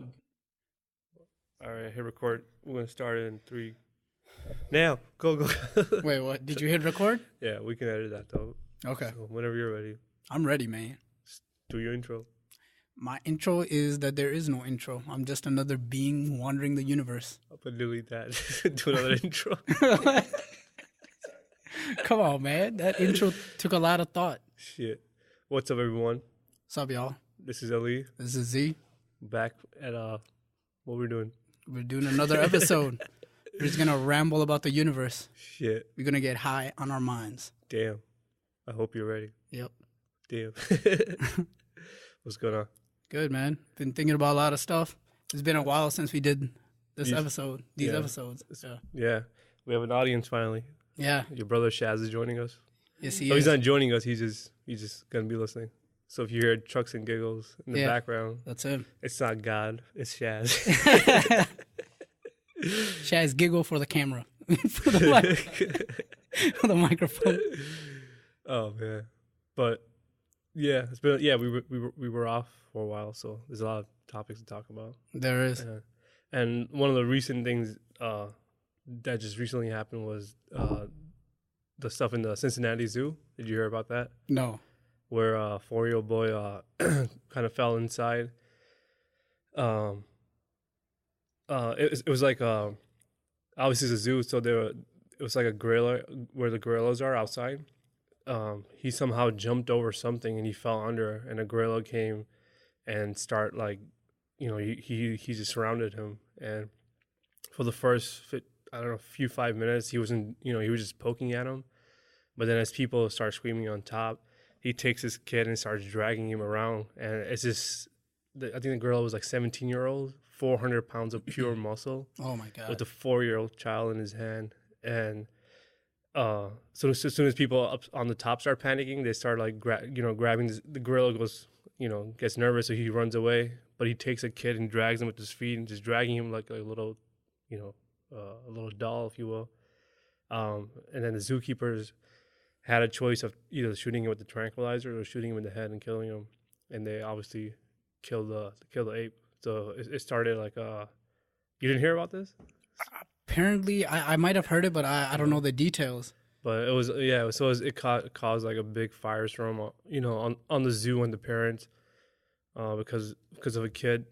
All right, hit record. We're gonna start it in three. Now, go. Wait, what? Did you hit record? Yeah, we can edit that though. Okay. So whenever you're ready, I'm ready, man. do your intro. My intro is that there is no intro. I'm just another being wandering the universe. I'll put delete that. Do another intro. Come on, man. That intro took a lot of thought. Shit. What's up, everyone? What's up, y'all? This is Ali. This is Z. Back at what we're doing. We're doing another episode. We're just going to ramble about the universe. Shit. We're going to get high on our minds. Damn. I hope you're ready. Yep. Damn. What's going on? Good, man. Been thinking about a lot of stuff. It's been a while since we did this episode, these yeah. episodes. Yeah. Yeah. We have an audience finally. Yeah. Your brother Shaz is joining us. Yes, he Oh, is. he's not joining us. He's just gonna be listening. So if you hear trucks and giggles in the background, That's him. it's not God. It's Shaz. Shaz giggle for the camera. for for the microphone. Oh man, but yeah, it's been we were off for a while, so there's a lot of topics to talk about. There is. And one of the recent things that just recently happened was the stuff in the Cincinnati Zoo. Did you hear about that? No. Where a 4-year-old boy kind of fell inside. It was like obviously it's a zoo, so it was like a gorilla where the gorillas are outside. He somehow jumped over something and he fell under, and a gorilla came and he just surrounded him, and for the first few 5 minutes he wasn't, he was just poking at him, but then as people start screaming on top, he takes his kid and starts dragging him around, and it's just I think the gorilla was like 17-year-old, 400 pounds of pure muscle. Oh my God. With a 4-year-old child in his hand. And so as soon as people up on the top start panicking, they start like grabbing the gorilla goes, gets nervous, so he runs away, but he takes a kid and drags him with his feet and just dragging him like a little, a little doll, if you will. And then the zookeepers had a choice of either shooting him with the tranquilizer or shooting him in the head and killing him, and they obviously killed the ape. So it started like you didn't hear about this? Apparently, I might have heard it, but I don't know the details. But it caused like a big firestorm, on the zoo and the parents, because of a kid,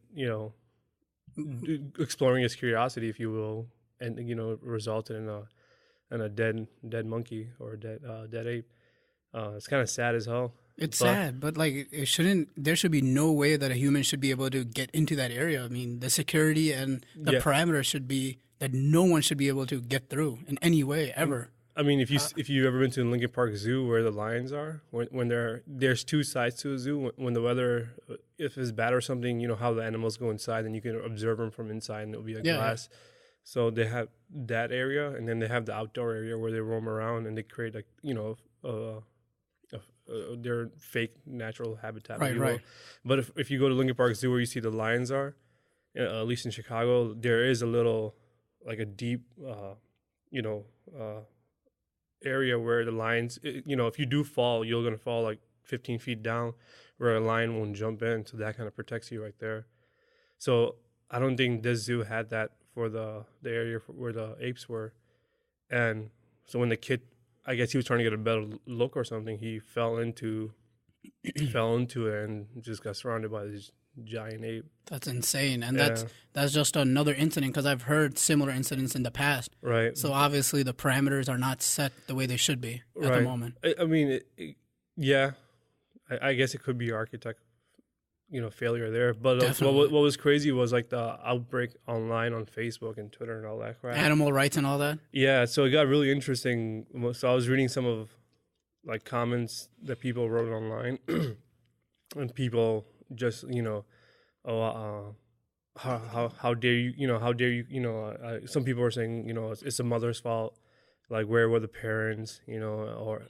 exploring his curiosity, if you will, and resulted in a dead monkey or a dead ape. It's kind of sad as hell. It's sad, but like there should be no way that a human should be able to get into that area. I mean, the security and the parameters should be that no one should be able to get through in any way ever. I mean, if you ever been to Lincoln Park Zoo where the lions are, when there's two sides to a zoo. When the weather, if it's bad or something, how the animals go inside, then you can observe them from inside, and it'll be like glass. So they have that area, and then they have the outdoor area where they roam around and they create their fake natural habitat. Right. But if you go to Lincoln Park Zoo where you see the lions are, at least in Chicago, there is a little, like a deep, area where the lions, if you do fall, you're going to fall like 15 feet down where a lion won't jump in. So that kind of protects you right there. So I don't think this zoo had that for the area where the apes were. And so when the kid, I guess he was trying to get a better look or something, he fell into it and just got surrounded by this giant ape. That's insane. And that's just another incident, because I've heard similar incidents in the past. Right. So obviously the parameters are not set the way they should be at the moment. I mean, I guess it could be architect, failure there. But what was crazy was like the outbreak online on Facebook and Twitter and all that crap. Animal rights and all that. Yeah, so it got really interesting. So I was reading some of like comments that people wrote online, and people just how dare you, how dare you, some people were saying, it's the mother's fault, like where were the parents, or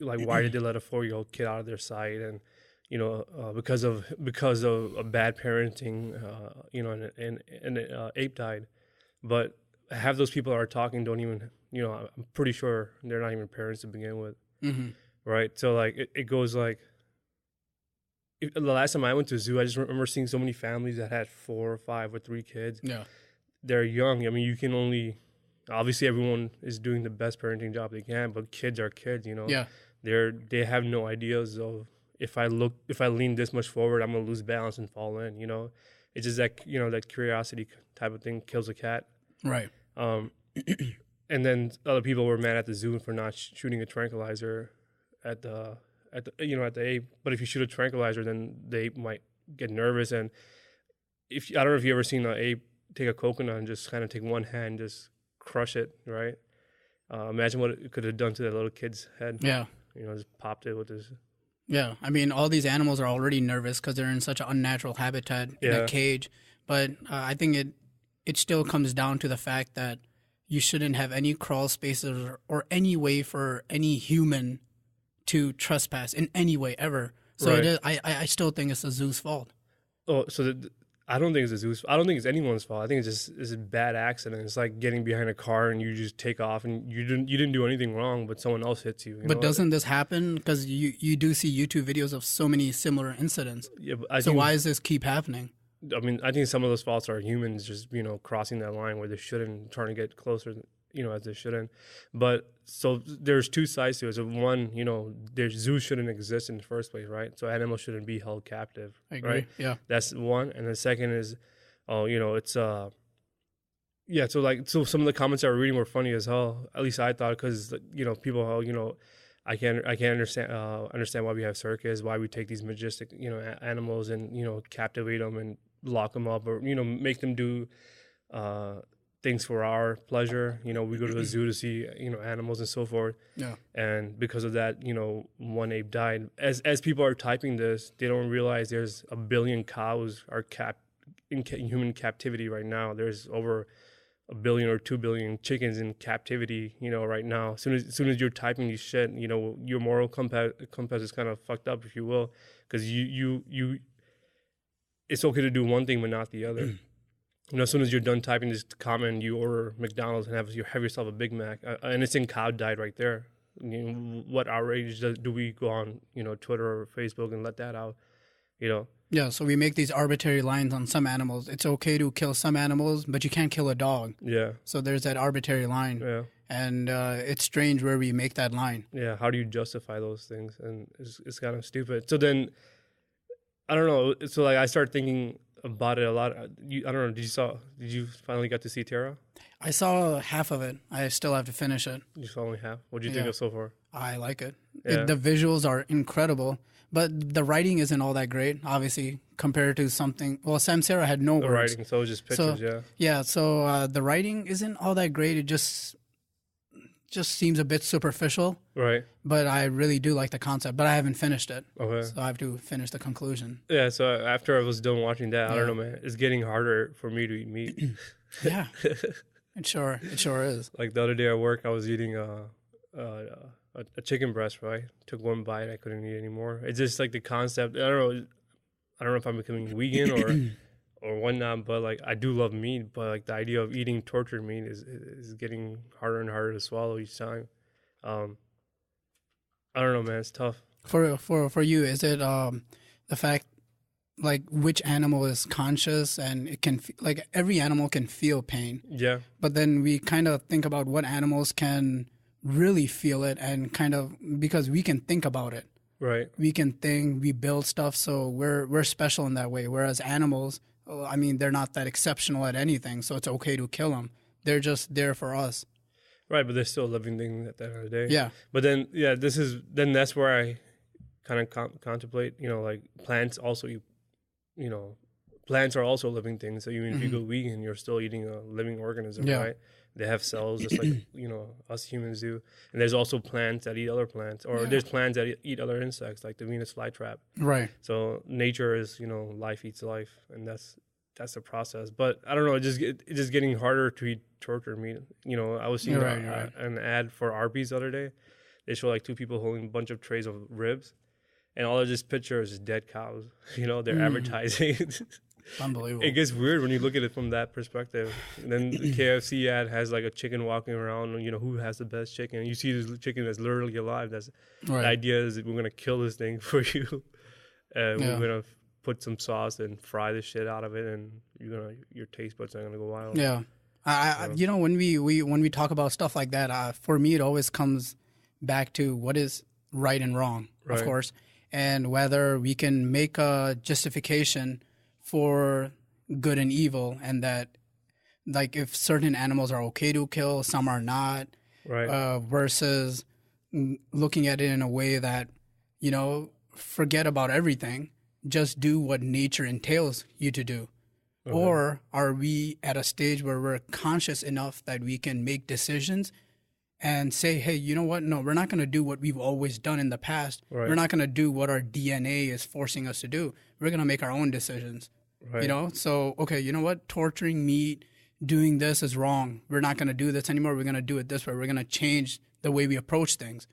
like why did they let a 4-year-old kid out of their sight, and because of a bad parenting, and ape died. But half those people that are talking don't even, I'm pretty sure they're not even parents to begin with. Mm-hmm. Right. So like it goes like, the last time I went to a zoo, I just remember seeing so many families that had 4 or 5 or 3 kids. Yeah. They're young. I mean, you can only, obviously everyone is doing the best parenting job they can, but kids are kids, you know. Yeah. They have no ideas of if I lean this much forward, I'm gonna lose balance and fall in, you know. It's just that, you know, that curiosity type of thing kills a cat. Right. And then other people were mad at the zoo for not shooting a tranquilizer at the ape. But if you shoot a tranquilizer, then the ape might get nervous. And I don't know if you ever seen an ape take a coconut and just kind of take one hand, just crush it, right? Imagine what it could have done to that little kid's head. Yeah. You know, just popped it with his. Yeah. I mean, all these animals are already nervous because they're in such an unnatural habitat in a cage. But I think it still comes down to the fact that you shouldn't have any crawl spaces or any way for any human to trespass in any way ever. So Right. it is, I still think it's the zoo's fault. Oh, so I don't think it's the zoo's. I don't think it's anyone's fault. I think it's a bad accident. It's like getting behind a car and you just take off and you didn't do anything wrong, but someone else hits you. But doesn't this happen? Because you do see YouTube videos of so many similar incidents. Yeah, but So why does this keep happening? I mean, I think some of those faults are humans just, you know, crossing that line where they shouldn't, trying to get closer, you know, as they shouldn't. But so there's two sides to it. So one, you know, zoos shouldn't exist in the first place, right? So animals shouldn't be held captive. I agree. Right? Yeah. That's one. And the second is, you know, it's yeah. So some of the comments I was reading were funny as hell. At least I thought, because you know, people, you know, I can't understand why we have circus, why we take these majestic, you know, animals and, you know, captivate them and lock them up, or, you know, make them do things for our pleasure. You know, we go to the zoo to see, you know, animals and so forth. Yeah. And because of that, you know, one ape died. As people are typing this, they don't realize there's 1 billion cows are in human captivity right now. There's over 1 billion or 2 billion chickens in captivity, you know, right now. As soon as you're typing these shit, you know, your moral compass is kind of fucked up, if you will, because you it's okay to do one thing but not the other. You know, as soon as you're done typing this comment, you order McDonald's and have yourself a Big Mac, and it's in cow died right there. You know, what outrage do we go on, you know, Twitter or Facebook and let that out, you know? Yeah, so we make these arbitrary lines on some animals. It's okay to kill some animals, but you can't kill a dog. Yeah. So there's that arbitrary line. Yeah. And it's strange where we make that line. Yeah, how do you justify those things? And it's kind of stupid. So then, I don't know. So like I started thinking about it a lot. I don't know. Did you finally get to see Terra? I saw half of it. I still have to finish it. You saw only half. What do you think of so far? I like it. Yeah. The visuals are incredible, but the writing isn't all that great, obviously, compared to something. Well, Samsara had no The words. writing, so it was just pictures, yeah. Yeah, so the writing isn't all that great. It just seems a bit superficial. Right. But I really do like the concept, but I haven't finished it. Okay. So I have to finish the conclusion. Yeah, so after I was done watching that, I don't know, man. It's getting harder for me to eat meat. Yeah. It sure is. Like the other day at work, I was eating a chicken breast, right? Took one bite, I couldn't eat anymore. It's just like the concept. I don't know if I'm becoming vegan or whatnot, but like I do love meat, but like the idea of eating tortured meat is getting harder and harder to swallow each time. I don't know, man. It's tough. For you, is it the fact like which animal is conscious and it can like every animal can feel pain? Yeah. But then we kind of think about what animals can really feel it, and kind of because we can think about it. Right. We can think, we build stuff, so we're special in that way. Whereas animals, I mean, they're not that exceptional at anything, so it's okay to kill them. They're just there for us. Right, but they're still a living thing at the end of the day. Yeah. But then, yeah, that's where I kind of contemplate, you know, like plants also, you know, plants are also living things. So even if you go vegan, you're still eating a living organism, right? They have cells just like, you know, us humans do. And there's also plants that eat other plants, or there's plants that eat other insects, like the Venus flytrap. Right. So nature is, you know, life eats life, and that's the process. But I don't know, it's just getting harder to eat tortured meat. You know, I was seeing an ad for Arby's the other day. They show like two people holding a bunch of trays of ribs, and all of this picture is dead cows. You know, they're advertising. Unbelievable. It gets weird when you look at it from that perspective. And then the KFC ad has like a chicken walking around, you know, who has the best chicken. You see this chicken that's literally alive. The idea is that we're going to kill this thing for you. and we're gonna put some sauce and fry the shit out of it, and your taste buds are gonna go wild. Yeah, when we talk about stuff like that, for me it always comes back to what is right and wrong, of course, and whether we can make a justification for good and evil, and that like if certain animals are okay to kill, some are not, versus looking at it in a way that, forget about everything, just do what nature entails you to do. Or are we at a stage where we're conscious enough that we can make decisions and say, hey, you know what? No, we're not going to do what we've always done in the past. We're not going to do what our DNA is forcing us to do. We're going to make our own decisions. So, okay, you know what? Torturing meat, doing this is wrong. We're not going to do this anymore. We're going to do it this way. We're going to change the way we approach things.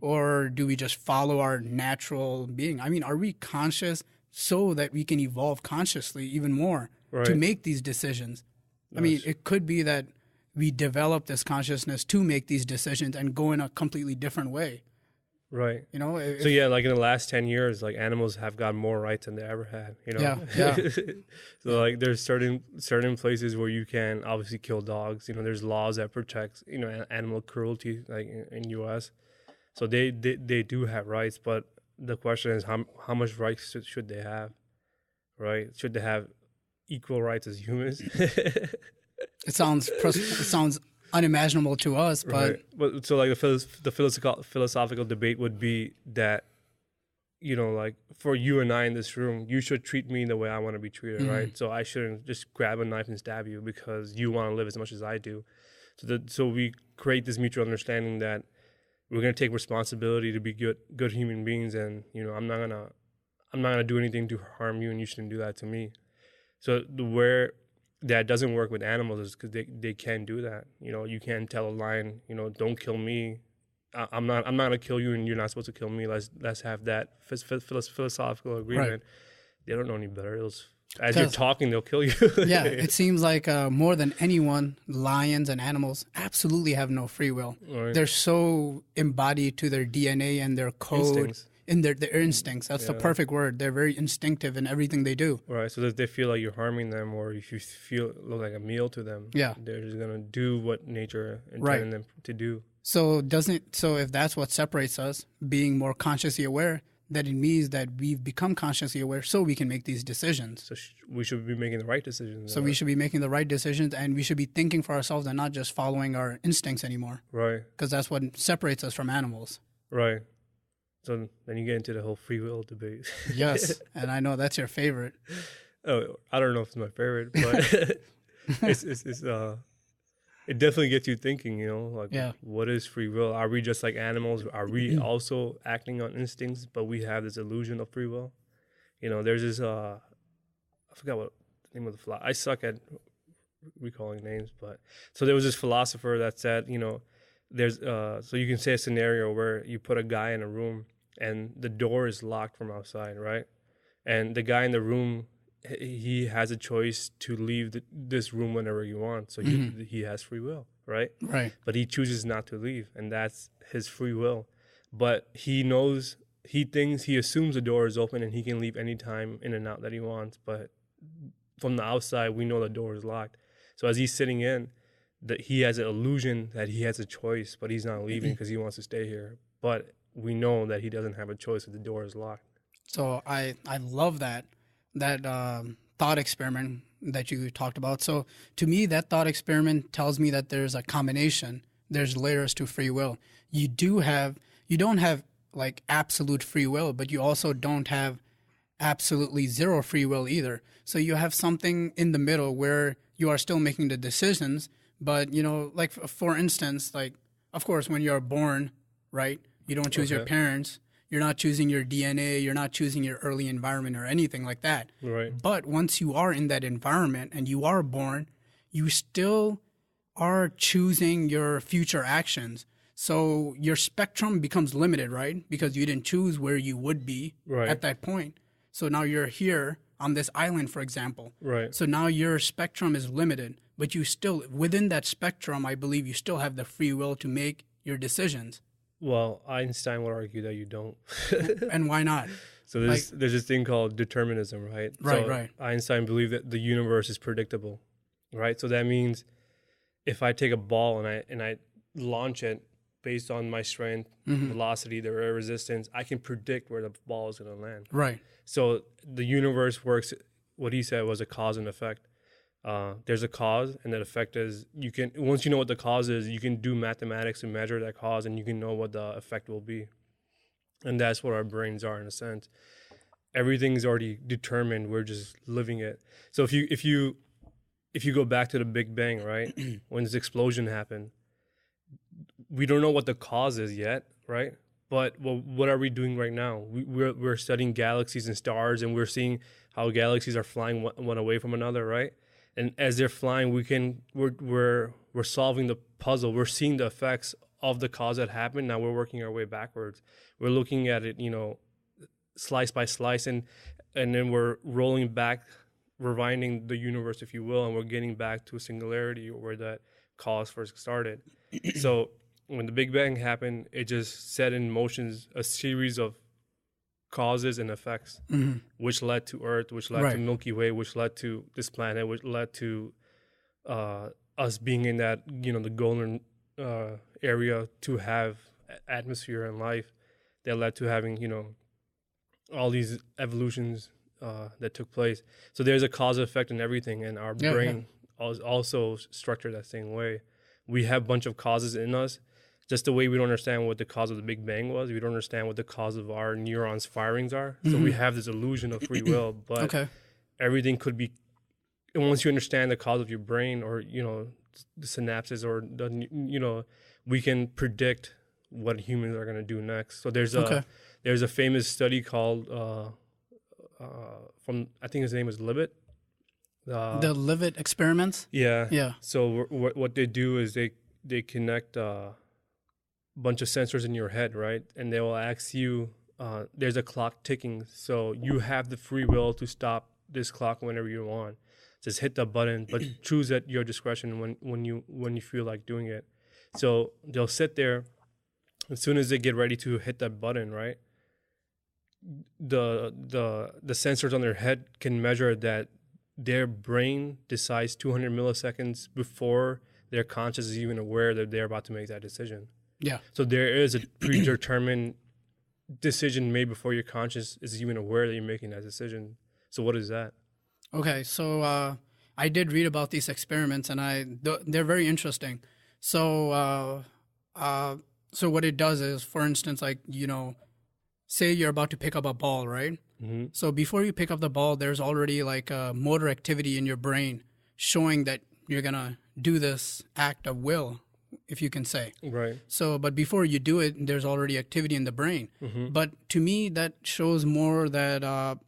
Or do we just follow our natural being? I mean, are we conscious so that we can evolve consciously even more to make these decisions? I mean, it could be that we develop this consciousness to make these decisions and go in a completely different way. Right. So yeah, like in the last 10 years, like animals have got more rights than they ever had, Yeah. So like there's certain places where you can obviously kill dogs. There's laws that protect, animal cruelty, like in US. So they do have rights, but the question is how much rights should they have, right? Should they have equal rights as humans? It sounds unimaginable to us, but so like the philosophical debate would be that, like for you and I in this room, you should treat me the way I want to be treated, right? So I shouldn't just grab a knife and stab you because you want to live as much as I do. So we create this mutual understanding that we're gonna take responsibility to be good human beings, and I'm not gonna do anything to harm you, and you shouldn't do that to me. So where that doesn't work with animals is because they can do that. You can tell a lion, don't kill me. I'm not gonna kill you, and you're not supposed to kill me. Let's have that philosophical agreement. They don't know any better. As you're talking, they'll kill you. Yeah, it seems like more than anyone, lions and animals absolutely have no free will. They're so embodied to their DNA and their code. In their instincts. That's the perfect word. They're very instinctive in everything they do. Right. So that they feel like you're harming them, or if you look like a meal to them, they're just gonna do what nature intended them to do. So if that's what separates us, being more consciously aware, that it means that we've become consciously aware, so we can make these decisions. So we should be making the right decisions. So we should be making the right decisions, and we should be thinking for ourselves and not just following our instincts anymore. Right. Because that's what separates us from animals. Right. So then you get into the whole free will debate. Yes, and I know that's your favorite. Oh, I don't know if it's my favorite, but it definitely gets you thinking. What is free will? Are we just like animals? Are we also acting on instincts, but we have this illusion of free will? There's this I forgot what the name of the philosopher. I suck at recalling names, but so there was this philosopher that said, there's so you can say a scenario where you put a guy in a room and the door is locked from outside, right? And the guy in the room, he has a choice to leave this room whenever he wants. So he has free will, right? Right. But he chooses not to leave, and that's his free will. But he assumes the door is open and he can leave anytime in and out that he wants. But from the outside, we know the door is locked. So as he's sitting in, that he has an illusion that he has a choice, but he's not leaving because he wants to stay here. But we know that he doesn't have a choice if the door is locked. So I love that thought experiment that you talked about. So to me, that thought experiment tells me that there's a combination. There's layers to free will. You don't have like absolute free will, but you also don't have absolutely zero free will either. So you have something in the middle where you are still making the decisions. But, like, for instance, like, of course, when you're born, right, you don't choose your parents. You're not choosing your DNA. You're not choosing your early environment or anything like that. Right. But once you are in that environment and you are born, you still are choosing your future actions. So your spectrum becomes limited, right, because you didn't choose where you would be at that point. So now you're here on this island, for example. Right. So now your spectrum is limited. But you still, within that spectrum, I believe you still have the free will to make your decisions. Well, Einstein would argue that you don't. And why not? So there's this thing called determinism, right? Right, so right. Einstein believed that the universe is predictable, right? So that means if I take a ball and I launch it based on my strength, velocity, the resistance, I can predict where the ball is going to land. Right. So the universe works. What he said was a cause and effect. There's a cause, and that effect is once you know what the cause is, you can do mathematics to measure that cause, and you can know what the effect will be. And that's what our brains are in a sense. Everything's already determined. We're just living it. So if you go back to the Big Bang, right, when this explosion happened, we don't know what the cause is yet, right? But what are we doing right now? We're studying galaxies and stars, and we're seeing how galaxies are flying one away from another, right? And as they're flying, we're solving the puzzle. We're seeing the effects of the cause that happened. Now we're working our way backwards. We're looking at it, slice by slice, and then we're rolling back, rewinding the universe, if you will, and we're getting back to a singularity where that cause first started. So when the Big Bang happened, it just set in motion a series of causes and effects, which led to Earth, which led to Milky Way, which led to this planet, which led to us being in that, the golden area to have atmosphere and life that led to having, all these evolutions that took place. So there's a cause effect in everything, and our brain is also structured that same way. We have a bunch of causes in us. Just the way we don't understand what the cause of the Big Bang was, we don't understand what the cause of our neurons' firings are. So we have this illusion of free will, but everything could be. And once you understand the cause of your brain, or the synapses, or we can predict what humans are going to do next. So there's a famous study called from, I think his name is Libet. The Libet experiments. Yeah. So what they do is they connect bunch of sensors in your head, right? And they will ask you, there's a clock ticking, so you have the free will to stop this clock whenever you want. Just hit the button, but choose at your discretion when you feel like doing it. So they'll sit there. As soon as they get ready to hit that button, right? The sensors on their head can measure that their brain decides 200 milliseconds before their conscious is even aware that they're about to make that decision. Yeah. So there is a predetermined decision made before your conscious is even aware that you're making that decision. So what is that? Okay, so I did read about these experiments, and they're very interesting. So so what it does is, for instance, like, say you're about to pick up a ball, right? Mm-hmm. So before you pick up the ball, there's already like a motor activity in your brain showing that you're gonna do this act of will, if you can say. Right. So, but before you do it, there's already activity in the brain. Mm-hmm. But to me, that shows more that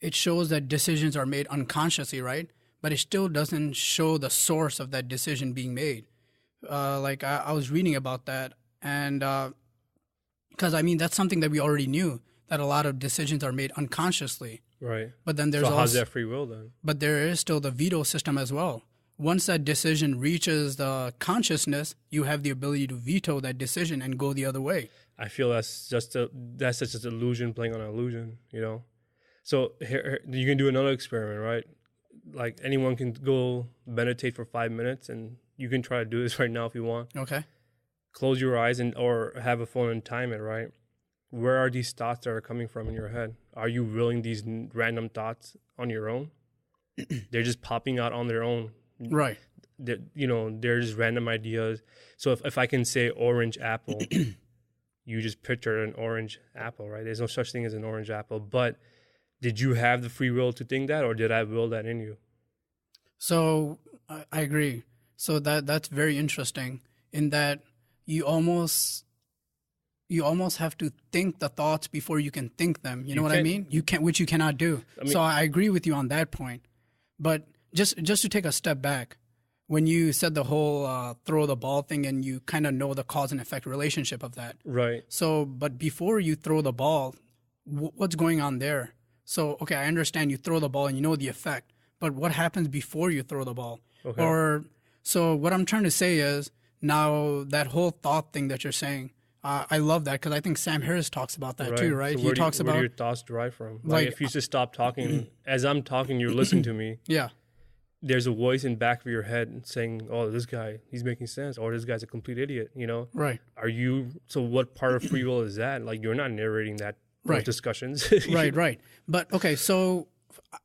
it shows that decisions are made unconsciously, right? But it still doesn't show the source of that decision being made. Like I was reading about that, and because that's something that we already knew, that a lot of decisions are made unconsciously. Right. But then there's how's that free will then? But there is still the veto system as well. Once that decision reaches the consciousness, you have the ability to veto that decision and go the other way. I feel that's just an illusion playing on an illusion, So here you can do another experiment, right? Like anyone can go meditate for 5 minutes, and you can try to do this right now if you want. Okay. Close your eyes or have a phone and time it, right? Where are these thoughts that are coming from in your head? Are you willing these random thoughts on your own? They're just popping out on their own. Right. They're just random ideas. So if I can say orange apple, you just picture an orange apple, right? There's no such thing as an orange apple. But did you have the free will to think that, or did I will that in you? So I agree. So that's very interesting in that you almost have to think the thoughts before you can think them. You know what I mean? You can't, which you cannot do. So I agree with you on that point. But just to take a step back, when you said the whole throw the ball thing, and you kind of know the cause and effect relationship of that. Right. So, but before you throw the ball, what's going on there? So, okay, I understand you throw the ball and you know the effect, but what happens before you throw the ball? Okay. So what I'm trying to say is, now that whole thought thing that you're saying, I love that because I think Sam Harris talks about that Right. too, right? So He talks where do about your thoughts derive from? Like, like if you just stop talking, as I'm talking, you're listening to me. yeah, There's a voice in the back of your head saying, "Oh, this guy, he's making sense," or "This guy's a complete idiot." You know? right, Are you? So, what part of free will is that? Like, you're not narrating those right, discussions. right. But okay, so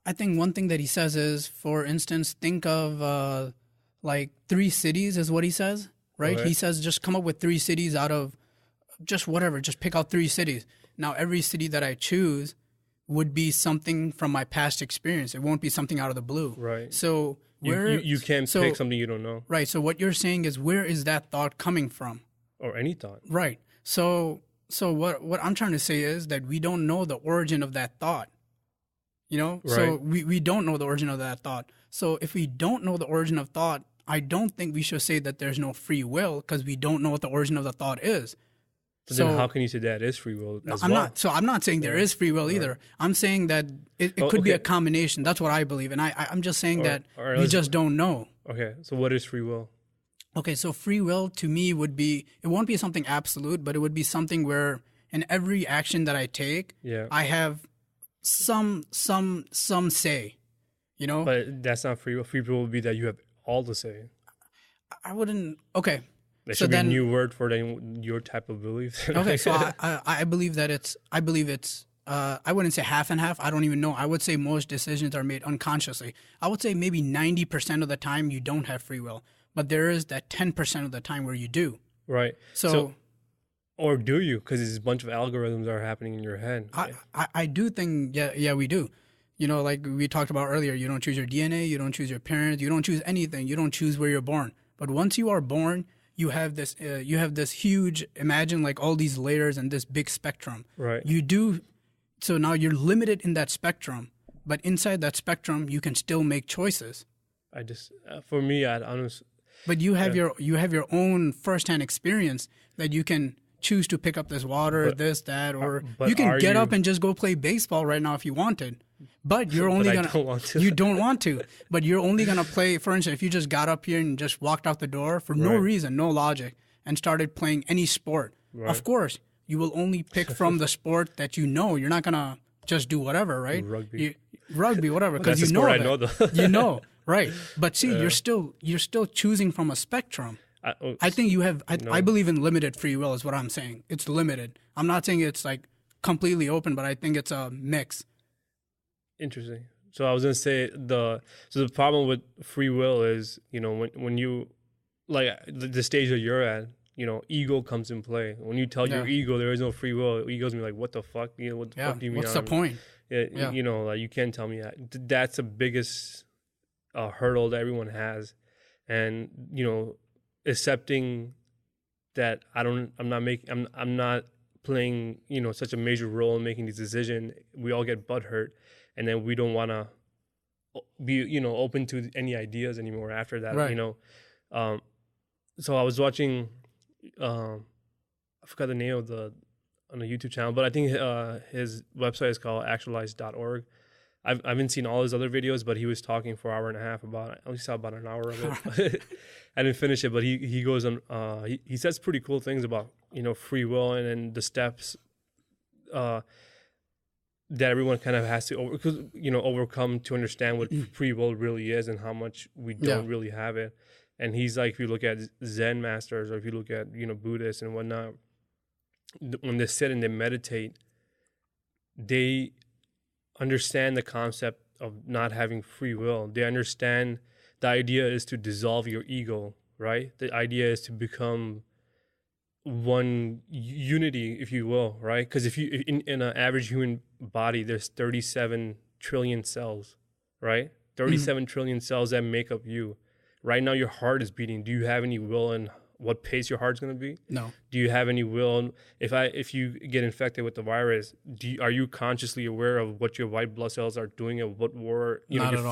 I think one thing that he says is, for instance, think of like 3 cities is what he says, right? Okay. He says just come up with 3 cities out of just whatever, just pick out 3 cities. Now, every city that I choose would be something from my past experience. It won't be something out of the blue. Right. So You can't pick something you don't know, right. So what you're saying is, where is that thought coming from? or any thought. Right. So what I'm trying to say is that we don't know the origin of that thought. You know? So Right. we don't know the origin of that thought. So if we don't know the origin of thought, I don't think we should say that there's no free will because we don't know what the origin of the thought is. So then, how can you say that is free will as I'm well? not. So I'm not saying there is free will either. I'm saying that it could be a combination. That's what I believe, and I'm just saying that we just don't know. Okay. So what is free will? Okay, so free will to me would be, it won't be something absolute, but it would be something where in every action that I take, Yeah. I have some say. You know, But that's not free will. Free will would be that you have all the say. I wouldn't. Okay. There So should be then- a new word for your type of belief. Okay, so I believe that I wouldn't say half and half. I don't even know. I would say most decisions are made unconsciously. I would say maybe 90% of the time you don't have free will, but there is that 10% of the time where you do. Right. So or do you? Because there's a bunch of algorithms that are happening in your head. I do think, yeah, we do. You know, like we talked about earlier, you don't choose your DNA, you don't choose your parents, you don't choose anything, you don't choose where you're born. But once you are born, you have this huge, imagine like all these layers and this big spectrum. Right. You do, so now you're limited in that spectrum, but inside that spectrum, you can still make choices. I just, for me, I honestly. But you have your own firsthand experience that you can choose to pick up this water, this, that, or you can get up and just go play baseball right now if you wanted. But you're only gonna. don't want to. You don't want to. But you're only gonna play. For instance, if you just got up here and just walked out the door for no reason, no logic, and started playing any sport, of course you will only pick from the sport that you know. You're not gonna just do whatever, right? Rugby, whatever, because you know That's the sport I know, though. You know, right? But see, you're still choosing from a spectrum. I think you have. I believe in limited free will is what I'm saying. It's limited. I'm not saying it's like completely open, but I think it's a mix. Interesting. So I was gonna say the problem with free will is, you know, when you, like, the stage that you're at, you know, ego comes in play. When you tell your ego there is no free will, ego's gonna be like, what the fuck? You know, what the fuck do you mean? What's the point? Yeah. You know, like, you can't tell me that. That's the biggest hurdle that everyone has, and, you know, accepting that I'm not playing, you know, such a major role in making these decisions. We all get butthurt, and then we don't want to be, you know, open to any ideas anymore after that. You know. So I was watching, I forgot the name on the YouTube channel, but I think his website is called actualize.org. I haven't seen all his other videos, but he was talking for an hour and a half I only saw about an hour of it. I didn't finish it, but he goes on, he says pretty cool things about, you know, free will, and then the steps that everyone kind of has to overcome to understand what free will really is and how much we don't really have it. And he's like, if you look at Zen masters, or if you look at, you know, Buddhists and whatnot, when they sit and they meditate, they understand the concept of not having free will. They understand the idea is to dissolve your ego, right? The idea is to become one unity, if you will, right? Because if you in an average human body, there's 37 trillion cells, right? 37 trillion cells that make up you. Right now, your heart is beating. Do you have any will in what pace your heart's going to be? No. Do you have any will? If you get infected with the virus, are you consciously aware of what your white blood cells are doing, and what your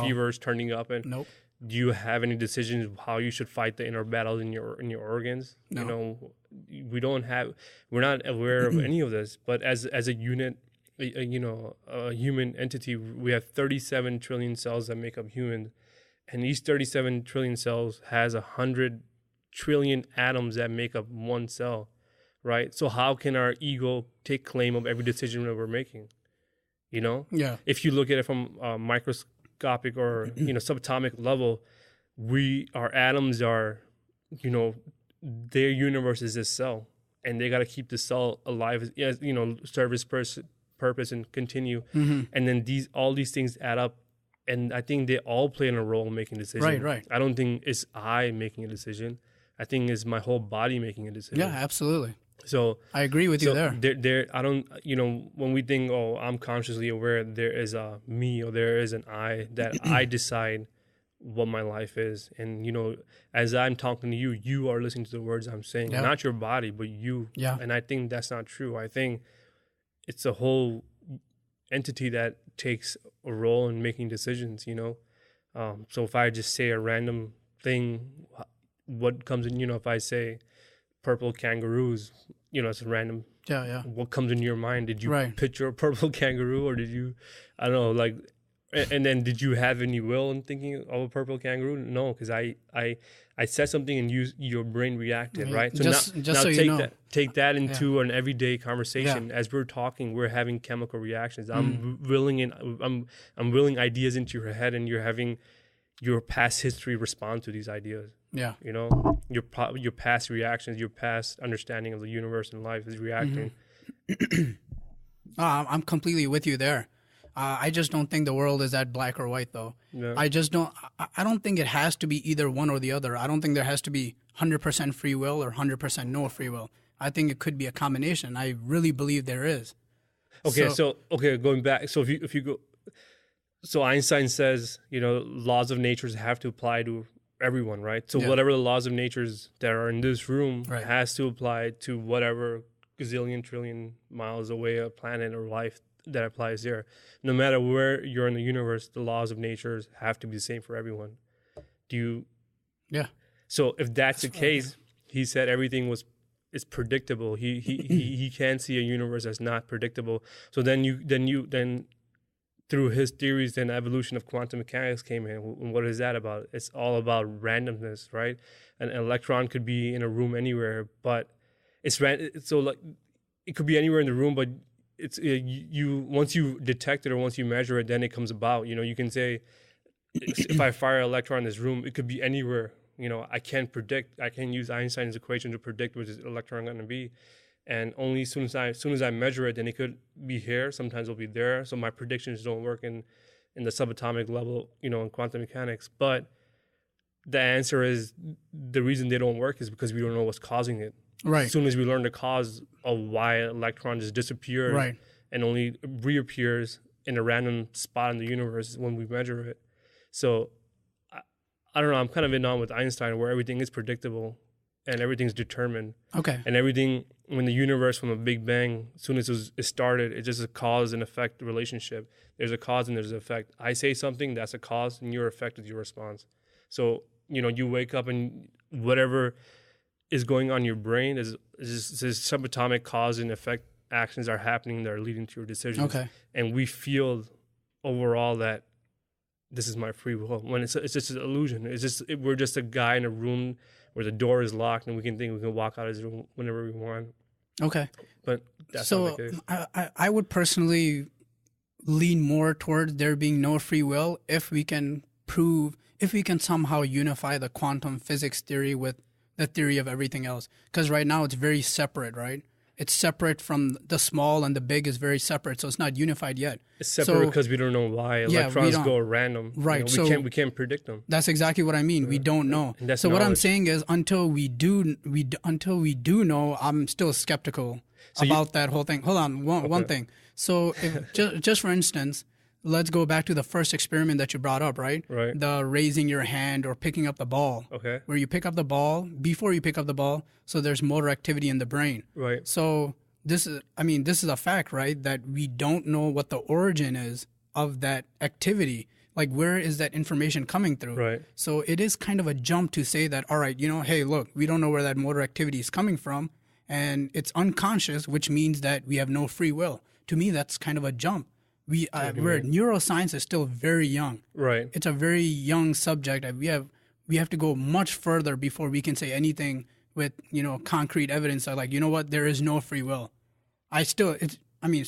fever is turning up? And nope. Do you have any decisions of how you should fight the inner battles in your organs? No. You know, we're not aware of any of this. But as a unit, a human entity, we have 37 trillion cells that make up humans. And these 37 trillion cells has 100 trillion atoms that make up one cell. right? So how can our ego take claim of every decision that we're making? You know, Yeah. if you look at it from a microscopic or subatomic level, our atoms are, their universe is this cell, and they got to keep the cell alive, serve its purpose and continue. Mm-hmm. And then all these things add up, and I think they all play in a role in making decisions. Right. I don't think it's I making a decision. I think it's my whole body making a decision. Yeah, absolutely. So I agree with you there. I don't, when we think, oh, I'm consciously aware, there is a me or there is an I that I decide what my life is. And, as I'm talking to you, you are listening to the words I'm saying, not your body, but you. Yeah. And I think that's not true. I think it's a whole entity that takes a role in making decisions, So if I just say a random thing, what comes in, if I say purple kangaroos, it's a random. Yeah. What comes into your mind? Did you picture a purple kangaroo, or did you, I don't know, like, and then did you have any will in thinking of a purple kangaroo? No, because I said something and your brain reacted, right? So now take that into an everyday conversation. As we're talking, we're having chemical reactions. I'm willing ideas into your head, and you're having your past history respond to these ideas. Yeah. Your past reactions, your past understanding of the universe and life is reacting. Mm-hmm. I'm completely with you there. I just don't think the world is that black or white, though. Yeah. I don't think it has to be either one or the other. I don't think there has to be 100% free will or 100% no free will. I think it could be a combination. I really believe there is. Okay, so going back, so if you go, so Einstein says, laws of nature have to apply to everyone, right? So whatever the laws of nature that are in this room has to apply to whatever gazillion trillion miles away a planet or life that applies there. No matter where you're in the universe, the laws of nature have to be the same for everyone. Yeah. So if that's the case, he said everything is predictable. He can't see a universe that's not predictable. So then through his theories, then evolution of quantum mechanics came in. And what is that about? It's all about randomness, right? An electron could be in a room anywhere, but so like it could be anywhere in the room, but it's you once you detect it or once you measure it, then it comes about. You can say, if I fire an electron in this room, it could be anywhere. I can't predict. I can use Einstein's equation to predict which electron going to be, and only as soon as I measure it, then it could be here. Sometimes it'll be there. So my predictions don't work in the subatomic level, in quantum mechanics. But the answer is the reason they don't work is because we don't know what's causing it. Right. As soon as we learn the cause of why an electron just disappears and only reappears in a random spot in the universe when we measure it. So I don't know. I'm kind of in on with Einstein, where everything is predictable and everything's determined. Okay. And everything, when the universe from a Big Bang, as soon as it started, it's just a cause and effect relationship. There's a cause and there's an effect. I say something, that's a cause, and your effect is your response. So, you wake up and whatever is going on in your brain is subatomic cause and effect actions are happening that are leading to your decisions. Okay. And we feel overall that this is my free will, when it's just an illusion. We're just a guy in a room where the door is locked and we can think we can walk out of this room whenever we want. Okay. But that's not the case. I would personally lean more toward there being no free will if we can somehow unify the quantum physics theory with the theory of everything else. Because right now it's very separate, right? It's separate from the small, and the big is very separate, so it's not unified yet. It's separate because we don't know why electrons go random. Right. We can't predict them. That's exactly what I mean. We don't know. So what I'm saying is, until we do know, I'm still skeptical about that whole thing. Hold on, one thing. So if, just for instance, let's go back to the first experiment that you brought up, right? Right. The raising your hand or picking up the ball. Okay. Where you pick up the ball, before you pick up the ball, so there's motor activity in the brain. Right. So this is a fact, right? That we don't know what the origin is of that activity. Like, where is that information coming through? Right. So it is kind of a jump to say that, all right, hey, look, we don't know where that motor activity is coming from, and it's unconscious, which means that we have no free will. To me, that's kind of a jump. Where neuroscience is still very young. Right. It's a very young subject. We have to go much further before we can say anything with, concrete evidence that, like, you know what, there is no free will. It's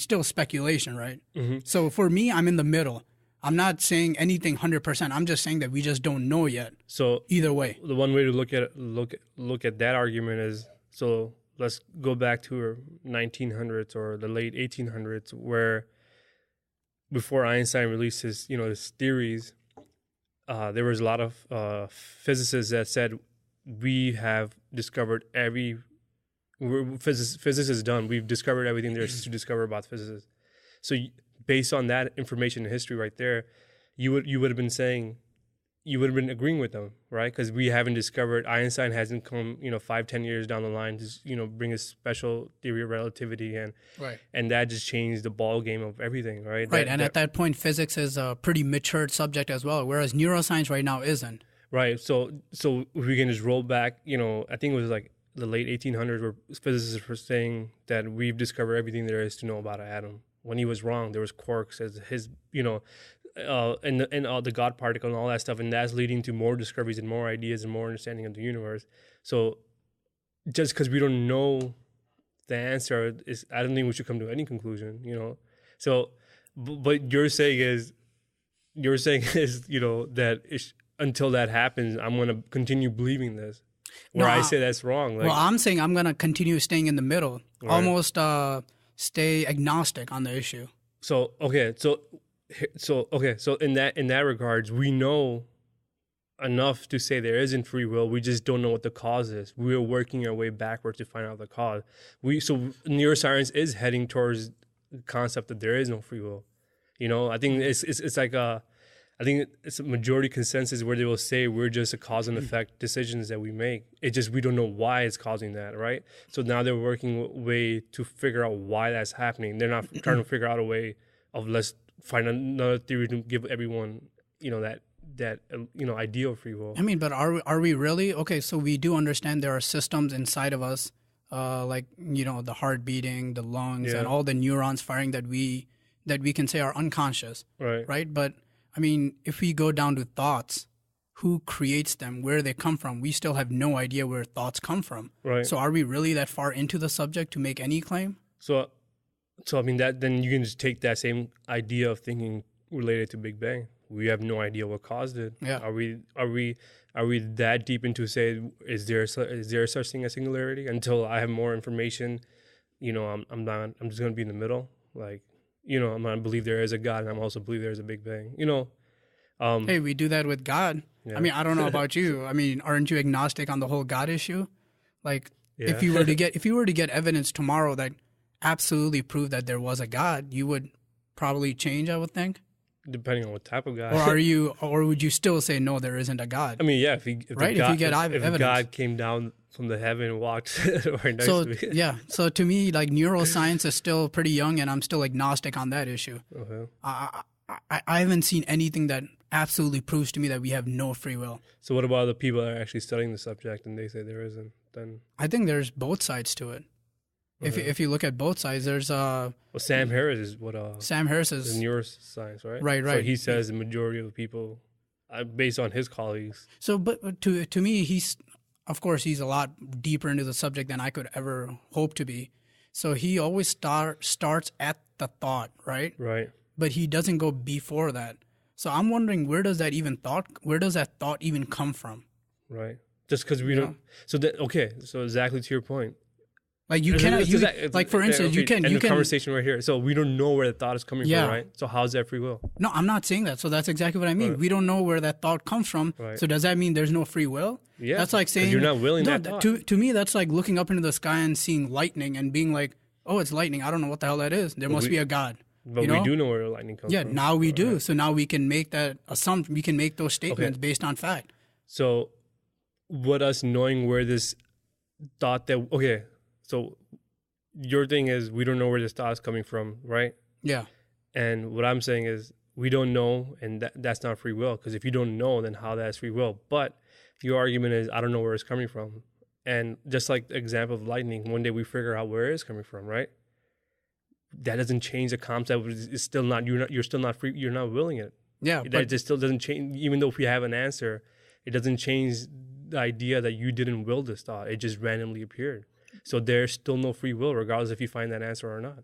still speculation, right? Mm-hmm. So for me, I'm in the middle. I'm not saying anything 100%. I'm just saying that we just don't know yet. So either way, the one way to look at that argument is, so let's go back to 1900s or the late 1800s, where before Einstein released his theories, there was a lot of physicists that said we have discovered physics is done. We've discovered everything there is to discover about physics. So based on that information and history right there, you would have been agreeing with them, right? Because we haven't discovered, Einstein hasn't come 5-10 years down the line to bring a special theory of relativity, and right, and that just changed the ball game of everything, right? Right, at that point, physics is a pretty matured subject as well, whereas neuroscience right now isn't. Right. So if we can just roll back, I think it was like the late 1800s, where physicists were saying that we've discovered everything there is to know about an atom. When he was wrong, there was quarks as his, and all the God particle and all that stuff, and that's leading to more discoveries and more ideas and more understanding of the universe. So just because we don't know the answer, I don't think we should come to any conclusion, So, but you're saying is, that until that happens, I'm going to continue believing this. Where I say that's wrong. Well, I'm saying I'm going to continue staying in the middle, right, almost stay agnostic on the issue. So in that regards, we know enough to say there isn't free will. We just don't know what the cause is. We're working our way backwards to find out the cause. So neuroscience is heading towards the concept that there is no free will. I think it's like I think it's a majority consensus where they will say we're just a cause and effect decisions that we make. It's just we don't know why it's causing that, right? So now they're working a way to figure out why that's happening. They're not trying to figure out a way of let's find another theory to give everyone, that idea of free will. I mean, but are we really? Okay, so we do understand there are systems inside of us, like the heart beating, the lungs, and all the neurons firing that we can say are unconscious, right? But I mean, if we go down to thoughts, who creates them, where they come from, we still have no idea where thoughts come from. Right. So are we really that far into the subject to make any claim? So I mean, then you can just take that same idea of thinking related to Big Bang. We have no idea what caused it. Yeah. Are we that deep into say, is there such thing as singularity? Until I have more information, I'm just going to be in the middle. Like, I'm going to believe there is a God, and I'm also believe there is a Big Bang. Hey, we do that with God. Yeah. I mean, I don't know about you. I mean, aren't you agnostic on the whole God issue? Like, if you were to get evidence tomorrow that absolutely proved that there was a God, you would probably change, I would think. Depending on what type of God. Or would you still say no, there isn't a God? I mean, yeah. If God came down from the heaven and walked right next to me. Yeah. So to me, like, neuroscience is still pretty young, and I'm still agnostic on that issue. Okay. I haven't seen anything that absolutely proves to me that we have no free will. So what about the people that are actually studying the subject and they say there isn't? Then I think there's both sides to it. Okay. If you look at both sides, there's Sam Harris is what Sam Harris is neuroscience, right? Right. So he says the majority of the people, based on his colleagues. So, but to me, he's a lot deeper into the subject than I could ever hope to be. So he always starts at the thought, right? Right. But he doesn't go before that. So I'm wondering, where does that thought even come from? Right. Just because we don't. So So exactly to your point. Like you cannot. For instance, you can. Conversation right here. So we don't know where the thought is coming from, right? So how's that free will? No, I'm not saying that. So that's exactly what I mean. Right. We don't know where that thought comes from. Right. So does that mean there's no free will? Yeah. That's like saying you're not willing that thought. To me, that's like looking up into the sky and seeing lightning and being like, "Oh, it's lightning. I don't know what the hell that is. There must be a God." But we do know where the lightning comes from. Yeah, now we do. So now we can make that assumption. We can make those statements based on fact. So, what us knowing where this thought that so your thing is we don't know where this thought is coming from, right? Yeah. And what I'm saying is we don't know, and that's not free will. Because if you don't know, then how that's free will? But your argument is I don't know where it's coming from, and just like the example of lightning, one day we figure out where it is coming from, right? That doesn't change the concept. It's still not you're still not free. You're not willing it. Yeah, that just still doesn't change. Even though if we have an answer, it doesn't change the idea that you didn't will this thought. It just randomly appeared. So there's still no free will, regardless if you find that answer or not.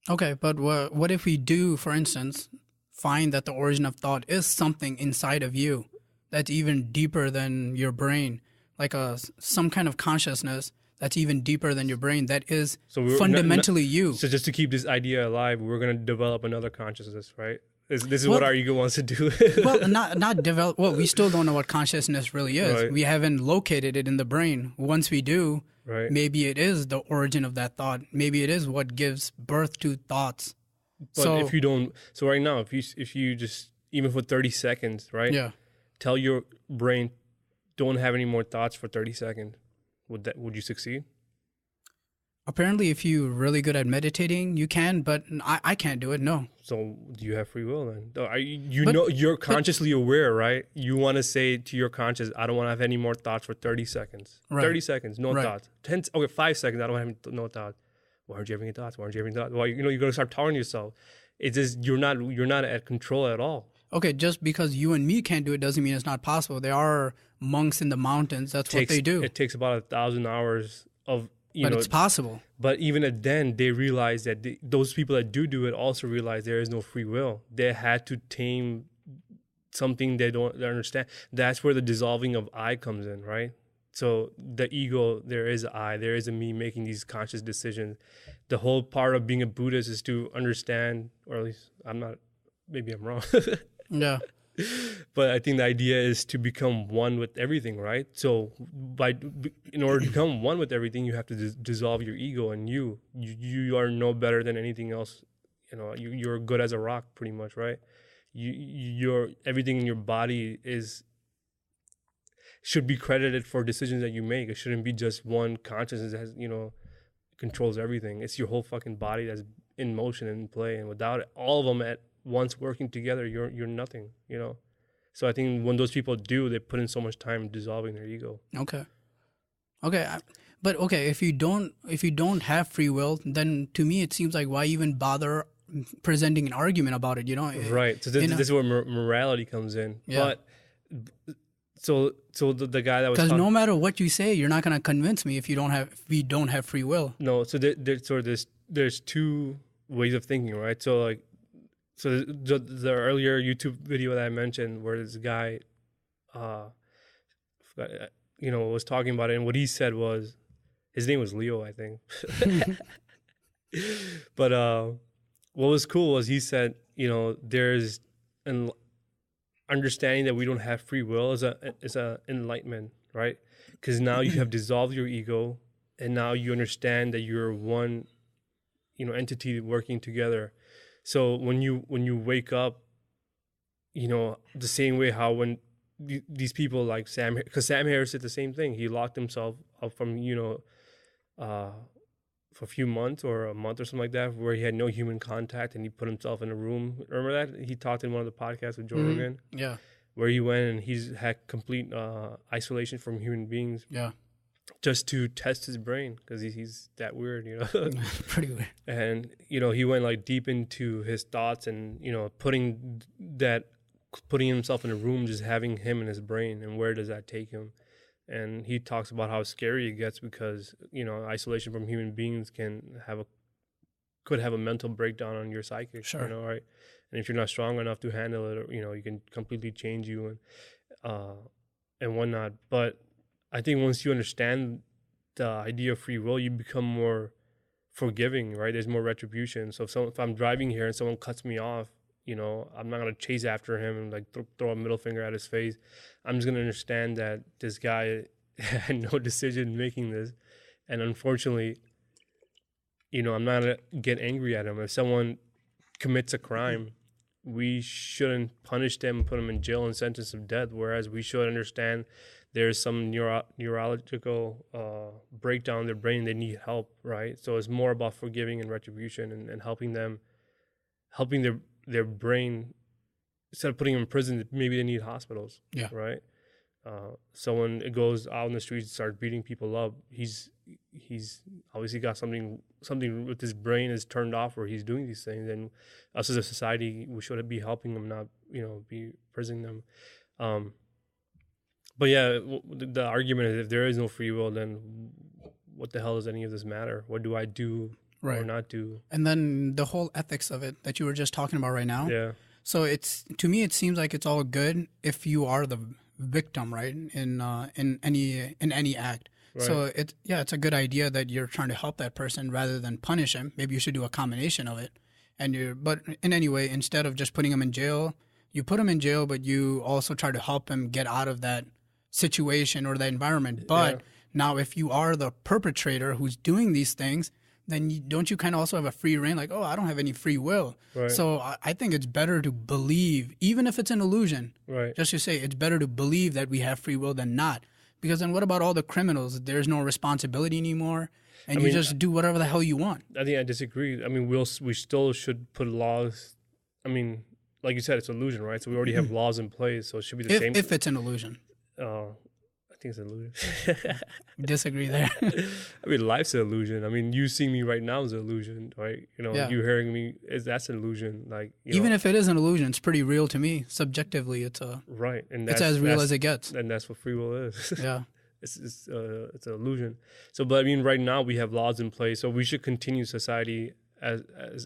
Okay, but what if we do, for instance, find that the origin of thought is something inside of you that's even deeper than your brain, like some kind of consciousness that's even deeper than your brain, that is fundamentally you. So just to keep this idea alive, we're going to develop another consciousness, right? This is what our ego wants to do. Well, not develop. Well, we still don't know what consciousness really is. Right. We haven't located it in the brain. Once we do, right, maybe it is the origin of that thought. Maybe it is what gives birth to thoughts. But if you don't, so right now, if you just, even for 30 seconds, right? Yeah. Tell your brain, don't have any more thoughts for 30 seconds. Would you succeed? Apparently, if you're really good at meditating, you can, but I can't do it, no. So do you have free will then? You're consciously aware, right? You want to say to your conscious, I don't want to have any more thoughts for 30 seconds. Right. 30 seconds, no thoughts. 5 seconds, I don't have no thoughts. Why aren't you having any thoughts? Why aren't you having thoughts? Well, you're going to start telling yourself. It's just, you're not at control at all. Okay, just because you and me can't do it doesn't mean it's not possible. There are monks in the mountains. That's what they do. It takes about 1,000 hours of, but it's possible. But even then, they realize that those people that do it also realize there is no free will. They had to tame something they don't understand. That's where the dissolving of I comes in, right? So the ego, there is I, there is a me making these conscious decisions. The whole part of being a Buddhist is to understand, or at least maybe I'm wrong. Yeah. But I think the idea is to become one with everything, right? So in order to become one with everything, you have to dissolve your ego, and you are no better than anything else. You're good as a rock, pretty much, right? You're everything in your body should be credited for decisions that you make. It shouldn't be just one consciousness that has, controls everything. It's your whole fucking body that's in motion and in play, and without all of them at once working together, you're nothing, So I think when those people do, they put in so much time dissolving their ego. Okay. But if you don't have free will, then to me it seems like, why even bother presenting an argument about it, Right. So this is where morality comes in. Yeah. But so the guy that was, because no matter what you say, you're not going to convince me if we don't have free will. No. So there's two ways of thinking, right? So So the earlier YouTube video that I mentioned, where this guy, was talking about it, and what he said was, his name was Leo, I think. But what was cool was he said, there's an understanding that we don't have free will is a enlightenment, right? Because now you have dissolved your ego, and now you understand that you're one, entity working together. So when you wake up, the same way how when these people like Sam, because Sam Harris did the same thing. He locked himself up from, for a few months or a month or something like that, where he had no human contact, and he put himself in a room. Remember that? He talked in one of the podcasts with Joe Rogan. Yeah. Where he went and he's had complete isolation from human beings. Yeah. Just to test his brain, because he's that weird, Pretty weird. And he went deep into his thoughts, and putting himself in a room, just having him in his brain, and where does that take him? And he talks about how scary it gets, because isolation from human beings could have a mental breakdown on your psyche. Sure. Right? And if you're not strong enough to handle it, you can completely change you and whatnot. But I think once you understand the idea of free will, you become more forgiving, right? There's more retribution. So if I'm driving here and someone cuts me off, I'm not going to chase after him and throw a middle finger at his face. I'm just going to understand that this guy had no decision making this. And unfortunately, I'm not going to get angry at him. If someone commits a crime, we shouldn't punish them, put them in jail and sentence of death, whereas we should understand there's some neurological breakdown in their brain. They need help, right? So it's more about forgiving and retribution, and helping their brain, instead of putting them in prison, maybe they need hospitals. Yeah. Right. Someone goes out in the streets and starts beating people up. He's obviously got something with his brain is turned off where he's doing these things. And us as a society, we should be helping them, not be prisoning them. But yeah, the argument is if there is no free will, then what the hell does any of this matter? What do I do or not do? And then the whole ethics of it that you were just talking about right now. Yeah. So it's, to me, it seems like it's all good if you are the victim, right? In any act. Right. So it's a good idea that you're trying to help that person rather than punish him. Maybe you should do a combination of it. But in any way, instead of just putting him in jail, you put him in jail, but you also try to help him get out of that situation or that environment. But now, if you are the perpetrator who's doing these things, then don't you kind of also have a free reign? Like, oh, I don't have any free will. Right. So I think it's better to believe, even if it's an illusion. Right. Just to say, it's better to believe that we have free will than not. Because then what about all the criminals? There's no responsibility anymore, and you just do whatever the hell you want. I think I disagree. I mean, we still should put laws. I mean, like you said, it's an illusion, right? So we already have laws in place, so it should be the same. If it's an illusion. I think it's an illusion. Disagree there. I mean, life's an illusion. I mean, you seeing me right now is an illusion, right? You know, you hearing me that's an illusion. Like, even if it is an illusion, it's pretty real to me. Subjectively, it's right, and it's as real as it gets. And that's what free will is. Yeah, it's an illusion. So, but I mean, right now we have laws in place, so we should continue society as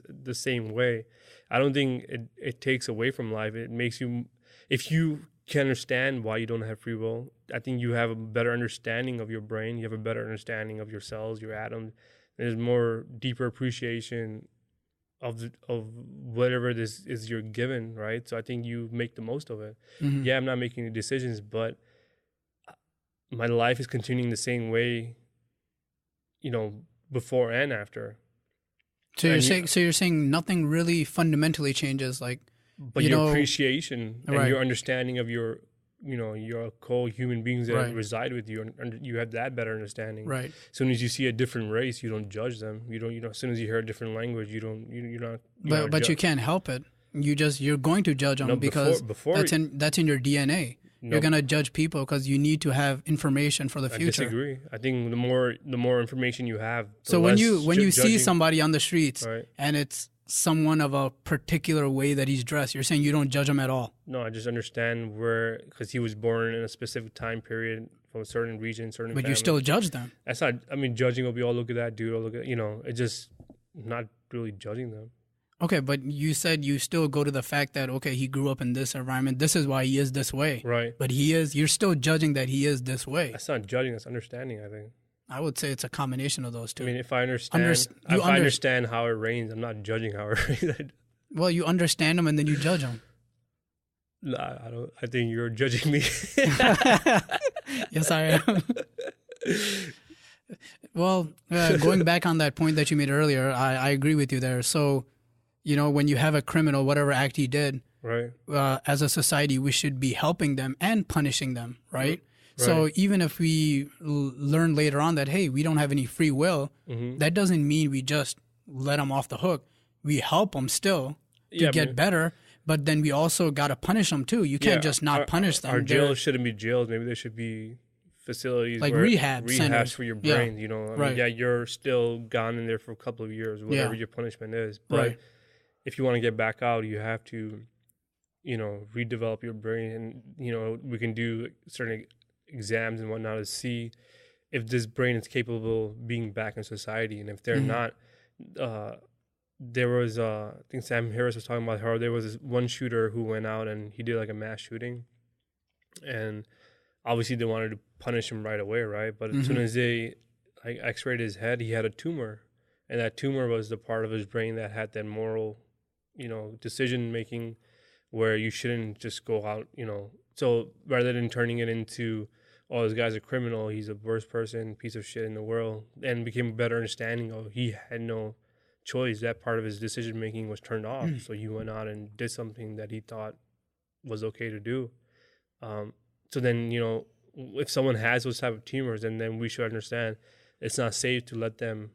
the same way. I don't think it takes away from life. It makes you, if you can understand why you don't have free will, I think you have a better understanding of your brain. You have a better understanding of your cells, your atoms. There's more deeper appreciation of whatever this is you're given, right? So I think you make the most of it. Mm-hmm. Yeah, I'm not making any decisions, but my life is continuing the same way, before and after. So you're saying nothing really fundamentally changes, like. But your appreciation and your understanding of your co-human beings that reside with you, and you have that better understanding. Right. As soon as you see a different race, you don't judge them. You don't. As soon as you hear a different language, you're not. But you can't help it. You're going to judge them because that's in your DNA. Nope. You're gonna judge people because you need to have information for the future. I disagree. I think the more information you have. So when you see somebody on the streets and it's someone of a particular way that he's dressed, you're saying you don't judge him at all? No, I just understand because he was born in a specific time period from a certain region, certain. But family. You still judge them. That's not. I mean, judging will be, oh, look at that dude, or look at it's just not really judging them. Okay, but you said you still go to the fact that, okay, he grew up in this environment. This is why he is this way. Right. But you're still judging that he is this way. That's not judging. That's understanding, I think. I would say it's a combination of those two. I mean, if I understand how it rains, I'm not judging how it rains. Well, you understand them and then you judge them. Nah, I don't. I think you're judging me. Yes, I am. Well, going back on that point that you made earlier, I agree with you there. So, when you have a criminal, whatever act he did, right? As a society, we should be helping them and punishing them, right? So even if we learn later on that, hey, we don't have any free will, that doesn't mean we just let them off the hook. We help them still to get better, but then we also got to punish them too. You can't just not punish them. Our jails shouldn't be jails. Maybe they should be facilities like rehab centers for your brain. You're still gone in there for a couple of years, whatever your punishment is. But if you want to get back out, you have to, redevelop your brain, and we can do certain exams and whatnot to see if this brain is capable of being back in society. And if they're not, there was I think Sam Harris was talking about how there was this one shooter who went out and he did like a mass shooting, and obviously they wanted to punish him right away, right? But as soon as they x-rayed his head, he had a tumor, and that tumor was the part of his brain that had that moral decision making where you shouldn't just go out, so rather than turning it into, oh, this guy's a criminal, he's the worst person, piece of shit in the world, and became a better understanding of he had no choice. That part of his decision making was turned off. So he went out and did something that he thought was okay to do. So then, if someone has those type of tumors, then we should understand it's not safe to let them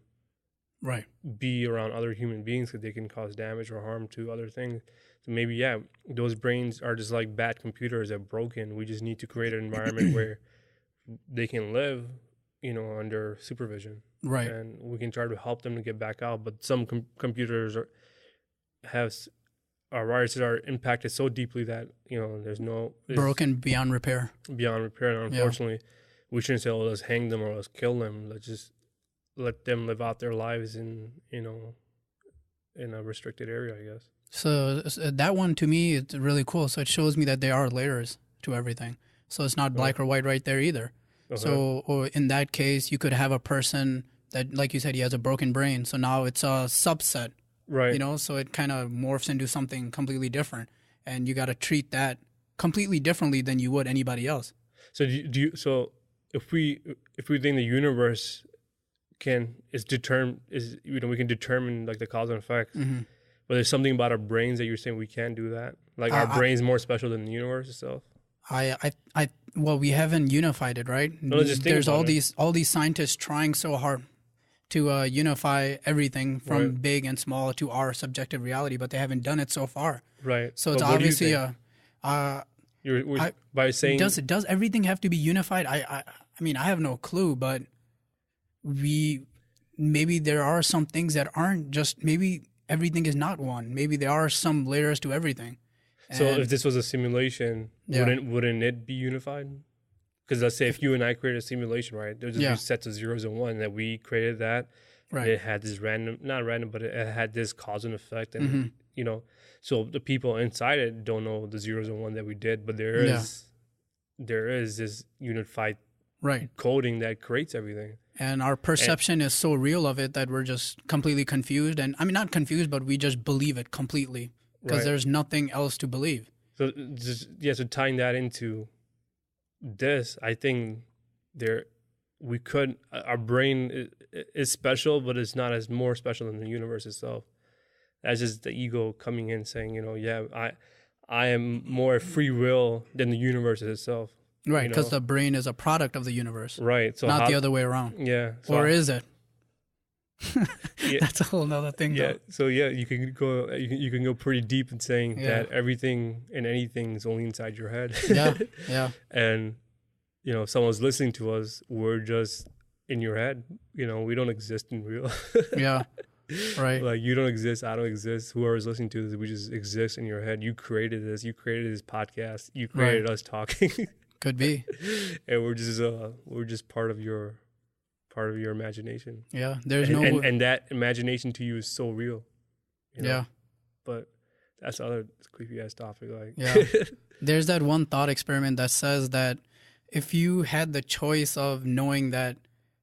be around other human beings because they can cause damage or harm to other things. So maybe, those brains are just like bad computers that are broken. We just need to create an environment where they can live, under supervision. Right. And we can try to help them to get back out. But some computers have our viruses are impacted so deeply that there's broken beyond repair. Beyond repair. And unfortunately, we shouldn't say, "Oh, let's hang them or let's kill them." Let's just let them live out their lives in a restricted area, I guess. So that one to me is really cool. So it shows me that there are layers to everything. So it's not black or white right there either. Okay. So or in that case, you could have a person that, like you said, he has a broken brain. So now it's a subset, right? So it kind of morphs into something completely different, and you got to treat that completely differently than you would anybody else. So so if we think the universe we can determine like the cause and effect. Mm-hmm. But there's something about our brains that you're saying we can't do that. Like our brain's more special than the universe itself. Well, we haven't unified it, right? No, there's all these scientists trying so hard to unify everything from big and small to our subjective reality, but they haven't done it so far. Right. So it's obviously by saying does everything have to be unified? I mean, I have no clue, but maybe there are some things that aren't just maybe. Everything is not one. Maybe there are some layers to everything. So if this was a simulation, wouldn't it be unified? Because let's say if you and I created a simulation, right? There's just be sets of zeros and one that we created that. Right. It had this not random, but it had this cause and effect. And, so the people inside it don't know the zeros and one that we did, but there is this unified coding that creates everything. And our perception is so real of it that we're just completely confused. And I mean, not confused, but we just believe it completely because there's nothing else to believe. So so tying that into this, I think our brain is special, but it's not as more special than the universe itself. That's just the ego coming in saying, I am more free will than the universe itself. Right, because the brain is a product of the universe. Right. So not the other way around. Yeah. So or is it? That's a whole nother thing. Yeah. Though. So you can go pretty deep in saying that everything and anything is only inside your head. Yeah. And if someone's listening to us, we're just in your head. We don't exist in real. Yeah. Right. Like you don't exist, I don't exist. Whoever's listening to this, we just exist in your head. You created this. You created this podcast. You created us talking. Could be. And we're just part of your imagination. Yeah. And that imagination to you is so real. Yeah. But that's another creepy ass topic. Like There's that one thought experiment that says that if you had the choice of knowing that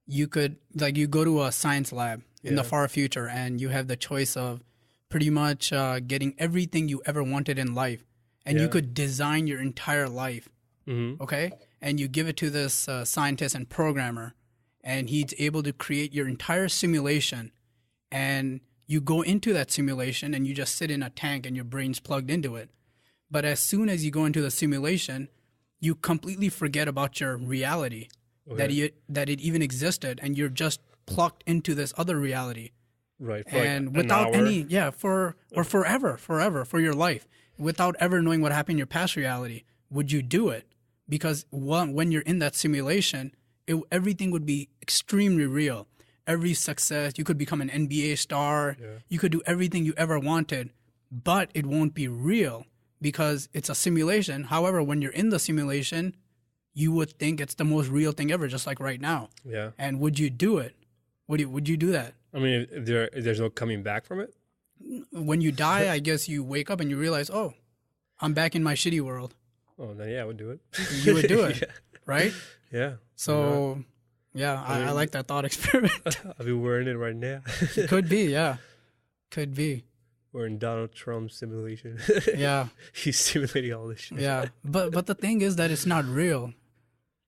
you could, like, you go to a science lab in the far future and you have the choice of pretty much getting everything you ever wanted in life, and you could design your entire life. Mm-hmm. Okay, and you give it to this scientist and programmer, and he's able to create your entire simulation, and you go into that simulation and you just sit in a tank and your brain's plugged into it. But as soon as you go into the simulation, you completely forget about your reality, that it even existed, and you're just plugged into this other reality. Right. And like without any forever for your life, without ever knowing what happened in your past reality, would you do it? Because when you're in that simulation, everything would be extremely real. Every success, you could become an NBA star. Yeah. You could do everything you ever wanted, but it won't be real because it's a simulation. However, when you're in the simulation, you would think it's the most real thing ever, just like right now. Yeah. And would you do it? Would you do that? I mean, if there's no coming back from it? When you die, I guess you wake up and you realize, oh, I'm back in my shitty world. Oh, then I would do it. You would do it, right? Yeah. So, I like that thought experiment. I'll be wearing it right now. Could be, yeah. Could be. We're in Donald Trump's simulation. Yeah. He's simulating all this shit. Yeah. But the thing is that it's not real.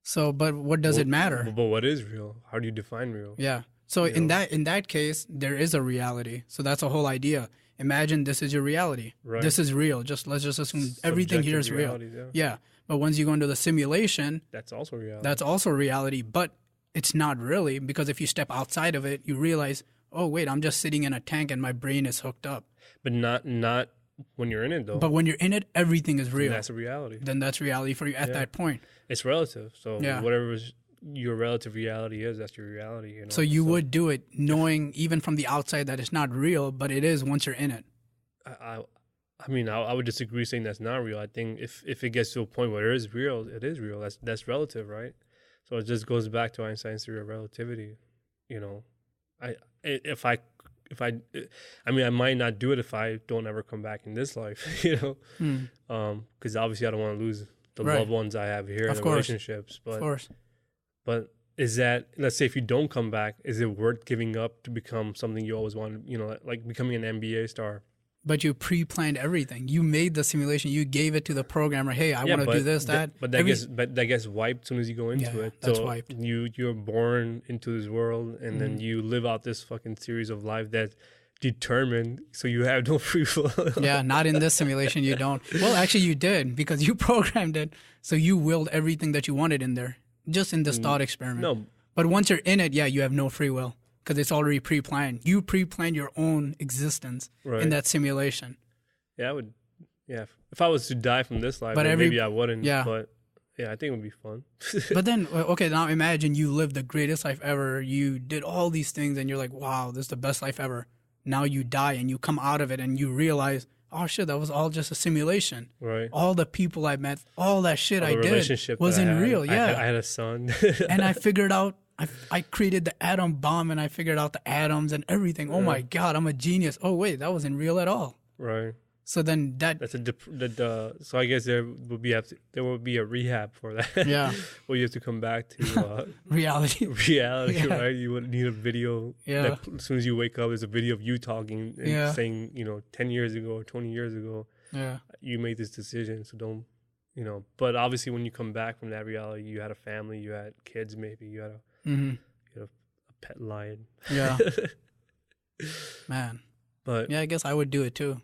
So, but what does it matter? But what is real? How do you define real? Yeah. So in that case, there is a reality. So that's a whole idea. Imagine this is your reality. Right. This is real. Let's just assume everything here is real. Yeah. But once you go into the simulation, that's also reality. That's also reality, but it's not really, because if you step outside of it, you realize, oh wait, I'm just sitting in a tank and my brain is hooked up. But not when you're in it though. But when you're in it, everything is real. Then that's a reality. Then that's reality for you at that point. It's relative. So whatever your relative reality is, that's your reality. So you would do it knowing even from the outside that it's not real, but it is once you're in it. I mean, I would disagree saying that's not real. I think if it gets to a point where it is real, it is real. That's relative, right? So it just goes back to Einstein's theory of relativity. You know, I if I if I mean, I might not do it if I don't ever come back in this life. You know, because obviously I don't want to lose the loved ones I have here and the relationships. But of course. But is that, let's say if you don't come back, is it worth giving up to become something you always wanted? You know, like becoming an NBA star. But you pre-planned everything. You made the simulation. You gave it to the programmer. Hey, I want to do this, that. But that gets wiped as soon as you go into it. That's so wiped. You're born into this world, and then you live out this fucking series of life that's determined. So you have no free will. Yeah, not in this simulation. You don't. Well, actually, you did because you programmed it. So you willed everything that you wanted in there, just in this thought experiment. No. But once you're in it, you have no free will. Because it's already pre-planned. You pre-planned your own existence in that simulation. Yeah, I would. Yeah, if I was to die from this life, then maybe I wouldn't. Yeah. But yeah, I think it would be fun. But then, okay, now imagine you lived the greatest life ever. You did all these things, and you're like, wow, this is the best life ever. Now you die, and you come out of it, and you realize, oh shit, that was all just a simulation. Right. All the people I met, all that shit I did wasn't real. Yeah. I had a son. And I figured out. I created the atom bomb and I figured out the atoms and everything. Oh my God, I'm a genius. Oh wait, that wasn't real at all. Right. So then so I guess there would be a rehab for that. Yeah. Where you have to come back to reality. Right? You would need a video. Yeah. As soon as you wake up, there's a video of you talking and saying, 10 years ago or 20 years ago, you made this decision. So don't, but obviously when you come back from that reality, you had a family, you had kids, maybe you had a pet lion. Yeah. Man. But yeah, I guess I would do it too.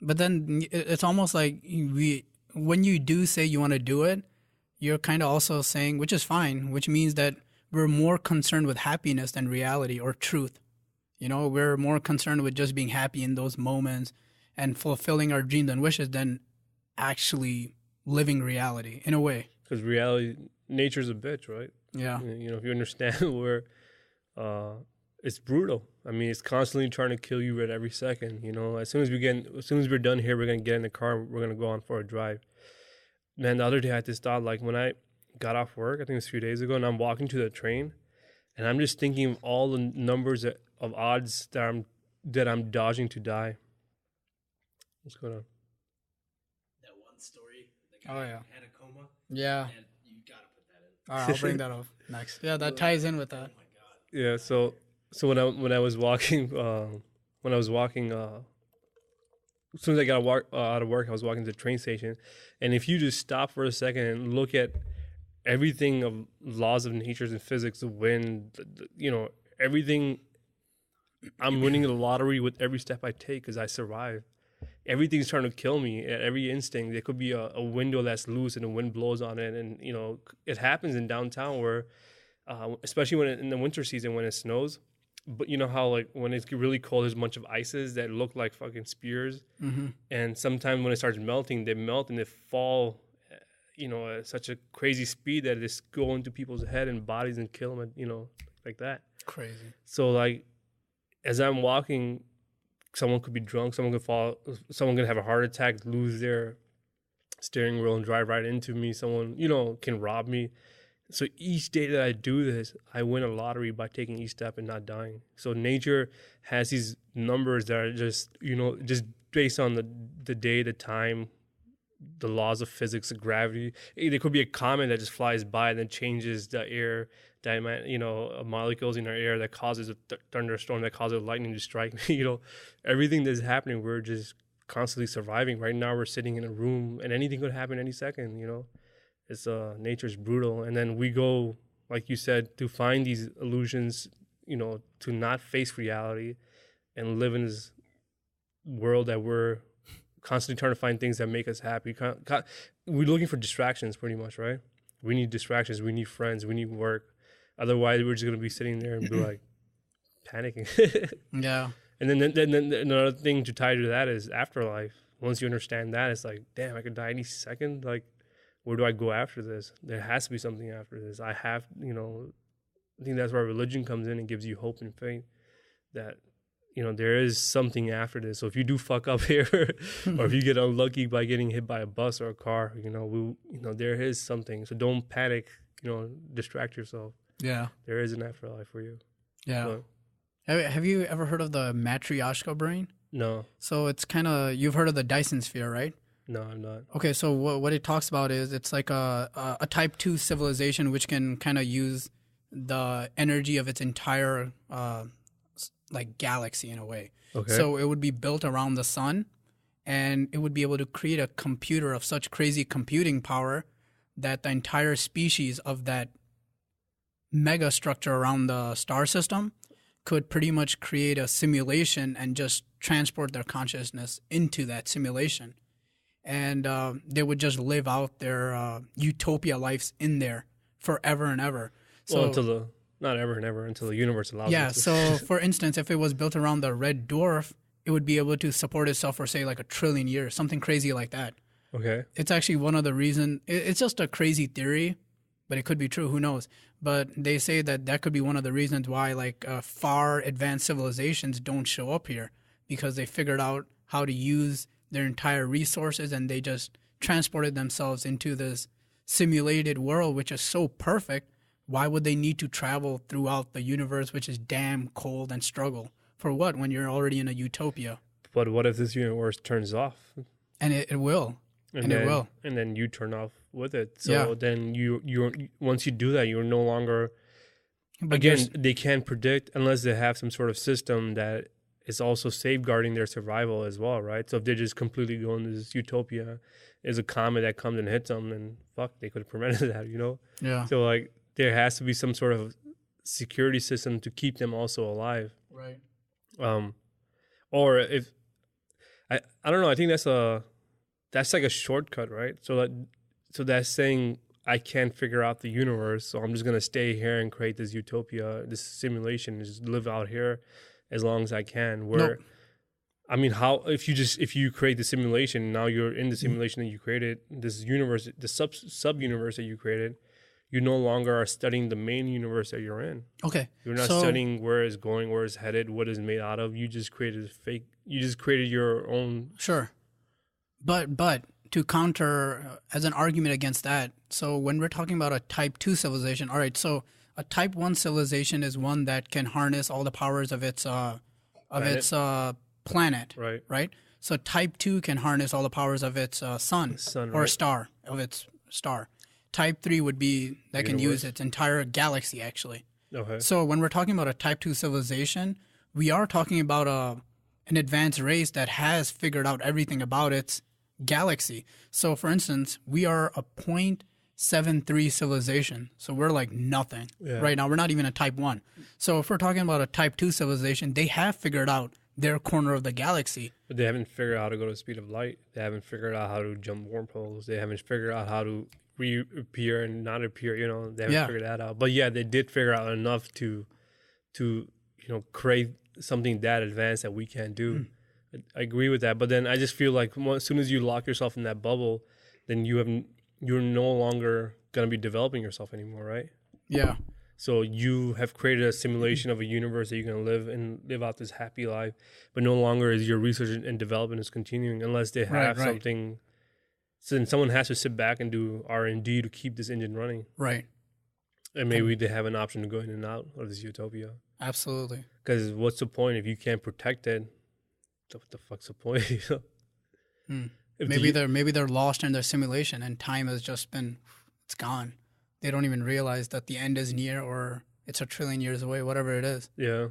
But then it's almost like when you do say you want to do it, you're kind of also saying, which is fine, which means that we're more concerned with happiness than reality or truth. We're more concerned with just being happy in those moments and fulfilling our dreams and wishes than actually living reality in a way. Because reality, nature's a bitch, right? Yeah. If you understand where it's brutal. I mean, it's constantly trying to kill you at every second. As soon as we're done here, we're gonna get in the car. We're gonna go on for a drive. Man, the other day I had this thought. Like when I got off work, I think it was a few days ago, and I'm walking to the train, and I'm just thinking of all the numbers of odds that I'm dodging to die. What's going on? That one story. The guy had a coma. Yeah. And you gotta put that in. All right, I'll bring that up next. Yeah, that ties in with that. Oh my God. Yeah. So when I was walking, as soon as I got out of work, I was walking to the train station, and if you just stop for a second and look at everything of laws of nature and physics, the wind, everything, I'm winning the lottery with every step I take because I survive. Everything's trying to kill me at every instinct. There could be a window that's loose and the wind blows on it, and it happens in downtown where, especially when in the winter season when it snows. But you know how like when it's really cold, there's a bunch of ices that look like fucking spears, and sometimes when it starts melting, they melt and they fall, at such a crazy speed that it's go into people's head and bodies and kill them, like that. Crazy. So like, as I'm walking, someone could be drunk, someone could fall, someone could have a heart attack, lose their steering wheel and drive right into me. Someone, can rob me. So each day that I do this, I win a lottery by taking each step and not dying. So nature has these numbers that are just, just based on the day, the time, the laws of physics, of gravity. There could be a comet that just flies by and then changes the air, molecules in our air that causes a thunderstorm, that causes lightning to strike. Everything that's happening, we're just constantly surviving. Right now, we're sitting in a room, and anything could happen any second. It's nature's brutal, and then we go, like you said, to find these illusions, to not face reality, and live in this world that we're constantly trying to find things that make us happy. We're looking for distractions, pretty much, right? We need distractions. We need friends. We need work. Otherwise, we're just gonna be sitting there and be like panicking. Yeah. And then another thing to tie to that is afterlife. Once you understand that, it's like, damn, I could die any second. Like, where do I go after this? There has to be something after this. I think that's where religion comes in and gives you hope and faith that, there is something after this. So if you do fuck up here, or if you get unlucky by getting hit by a bus or a car, there is something. So don't panic. Distract yourself. Yeah. There is an afterlife for you. Yeah. Have you ever heard of the matryoshka brain? No. So it's kind of, you've heard of the Dyson sphere, right? No, I'm not. Okay, so what it talks about is it's like a type 2 civilization which can kind of use the energy of its entire like galaxy in a way. Okay. So it would be built around the sun, and it would be able to create a computer of such crazy computing power that the entire species of that mega structure around the star system could pretty much create a simulation and just transport their consciousness into that simulation. And they would just live out their utopia lives in there forever and ever. So not ever and ever, until the universe allows it. Yeah, to. so for instance, if it was built around the red dwarf, it would be able to support itself for, say, like 1 trillion years, something crazy like that. Okay. It's actually one of the reasons, it's just a crazy theory, but it could be true, who knows. But they say that could be one of the reasons why like far advanced civilizations don't show up here, because they figured out how to use their entire resources and they just transported themselves into this simulated world, which is so perfect. Why would they need to travel throughout the universe, which is damn cold, and struggle? For what, when you're already in a utopia? But what if this universe turns off? And it will. And it will. And then you turn off with it. So then you once you do that, you're no longer... But again, they can't predict unless they have some sort of system that is also safeguarding their survival as well, right? So if they just completely go into this utopia, there's a comet that comes and hits them, then fuck, they could have prevented that, Yeah. So like there has to be some sort of security system to keep them also alive. Right. Or if I don't know, I think that's like a shortcut, right? So that's saying I can't figure out the universe, so I'm just gonna stay here and create this utopia, this simulation, and just live out here as long as I can. Where, I mean, how if you create the simulation, now you're in the simulation that you created, this universe, the sub universe that you created, you no longer are studying the main universe that you're in. Okay. You're not studying where it's going, where it's headed, what it's made out of. You just created your own. Sure. But to counter as an argument against that, so when we're talking about a type 2 civilization, all right, so a type 1 civilization is one that can harness all the powers of its planet, right? So type 2 can harness all the powers of its sun or right? star, of its star. Type 3 would be that can use its entire galaxy, actually. Okay. So when we're talking about a type 2 civilization, we are talking about an advanced race that has figured out everything about its galaxy. So for instance, we are a 0.73 civilization. So we're like nothing right now. We're not even a type 1. So if we're talking about a type 2 civilization, they have figured out their corner of the galaxy. But they haven't figured out how to go to the speed of light. They haven't figured out how to jump wormholes. They haven't figured out how to reappear and not appear. They haven't figured that out. But yeah, they did figure out enough to create something that advanced that we can't do. I agree with that. But then I just feel like as soon as you lock yourself in that bubble, then you're no longer going to be developing yourself anymore, right? Yeah. So you have created a simulation of a universe that you're going to live out this happy life, but no longer is your research and development is continuing unless they have something. So then someone has to sit back and do R&D to keep this engine running. Right. And maybe they have an option to go in and out of this utopia. Absolutely. Because what's the point if you can't protect it? What the fuck's the point? Maybe they're lost in their simulation and time has just been, it's gone. They don't even realize that the end is near or it's 1 trillion years away, whatever it is. Yeah.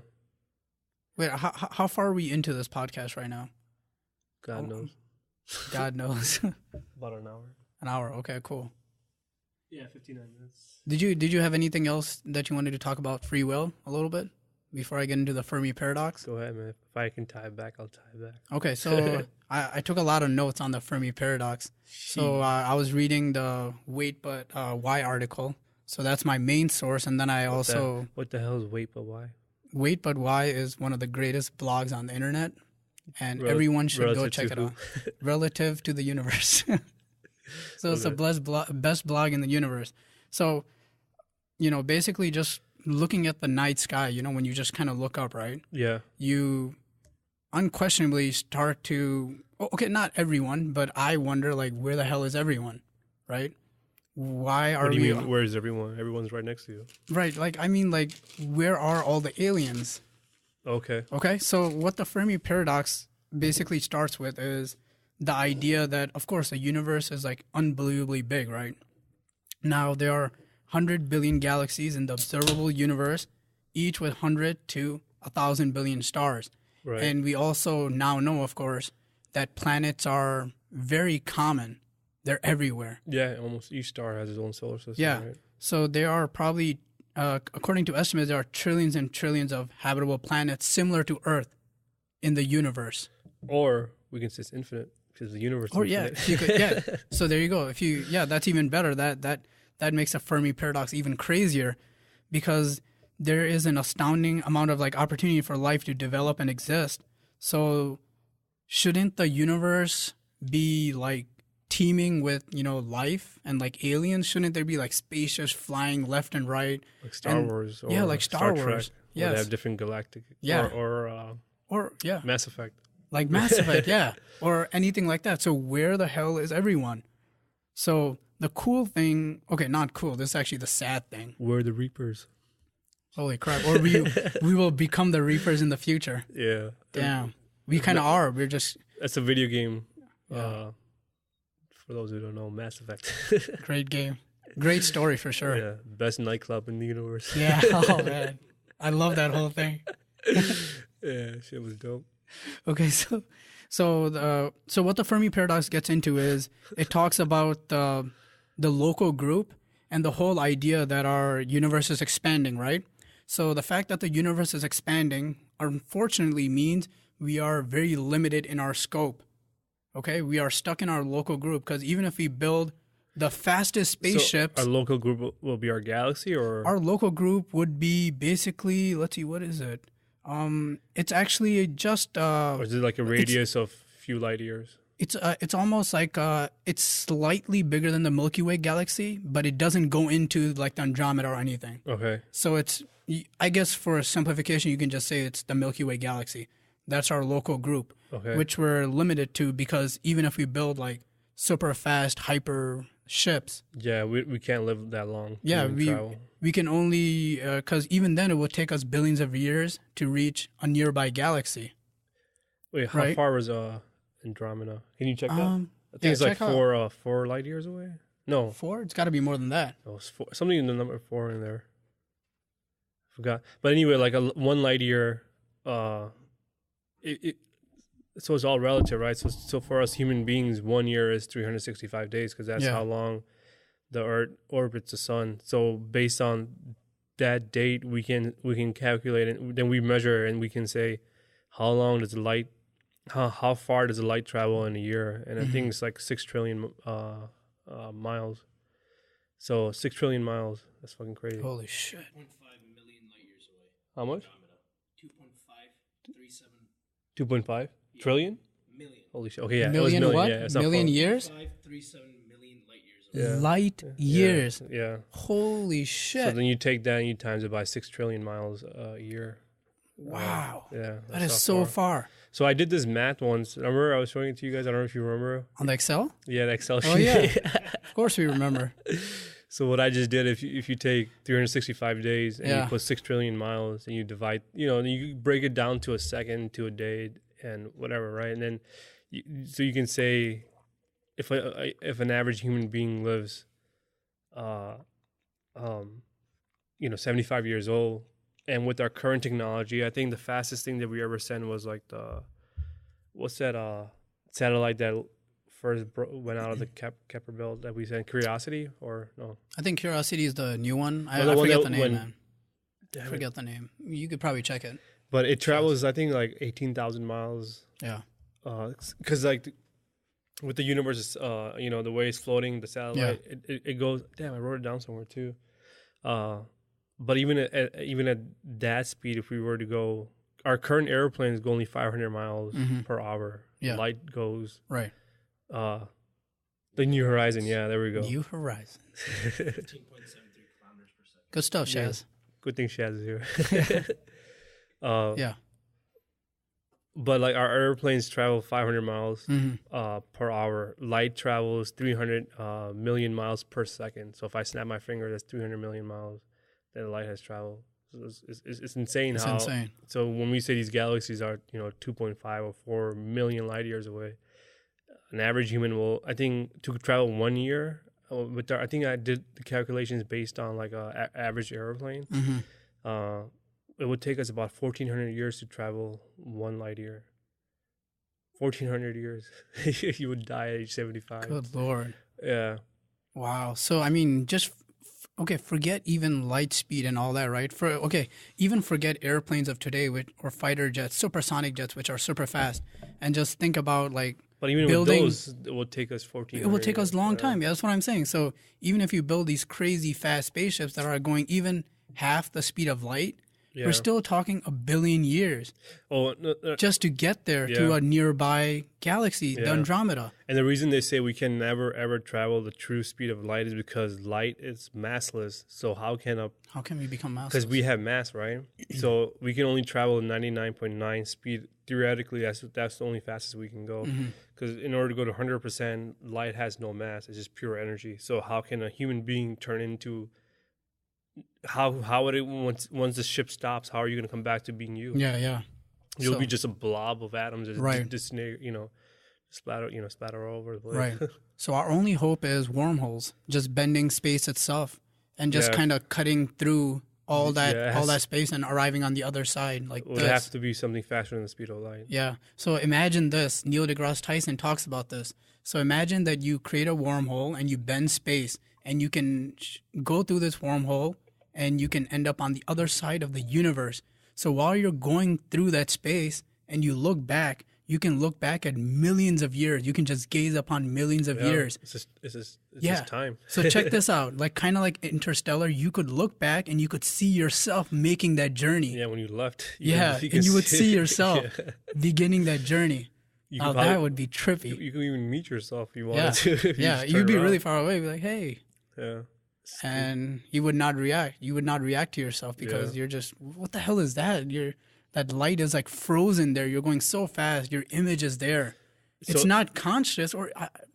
Wait, how far are we into this podcast right now? God knows. God knows. About an hour. An hour. Okay, cool. Yeah, 59 minutes. Did you have anything else that you wanted to talk about free will a little bit before I get into the Fermi paradox? Go ahead, man. If I can tie it back, I'll tie it back. Okay, so I took a lot of notes on the Fermi paradox. So I was reading the Wait But Why article. So that's my main source. And then I also... What the hell is Wait But Why? Wait But Why is one of the greatest blogs on the internet. And everyone should go check it out. Relative to the universe. So it's the best blog in the universe. So, basically just looking at the night sky, when you just kind of look up, right? Yeah. You unquestionably start to, okay, not everyone, but I wonder, like, where the hell is everyone, right? Why are What do you we, mean? Where is everyone? Everyone's right next to you. right? Like, I mean, like, where are all the aliens? Okay. Okay, so what the Fermi paradox basically starts with is the idea that, of course, the universe is like unbelievably big, right? Now, there are 100 billion galaxies in the observable universe, each with 100 to 1,000 billion stars. Right. And we also now know, of course, that planets are very common. They're everywhere. Yeah, almost each star has its own solar system. Yeah. Right? So there are probably, according to estimates, there are trillions and trillions of habitable planets similar to Earth in the universe. Or we can say it's infinite because the universe is infinite. You could, yeah. So there you go. If you, yeah, that's even better. That makes a Fermi paradox even crazier, because there is an astounding amount of like opportunity for life to develop and exist. So shouldn't the universe be like teeming with, you know, life and like aliens? Shouldn't there be like spaceships flying left and right? Like Star Wars. Or yeah, like Star Wars. Trek, Yes. they have different galactic. Yeah. Or yeah, Mass Effect. like Mass Effect, yeah, or anything like that. So where the hell is everyone? So the cool thing, okay, not cool. This is actually the sad thing. We're the Reapers. Holy crap! Or we will become the Reapers in the future. Yeah. Damn, we kind of are. We're just That's a video game. Yeah. For those who don't know, Mass Effect. great game, great story for sure. Yeah, best nightclub in the universe. Yeah. Oh man, I love that whole thing. Yeah, shit was dope. Okay, so what the Fermi paradox gets into is it talks about the local group and the whole idea that our universe is expanding, right? So the fact that the universe is expanding, unfortunately, means we are very limited in our scope. Okay, we are stuck in our local group, because even if we build the fastest spaceships, So our local group will be our galaxy, or our local group would be basically, let's see, what is it? It's actually just or is it like a radius of few light years? it's almost like it's slightly bigger than the Milky Way galaxy, but it doesn't go into like the Andromeda or anything. Okay. So it's, I guess for a simplification, you can just say it's the Milky Way galaxy. That's our local group, Okay. which we're limited to, because even if we build like super fast hyper ships, Yeah, we can't live that long. yeah, We travel. we can only, because even then it would take us billions of years to reach a nearby galaxy. Wait, how right? far was Andromeda? Can you check that? I think yeah, it's like check out. four light years away. No, 4? It's got to be more than that. it's four, something in the number 4 in there. Forgot. But anyway, like one light year, so it's all relative, right? So for us human beings, 1 year is 365 days, because that's Yeah. how long the Earth orbits the sun. So based on that date, we can calculate it. Then we measure and we can say how long does the light, how far does the light travel in a year? And I think it's like 6 trillion miles. So 6 trillion miles. That's fucking crazy. Holy shit. 2.5 million light years away. How much? Andromeda. 2.537 2.5 trillion? million. Holy shit. Okay, yeah. Million it was what? Yeah, it's not Million far. years? 537 million light years away. Yeah. Light years. Yeah. Holy So shit. then you take that and you times it by 6 trillion miles a year. Wow. Yeah. That that's is not so far. So I did this math once. Remember I was showing it to you guys? I don't know if you remember. On the Excel? Yeah, the Excel sheet. Oh, yeah. Of course we remember. So what I just did, if you take 365 days and Yeah. you put 6 trillion miles and you divide, you break it down to a second, to a day, and whatever, right? And then, so you can say, if an average human being lives, 75 years old, and with our current technology, I think the fastest thing that we ever sent was like what's that satellite that first went out of the Kepler belt that we sent, Curiosity, or no? I think Curiosity is the new one. I the one forget that the name, went- man. I forget the name. You could probably check it. But it travels, I think, like 18,000 miles. Yeah. Because like with the universe, the way it's floating, the satellite, it goes. Damn, I wrote it down somewhere too. But even at that speed, if we were to go, our current airplanes go only 500 miles per hour. Yeah. Light goes. Right. The New Horizon. Yeah, there we go. New Horizon. 15.73 kilometers per second. Good stuff, Yeah. Shaz. Good thing Shaz is here. Yeah. but like our airplanes travel 500 miles Mm-hmm. per hour. Light travels 300 million miles per second. So if I snap my finger, that's 300 million miles that the light has traveled. So it's insane It's how. insane. So when we say these galaxies are 2.5 or 4 million light years away, an average human will, I think, to travel 1 year. With I think I did the calculations based on like a average airplane. Mm-hmm. It would take us about 1,400 years to travel 1 light year. 1,400 years. You would die at age 75. Good Lord. Yeah. Wow. So, I mean, just, okay, forget even light speed and all that, right? Even forget airplanes of today or fighter jets, supersonic jets, which are super fast. And just think about like But even building, with those, it would take us 1,400 it will take us a long years. time. Yeah, that's what I'm saying. So even if you build these crazy fast spaceships that are going even half the speed of light, we're still talking a billion years Oh, just to get there to a nearby galaxy, the Andromeda. and the reason they say we can never ever travel the true speed of light is because light is massless. So how can we become massless? because we have mass, right? So we can only travel 99.9 speed. Theoretically, that's the only fastest we can go. Because in order to go to 100%, light has no mass. It's just pure energy. So how can a human being turn into how would it once the ship stops? How are you going to come back to being you? Yeah. You'll be just a blob of atoms, Right. just splatter all over the place. Right. So our only hope is wormholes, just bending space itself and just kind of cutting through all that space and arriving on the other side like It would this. have to be something faster than the speed of light. Yeah. So imagine this. Neil deGrasse Tyson talks about this. So imagine that you create a wormhole and you bend space and you can go through this wormhole and you can end up on the other side of the universe. So while you're going through that space and you look back, you can look back at millions of years. You can just gaze upon millions of years. It's just time. So check this out. Like kind of like Interstellar, you could look back and you could see yourself making that journey. Yeah, when you left. And you would see yourself beginning that journey. Now that would be trippy. You could even meet yourself if you wanted to. Yeah, you'd be really far away. Be like, hey. Yeah. And you would not react. You would not react to yourself because you're just, what the hell is that? That light is like frozen there. You're going so fast. Your image is there. It's not conscious or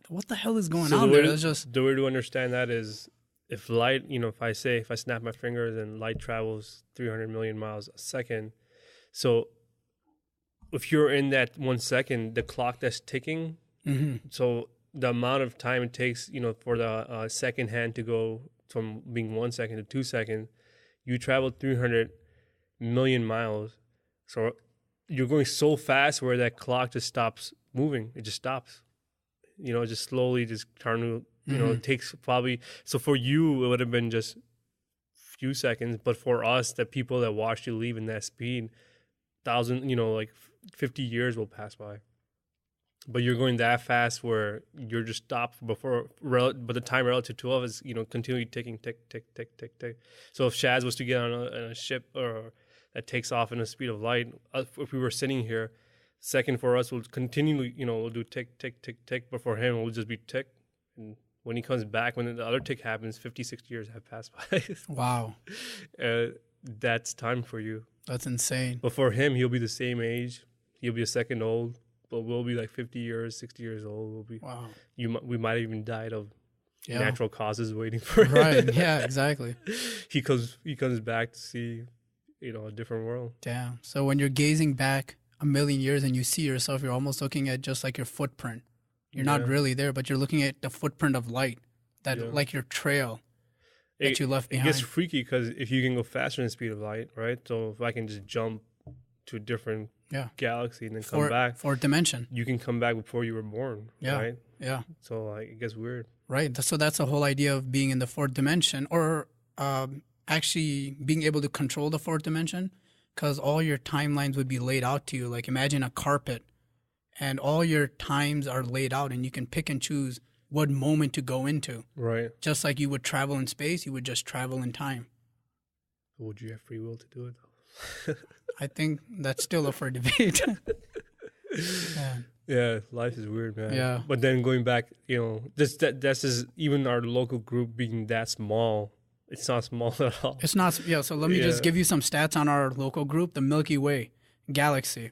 what the hell is going on there? It's just the way to understand that is if light, if I snap my fingers and light travels 300 million miles a second. So if you're in that 1 second, the clock that's ticking, so the amount of time it takes, for the second hand to go from being 1 second to 2 seconds, you travel 300 million miles. So you're going so fast where that clock just stops moving. It just stops. It just slowly just turn to, it takes probably, so for you, it would have been just few seconds. But for us, the people that watched you leave in that speed, 50 years will pass by. But you're going that fast where you're just stopped but the time relative to us is, continually ticking, tick, tick, tick, tick, tick. So if Shaz was to get on a ship or that takes off in the speed of light, if we were sitting here, second for us will continually, we'll do tick, tick, tick, tick. But for him, it will just be tick. And when he comes back, when the other tick happens, 50, 60 years have passed by. Wow. That's time for you. That's insane. But for him, he'll be the same age. He'll be a second old. But we'll be like 50 years, 60 years old. We'll be. Wow. We might have even died of natural causes waiting for him. Right. Yeah. Exactly. He comes back to see, a different world. Damn. So when you're gazing back a million years and you see yourself, you're almost looking at just like your footprint. You're not really there, but you're looking at the footprint of light, like your trail that you left behind. It gets freaky because if you can go faster than the speed of light, right? So if I can just jump to a different galaxy and then come back. Fourth dimension. You can come back before you were born, right? Yeah. So it gets weird. Right. So that's the whole idea of being in the fourth dimension or actually being able to control the fourth dimension because all your timelines would be laid out to you. Like imagine a carpet and all your times are laid out and you can pick and choose what moment to go into. Right. Just like you would travel in space, you would just travel in time. Would you have free will to do it though? I think that's still up for debate. Yeah, life is weird, man. Yeah. But then going back, that's just even our local group being that small. It's not small at all. It's not. Yeah. So let me just give you some stats on our local group, the Milky Way galaxy.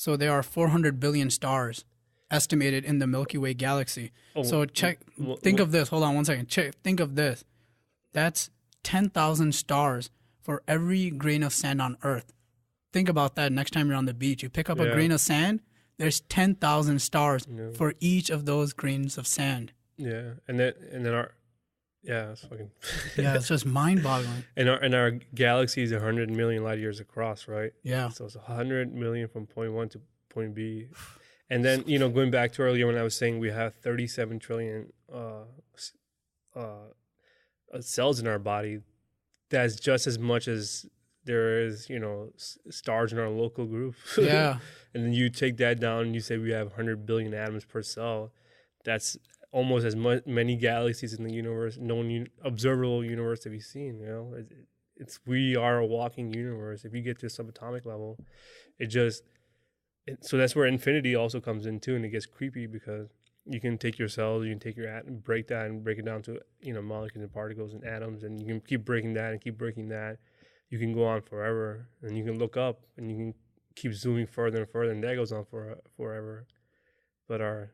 So there are 400 billion stars estimated in the Milky Way galaxy. So think of this. Hold on one second. Think of this. That's 10,000 stars for every grain of sand on Earth. Think about that next time you're on the beach. You pick up a grain of sand, there's 10,000 stars for each of those grains of sand. Yeah. And then our, it's fucking. Yeah, it's just mind-boggling. And our galaxy is 100 million light years across, right? Yeah. So it's 100 million from point one to point B. And then, going back to earlier when I was saying we have 37 trillion cells in our body, that's just as much as there is, stars in our local group. Yeah. And then you take that down and you say we have 100 billion atoms per cell. That's almost as many galaxies in the universe, observable universe to be seen. We are a walking universe. If you get to a subatomic level, so that's where infinity also comes in too, and it gets creepy because you can take your cells, you can take your atom, break that and break it down to molecules and particles and atoms, and you can keep breaking that and keep breaking that. You can go on forever, and you can look up and you can keep zooming further and further, and that goes on forever. But our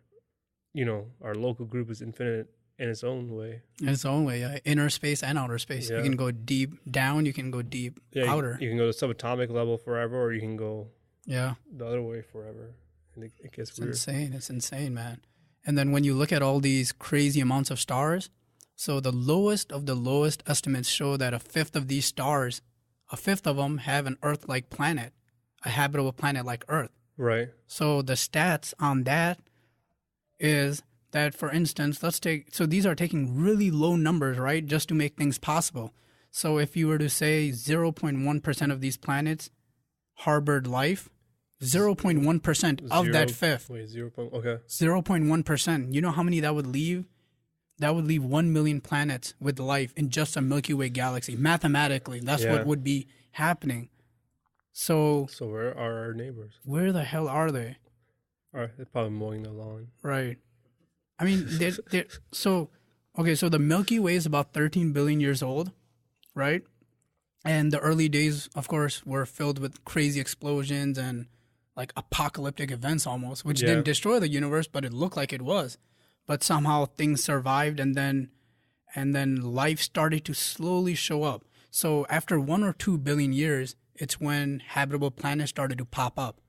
local group is infinite in its own way. In its own way, yeah. Inner space and outer space. Yeah. You can go deep down, you can go deep outer. You can go to subatomic level forever, or you can go the other way forever. And it gets weird. It's insane, man. And then when you look at all these crazy amounts of stars, so the lowest of the lowest estimates show that a fifth of these stars, a fifth of them have an Earth-like planet, a habitable planet like Earth. Right. So the stats on that is that, for instance, these are taking really low numbers, right, just to make things possible. So if you were to say 0.1% of these planets harbored life, 0.1% of that fifth. Wait, 0.1%. You know how many that would leave? That would leave 1 million planets with life in just a Milky Way galaxy. Mathematically, that's what would be happening. So where are our neighbors? Where the hell are they? They're probably mowing the lawn. Right. I mean, so the Milky Way is about 13 billion years old, right? And the early days, of course, were filled with crazy explosions and like apocalyptic events almost, which didn't destroy the universe, but it looked like it was. But somehow things survived, and then life started to slowly show up. So after 1 or 2 billion years, it's when habitable planets started to pop up.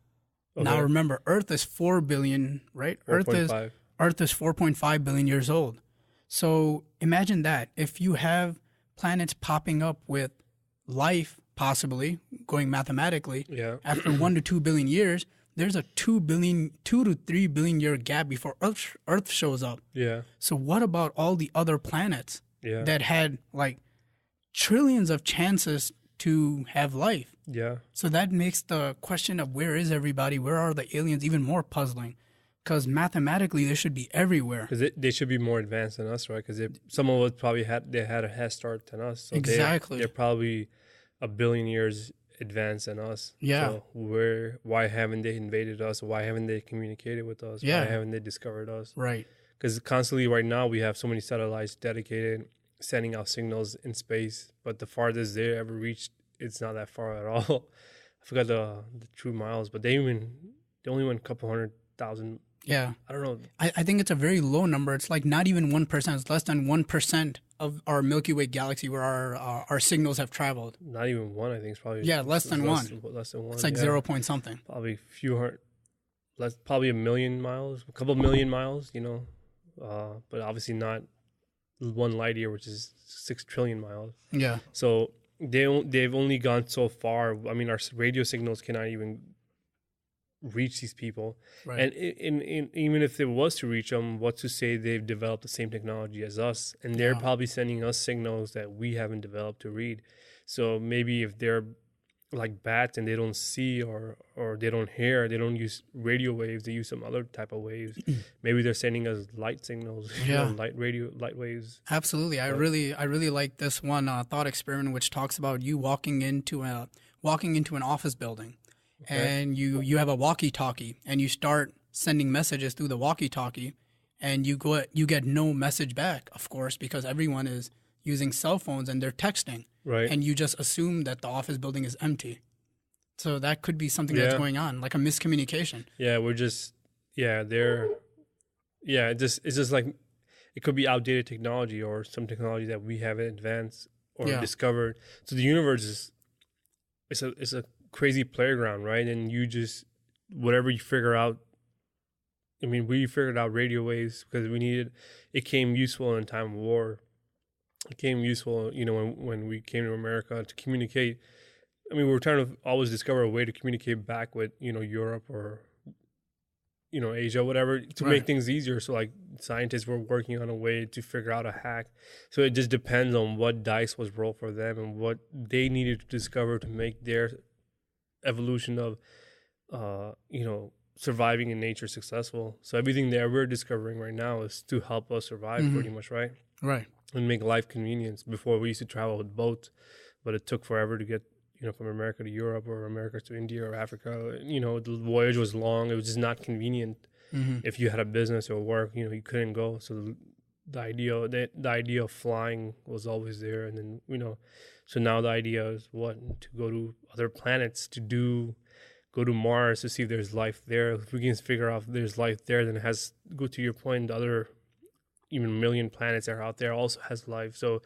Okay. Now remember, Earth is 4 billion, right? 4.5. Earth is 4.5 billion years old. So imagine that. If you have planets popping up with life, possibly, going mathematically, after 1 to 2 billion years, there's a 2 to 3 billion year gap before Earth shows up. Yeah. So what about all the other planets that had like trillions of chances to have life? Yeah. So that makes the question of where is everybody, where are the aliens, even more puzzling. Because mathematically, they should be everywhere. Because they should be more advanced than us, right? Because some of us probably had a head start than us. So exactly. They're probably 1 billion years advanced than us. Yeah. So why haven't they invaded us? Why haven't they communicated with us? Yeah. Why haven't they discovered us? Right. Because constantly right now we have so many satellites dedicated, sending out signals in space. But the farthest they ever reached, it's not that far at all. I forgot the true miles, but they only went a couple 100,000. Yeah. I don't know. I think it's a very low number. It's like not even 1%. It's less than 1% of our Milky Way galaxy where our signals have traveled. Not even 1, I think it's probably. Yeah, less than 1. Less than 1. It's like 0 point something. Probably probably 1 million miles, a couple million miles, but obviously not 1 light year, which is 6 trillion miles. Yeah. So they've only gone so far. I mean, our radio signals cannot even reach these people. Right. And even if it was to reach them, what's to say they've developed the same technology as us, and they're probably sending us signals that we haven't developed to read. So maybe if they're like bats and they don't see or they don't hear, they don't use radio waves, they use some other type of waves. Maybe they're sending us light signals, light waves. Absolutely. I really like this one thought experiment which talks about you walking into an office building. Okay. And you have a walkie-talkie, and you start sending messages through the walkie-talkie, and you get no message back, of course, because everyone is using cell phones and they're texting. Right. And you just assume that the office building is empty. So that could be something that's going on, like a miscommunication. Yeah, we're just it's just like it could be outdated technology or some technology that we haven't advanced or discovered. So the universe is it's a crazy playground, right? And you just whatever you figure out. I mean, we figured out radio waves because we needed. It came useful in time of war. It came useful, when we came to America to communicate. I mean, we were trying to always discover a way to communicate back with, Europe or, Asia, whatever, to make things easier. So, like, scientists were working on a way to figure out a hack. So it just depends on what dice was rolled for them and what they needed to discover to make their evolution of, surviving in nature successful. So everything that we're discovering right now is to help us survive pretty much, right? Right. And make life convenience. Before we used to travel with boats, but it took forever to get, from America to Europe or America to India or Africa. The voyage was long. It was just not convenient. If you had a business or work, you couldn't go. So the idea of flying was always there. And then, so now the idea is to go to other planets, go to Mars to see if there's life there. If we can figure out if there's life there, then it has, go to your point, the other even million planets that are out there also has life. So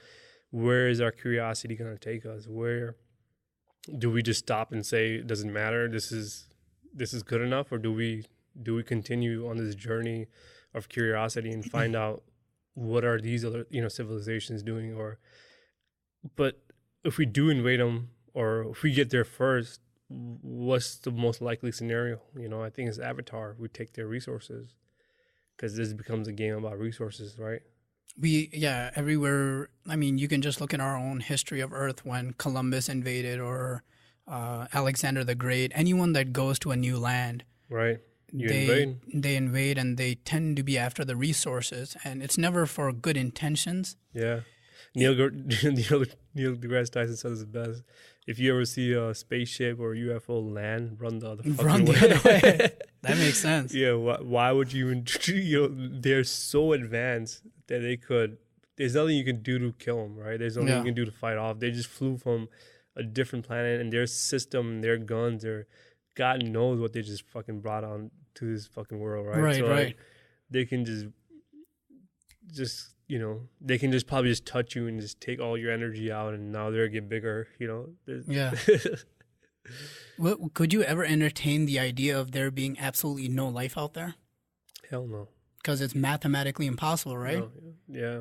where is our curiosity going to take us? Where do we just stop and say it doesn't matter, this is good enough, or do we continue on this journey of curiosity and find out what are these other civilizations doing? But if we do invade them, or if we get there first, what's the most likely scenario? I think it's Avatar. We take their resources, because this becomes a game about resources, right? Everywhere. I mean, you can just look at our own history of Earth when Columbus invaded, or Alexander the Great. Anyone that goes to a new land, right? They invade, and they tend to be after the resources, and it's never for good intentions. Yeah, Neil deGrasse Tyson says it best. If you ever see a spaceship or UFO land, run the other way. That makes sense. Yeah, why would you even? They're so advanced that there's nothing you can do to kill them, right? There's nothing you can do to fight off. They just flew from a different planet, and their system, their guns, God knows what they just fucking brought on to this fucking world, right? Right, so, right. Like, they can just they can just probably just touch you and just take all your energy out, and now they're get bigger, Yeah. Well, could you ever entertain the idea of there being absolutely no life out there? Hell no. Because it's mathematically impossible, right? No, yeah.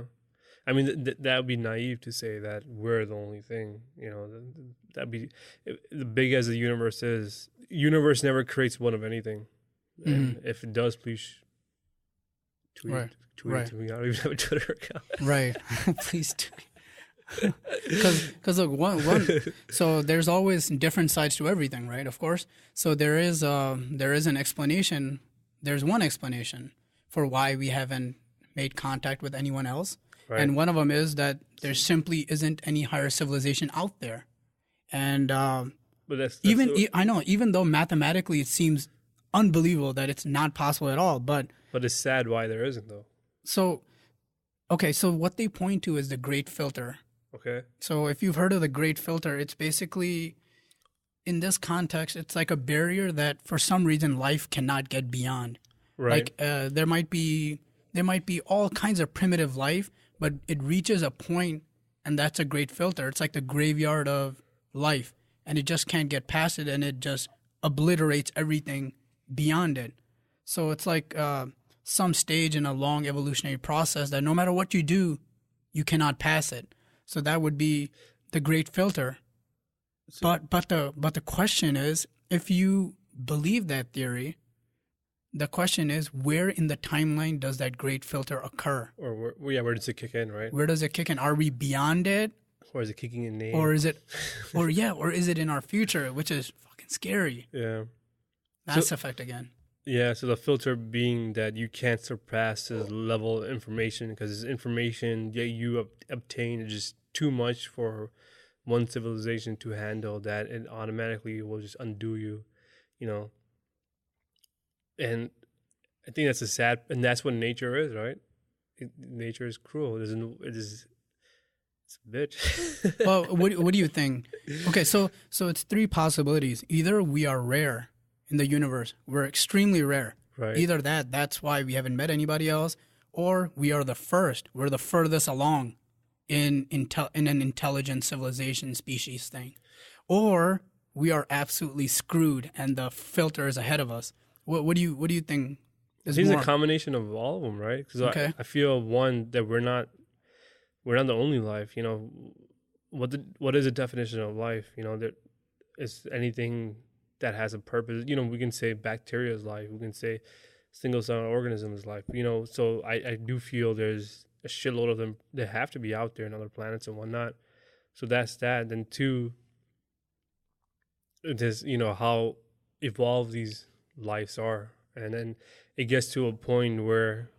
I mean, that would be naive to say that we're the only thing. That'd be the big as the universe is. Universe never creates one of anything, and if it does, please tweet to me. I don't even have a Twitter account. Right, please tweet. Because look, so there's always different sides to everything, right? Of course. So there is an explanation. There's one explanation for why we haven't made contact with anyone else. Right. And one of them is that there simply isn't any higher civilization out there. And but that's I know, even though mathematically it seems unbelievable that it's not possible at all, but it's sad why there isn't, though. So what they point to is the Great Filter. Okay. So if you've heard of the Great Filter, it's basically, in this context, it's like a barrier that for some reason life cannot get beyond. Right. Like there might be all kinds of primitive life, but it reaches a point, and that's a great filter. It's like the graveyard of life, and it just can't get past it, and it just obliterates everything beyond it. So it's like some stage in a long evolutionary process that no matter what you do, you cannot pass it. So that would be the great filter. So, but the question is, if you believe that theory, the question is, where in the timeline does that great filter occur? Or where does it kick in, right? Where does it kick in? Are we beyond it? Or is it kicking in name? Or is it in our future, which is fucking scary? Yeah. Mass Effect again. Yeah, so the filter being that you can't surpass this level of information, because this information that you obtain is just too much for one civilization to handle, that it automatically will just undo you, And I think that's and that's what nature is, right? Nature is cruel. It's a bitch. Well, what do you think? Okay, so it's three possibilities. Either we are rare in the universe, we're extremely rare. Right. Either that's why we haven't met anybody else, or we are the first. We're the furthest along in an intelligent civilization species thing, or we are absolutely screwed and the filter is ahead of us. What do you think? I think it's a combination of all of them, right? Because Okay. I feel one that we're not the only life. You know, what is the definition of life? You know, that is anything that has a purpose. You know, we can say bacteria is life. We can say single cell organism is life. You know, so I do feel there's a shitload of them that have to be out there in other planets and whatnot. So that's that. Then two, there's, you know, how evolved these lives are, and then it gets to a point where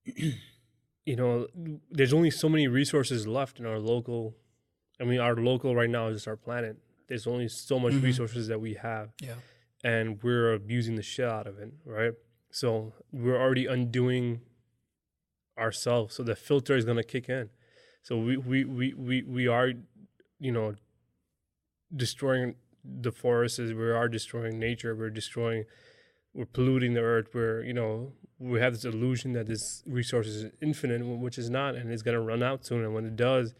you know, there's only so many resources left in our local. I mean, our local right now is just our planet. There's only so much resources that we have, and we're abusing the shit out of it, right? So we're already undoing ourselves. So the filter is gonna kick in. So we are, you know, destroying the forests. We are destroying nature. We're polluting the earth. You know, we have this illusion that this resource is infinite, which is not, and it's gonna run out soon. And when it does,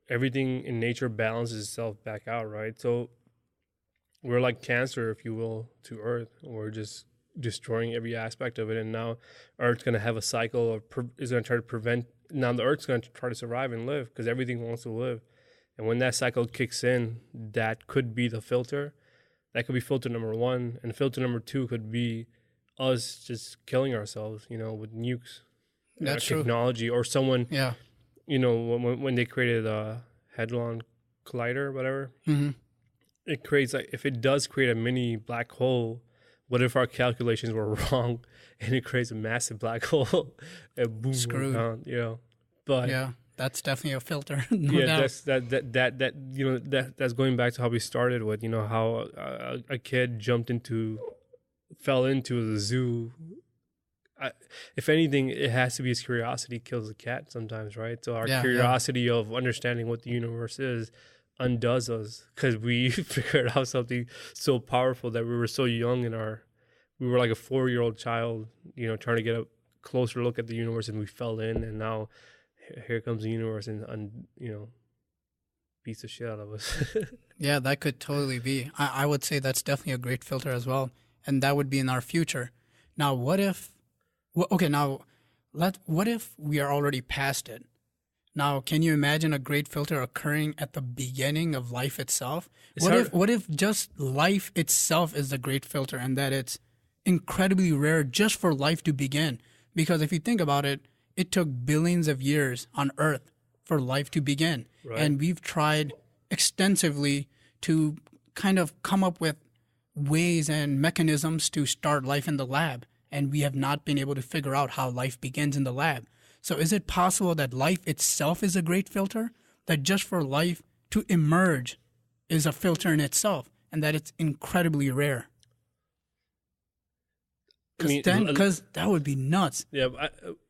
everything in nature balances itself back out, right? So we're like cancer, if you will, to Earth. We're just destroying every aspect of it, and now Earth's gonna have a cycle of is gonna try to prevent. Now the Earth's gonna try to survive and live because everything wants to live, and when that cycle kicks in, that could be the filter. That could be filter number one, and filter number two could be us just killing ourselves, you know, with nukes, That's technology, or someone, Yeah. you know, when they created a Hadron Collider or whatever, it creates, like, if it does create a mini black hole, what if our calculations were wrong and it creates a massive black hole and boom, Screwed. you know, but Yeah, that's definitely a filter. No yeah, doubt. that you know, that's going back to how we started with, you know, how a kid fell into the zoo. If anything, it has to be his curiosity kills the cat sometimes, right? So our curiosity of understanding what the universe is undoes us because we figured out something so powerful that we were so young we were like a 4-year-old child, you know, trying to get a closer look at the universe, and we fell in, and now here comes the universe and you know, beats the shit out of us. Yeah, that could totally be. I would say that's definitely a great filter as well, and that would be in our future. Now, what if we are already past it? Now, can you imagine a great filter occurring at the beginning of life itself? What if just life itself is the great filter, and that it's incredibly rare just for life to begin? Because if you think about it, it took billions of years on Earth for life to begin. Right. And we've tried extensively to kind of come up with ways and mechanisms to start life in the lab. And we have not been able to figure out how life begins in the lab. So is it possible that life itself is a great filter? That just for life to emerge is a filter in itself, and that it's incredibly rare? Because that would be nuts. Yeah,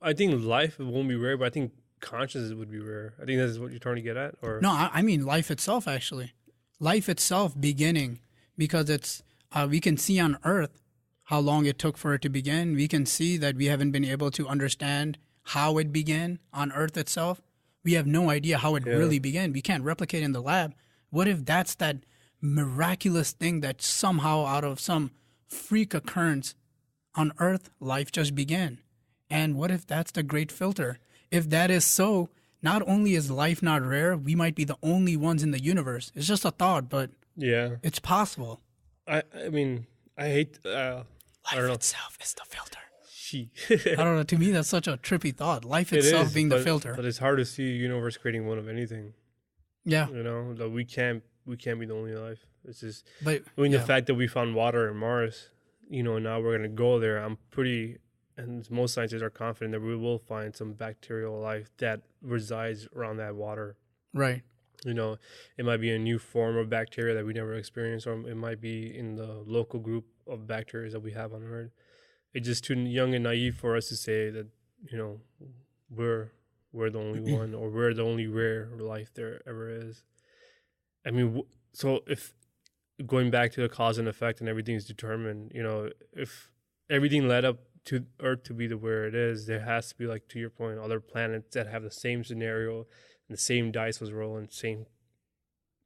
I think life won't be rare, but I think consciousness would be rare. I think that's what you're trying to get at, or no? I mean life itself, actually, life itself beginning, because it's we can see on Earth how long it took for it to begin. We can see that we haven't been able to understand how it began on Earth itself. We have no idea how it really began. We can't replicate in the lab. What if that's that miraculous thing that somehow out of some freak occurrence on Earth, life just began? And what if that's the great filter? If that is so, not only is life not rare, we might be the only ones in the universe. It's just a thought, but yeah, it's possible. I mean, I hate... life itself is the filter. I don't know. To me, that's such a trippy thought. Life itself being the filter. But it's hard to see a universe creating one of anything. Yeah. You know, that we can't be the only life. It's just... But, I mean, the fact that we found water in Mars, you know, now we're going to go there. I'm pretty... And most scientists are confident that we will find some bacterial life that resides around that water. Right. You know, it might be a new form of bacteria that we never experienced, or it might be in the local group of bacteria that we have on Earth. It's just too young and naive for us to say that, you know, we're the only one, or we're the only rare life there ever is. I mean, so if going back to the cause and effect and everything is determined, if everything led up to Earth to be where it is, there has to be, like, to your point, other planets that have the same scenario and the same dice was rolling, same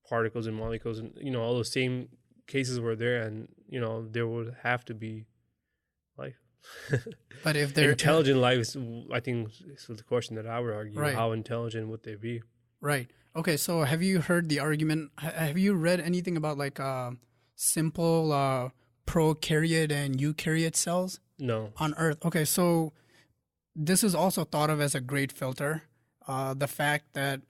particles and molecules, and all those same cases were there, and there would have to be life. But if they're intelligent life is, I think, is the question that I would argue. Right. How intelligent would they be? Right. Okay, so have you heard the argument? Have you read anything about, like, simple prokaryote and eukaryote cells No. on Earth? Okay, so this is also thought of as a great filter. The fact that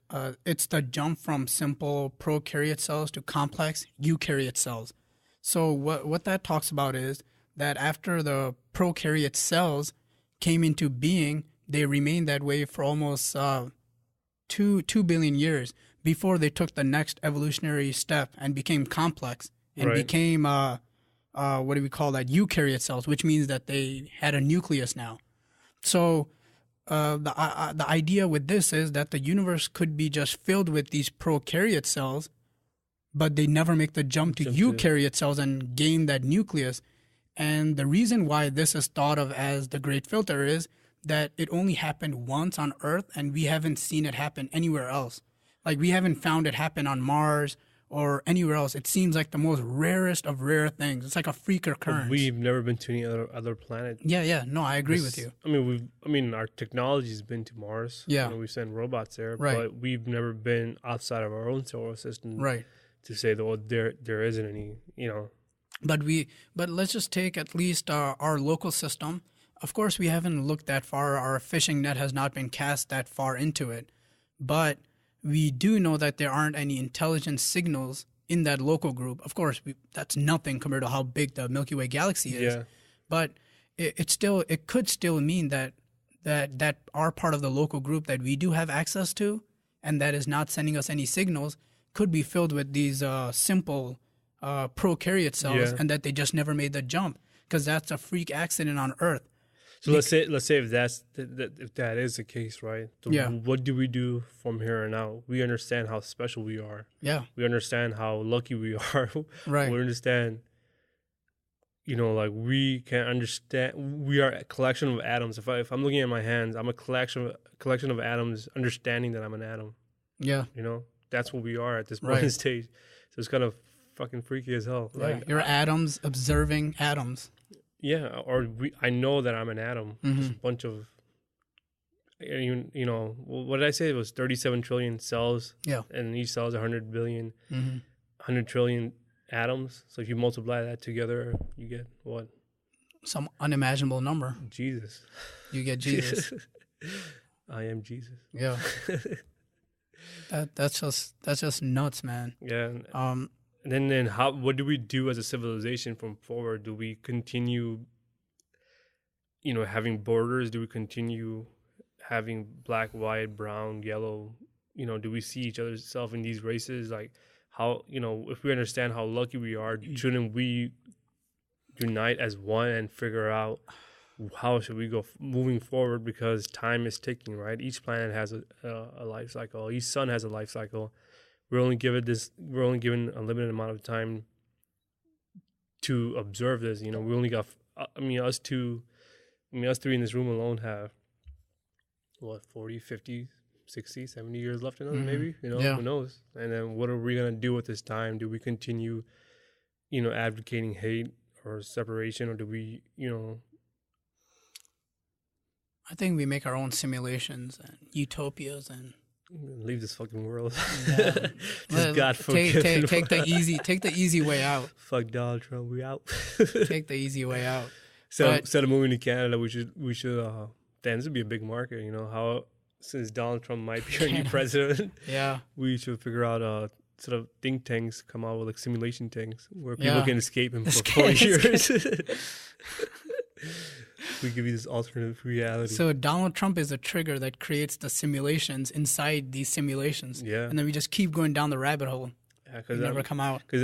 it's the jump from simple prokaryote cells to complex eukaryote cells. So what that talks about is that after the prokaryote cells came into being, they remained that way for almost 2 billion years before they took the next evolutionary step and became complex and Right. became what do we call that, eukaryote cells, which means that they had a nucleus now. So the idea with this is that the universe could be just filled with these prokaryote cells, but they never make the jump to eukaryote cells and gain that nucleus. And the reason why this is thought of as the great filter is that it only happened once on Earth, and we haven't seen it happen anywhere else. Like, we haven't found it happen on Mars or anywhere else. It seems like the most rarest of rare things. It's like a freak occurrence. We've never been to any other planet. Yeah. No, I agree with you. I mean, our technology's been to Mars. Yeah. We send robots there, Right. but we've never been outside of our own solar system. Right. To say that, well, there isn't any. But let's just take at least our local system. Of course, we haven't looked that far. Our fishing net has not been cast that far into it. But we do know that there aren't any intelligent signals in that local group. Of course, that's nothing compared to how big the Milky Way galaxy is. Yeah. But it could still mean that our part of the local group that we do have access to, and that is not sending us any signals, could be filled with these simple prokaryote cells, Yeah. and that they just never made the jump, because that's a freak accident on Earth. So let's say if that is the case, right? So Yeah. What do we do from here on out? We understand how special we are. Yeah. We understand how lucky we are. Right. We understand. Like, we can understand. We are a collection of atoms. If I'm looking at my hands, I'm a collection of atoms, understanding that I'm an atom. Yeah. That's what we are at this Right. point stage. So it's kind of fucking freaky as hell. Yeah. You're atoms observing atoms. Yeah, I know that I'm an atom. Mhm. Just a bunch of, what did I say? It was 37 trillion cells. Yeah. And each cell is 100 billion, Mhm. 100 trillion atoms. So if you multiply that together, you get what? Some unimaginable number. Jesus. You get Jesus. I am Jesus. Yeah. That's just nuts, man. Yeah. And then what do we do as a civilization from forward? Do we continue, having borders? Do we continue having black, white, brown, yellow? Do we see each other's self in these races? Like, how, if we understand how lucky we are, shouldn't we unite as one and figure out how should we go moving forward? Because time is ticking, right? Each planet has a life cycle. Each sun has a life cycle. We're only given a limited amount of time to observe this. We only got, us three in this room alone have, 40, 50, 60, 70 years left in us, maybe, Yeah. Who knows? And then what are we going to do with this time? Do we continue, advocating hate or separation, or do we, I think we make our own simulations and utopias and leave this fucking world? Yeah. Just God take the easy way out. Fuck Donald Trump, we out. Take the easy way out. Instead of moving to Canada, we should. Damn, this would be a big market. How, since Donald Trump might be our new president, Yeah. we should figure out sort of think tanks, come out with like simulation tanks where people Yeah. can escape him for 4 years. We give you this alternate reality. So Donald Trump is a trigger that creates the simulations inside these simulations. Yeah. And then we just keep going down the rabbit hole. Yeah, We never come out. Because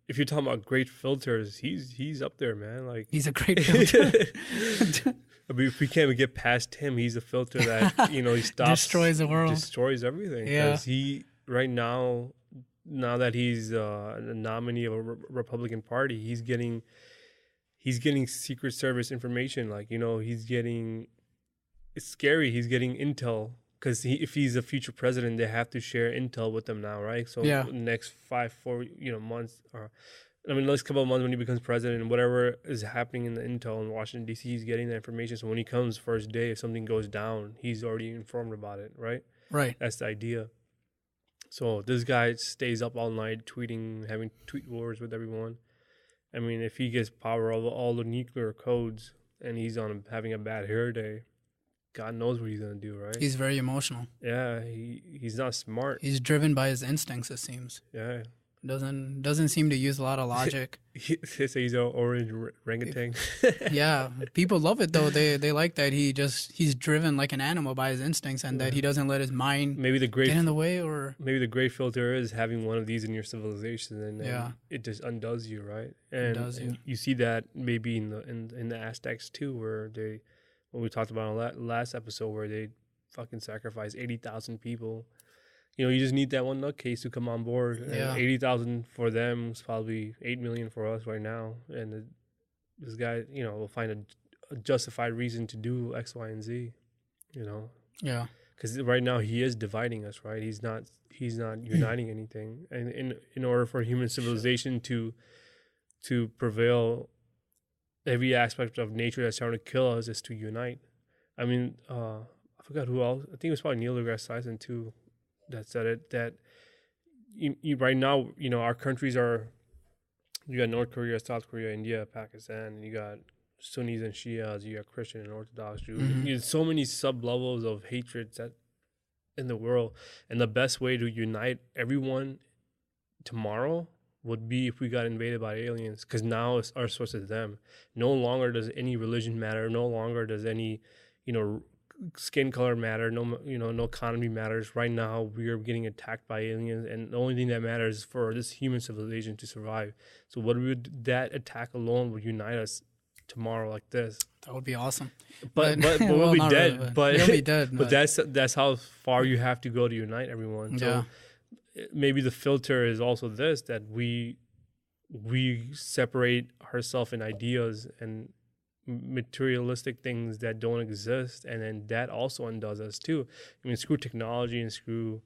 if you're talking about great filters, he's up there, man. Like, He's a great filter. if we can't even get past him, he's a filter that he stops, Destroys the world. destroys everything. Yeah. Because he right now, now that he's a nominee of a Republican Party, he's getting Secret Service information. Like, you know, it's scary. He's getting intel because if he's a future president, they have to share intel with them now, right? So next 4 months, or next couple of months when he becomes president, whatever is happening in the intel in Washington D.C., he's getting the information. So when he comes first day, if something goes down, he's already informed about it, right? Right. That's the idea. So this guy stays up all night tweeting, having tweet wars with everyone. I mean, if he gets power over all the nuclear codes and he's having a bad hair day, God knows what he's gonna do, right? He's very emotional. Yeah, he's not smart. He's driven by his instincts, it seems. Yeah. Doesn't seem to use a lot of logic. They say he's an orange orangutan. Yeah, people love it though. They like that he's driven like an animal by his instincts, and that he doesn't let his mind get in the way. Or maybe the great filter is having one of these in your civilization, and it just undoes you, right? And, undoes you. And you see that maybe in the Aztecs too, where when we talked about in last episode, where they fucking sacrifice 80,000 people. You know, you just need that one nutcase to come on board. Yeah. 80,000 for them is probably 8 million for us right now. And this guy, you know, will find a justified reason to do X, Y, and Z. You know. Yeah. Because right now he is dividing us, right? He's not uniting anything. And in order for human civilization to prevail, every aspect of nature that's trying to kill us is to unite. I mean, I forgot who else. I think it was probably Neil deGrasse Tyson too that said it, that you right now, you know, our countries you got North Korea, South Korea, India, Pakistan, and you got Sunnis and Shias, you got Christian and Orthodox Jews. Mm-hmm. There's so many sub-levels of hatred in the world, and the best way to unite everyone tomorrow would be if we got invaded by aliens, because now our source is them. No longer does any religion matter. No longer does any, you know, skin color matter. No, you know, no economy matters. Right now, we are getting attacked by aliens, and the only thing that matters is for this human civilization to survive. So, that attack alone would unite us tomorrow, like this. That would be awesome. But we'll be dead. Really, but we'll be dead. But that's how far you have to go to unite everyone. So maybe the filter is also this, that we separate ourselves in ideas and materialistic things that don't exist, and then that also undoes us too. I mean, screw technology and screw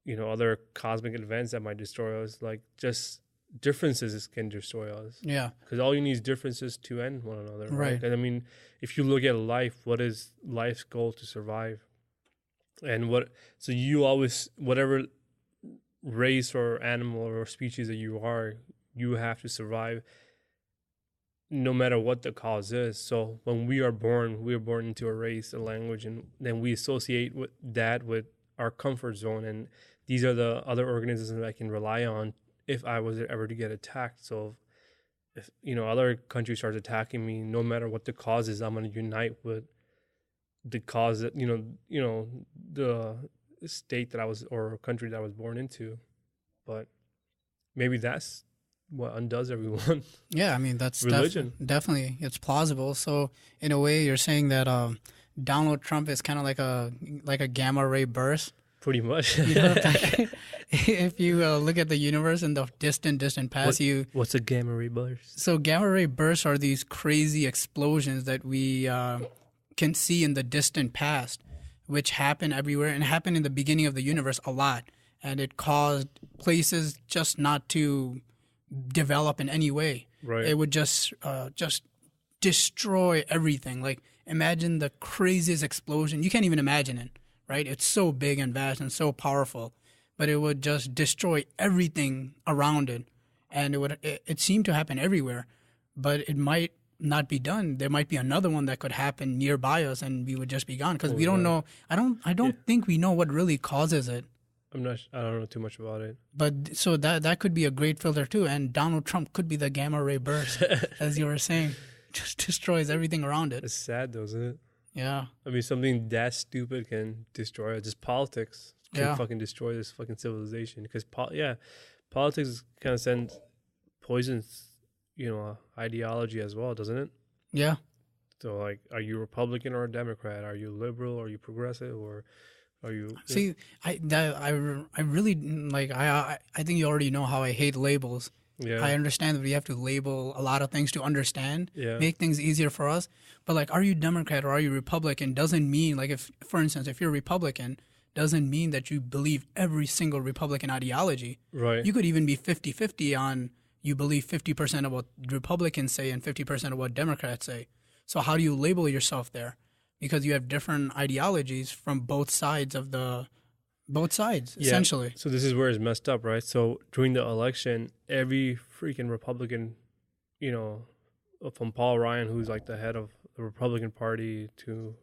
you know, other cosmic events that might destroy us. Like, just differences can destroy us. Yeah, because all you need is differences to end one another, right? And I mean, if you look at life, what is life's goal? To survive. And so you always, whatever race or animal or species that you are, you have to survive no matter what the cause is. So when we are born into a race, a language, and then we associate with our comfort zone. And these are the other organisms that I can rely on if I was ever to get attacked. So if, you know, other countries start attacking me, no matter what the cause is, I'm going to unite with the cause that, you know, the state that I was, or country that I was born into. But maybe that's what undoes everyone. Yeah, I mean, that's religion. Definitely, it's plausible. So in a way, you're saying that Donald Trump is kind of like a gamma ray burst. Pretty much. You know, if you look at the universe in the distant past, what's a gamma ray burst? So gamma ray bursts are these crazy explosions that we can see in the distant past, which happen everywhere and happen in the beginning of the universe a lot, and it caused places just not to develop in any way. Right. It would just destroy everything. Like, imagine the craziest explosion. You can't even imagine it, right? It's so big and vast and so powerful, but it would just destroy everything around it. And it seemed to happen everywhere, but it might not be done. There might be another one that could happen nearby us, and we would just be gone, because we don't know. I don't think we know what really causes it. I don't know too much about it. But so that could be a great filter too. And Donald Trump could be the gamma ray burst, as you were saying. Just destroys everything around it. It's sad though, isn't it? Yeah. I mean, something that stupid can destroy it. Just politics can fucking destroy this fucking civilization. Because politics kind of poisons, you know, ideology as well, doesn't it? Yeah. So, like, are you Republican or a Democrat? Are you liberal or are you progressive? Or Are you? See, I really like I think you already know how I hate labels. Yeah. I understand that we have to label a lot of things to understand, Yeah. make things easier for us. But like, are you Democrat or are you Republican? Doesn't mean like if, for instance, if you're Republican, doesn't mean that you believe every single Republican ideology. Right. You could even be 50-50 on you believe 50% of what Republicans say and 50% of what Democrats say. So how do you label yourself there? Because you have different ideologies from both sides, essentially. So this is where it's messed up, right? So during the election, every freaking Republican, you know, from Paul Ryan, who's like the head of the Republican Party, to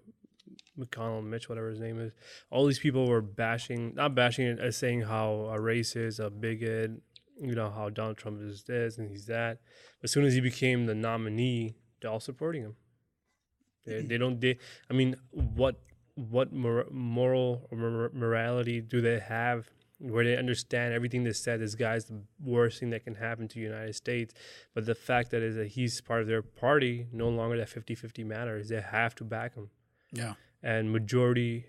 McConnell, Mitch, whatever his name is, all these people were not bashing it, as saying how a racist, a bigot, you know, how Donald Trump is this and he's that. But as soon as he became the nominee, they're all supporting him. I mean, what moral or morality do they have where they understand everything they said? This guy's the worst thing that can happen to the United States. But the fact that is that he's part of their party, no longer that 50-50 matters. They have to back him. Yeah. And majority,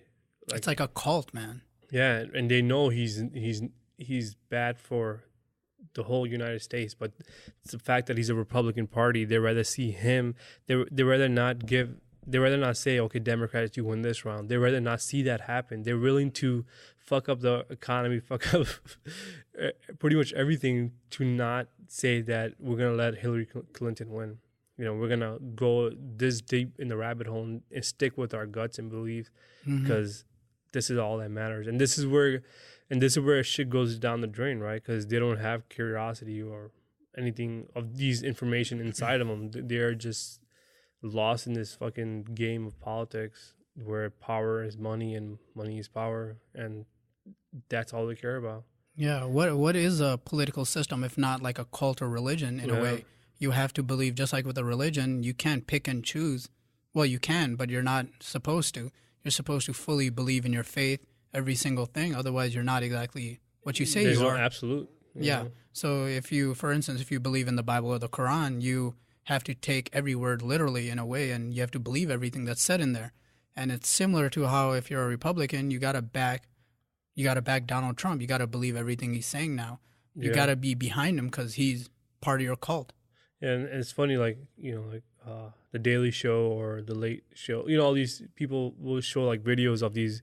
it's like a cult, man. Yeah, and they know he's bad for the whole United States, but it's the fact that he's a Republican Party. They rather see him. They rather not say, okay, Democrats, you win this round. They rather not see that happen. They're willing to fuck up the economy, fuck up pretty much everything to not say that we're gonna let Hillary Clinton win. You know, we're gonna go this deep in the rabbit hole and stick with our guts and beliefs, because this is all that matters. And this is where shit goes down the drain, right? Because they don't have curiosity or anything of these information inside of them. They're just lost in this fucking game of politics where power is money and money is power, and that's all they care about. Yeah. What is a political system if not like a cult or religion in a way? You have to believe, just like with a religion, you can't pick and choose. Well, you can, but you're not supposed to. You're supposed to fully believe in your faith, every single thing. Otherwise, you're not exactly what you say you are. Absolute. Yeah. So if you, for instance, if you believe in the Bible or the Quran, you have to take every word literally in a way, and you have to believe everything that's said in there. And it's similar to how if you're a Republican, you gotta back Donald Trump. You gotta believe everything he's saying now. You gotta be behind him because he's part of your cult. And it's funny, like, you know, like the Daily Show or the Late Show. You know, all these people will show like videos of these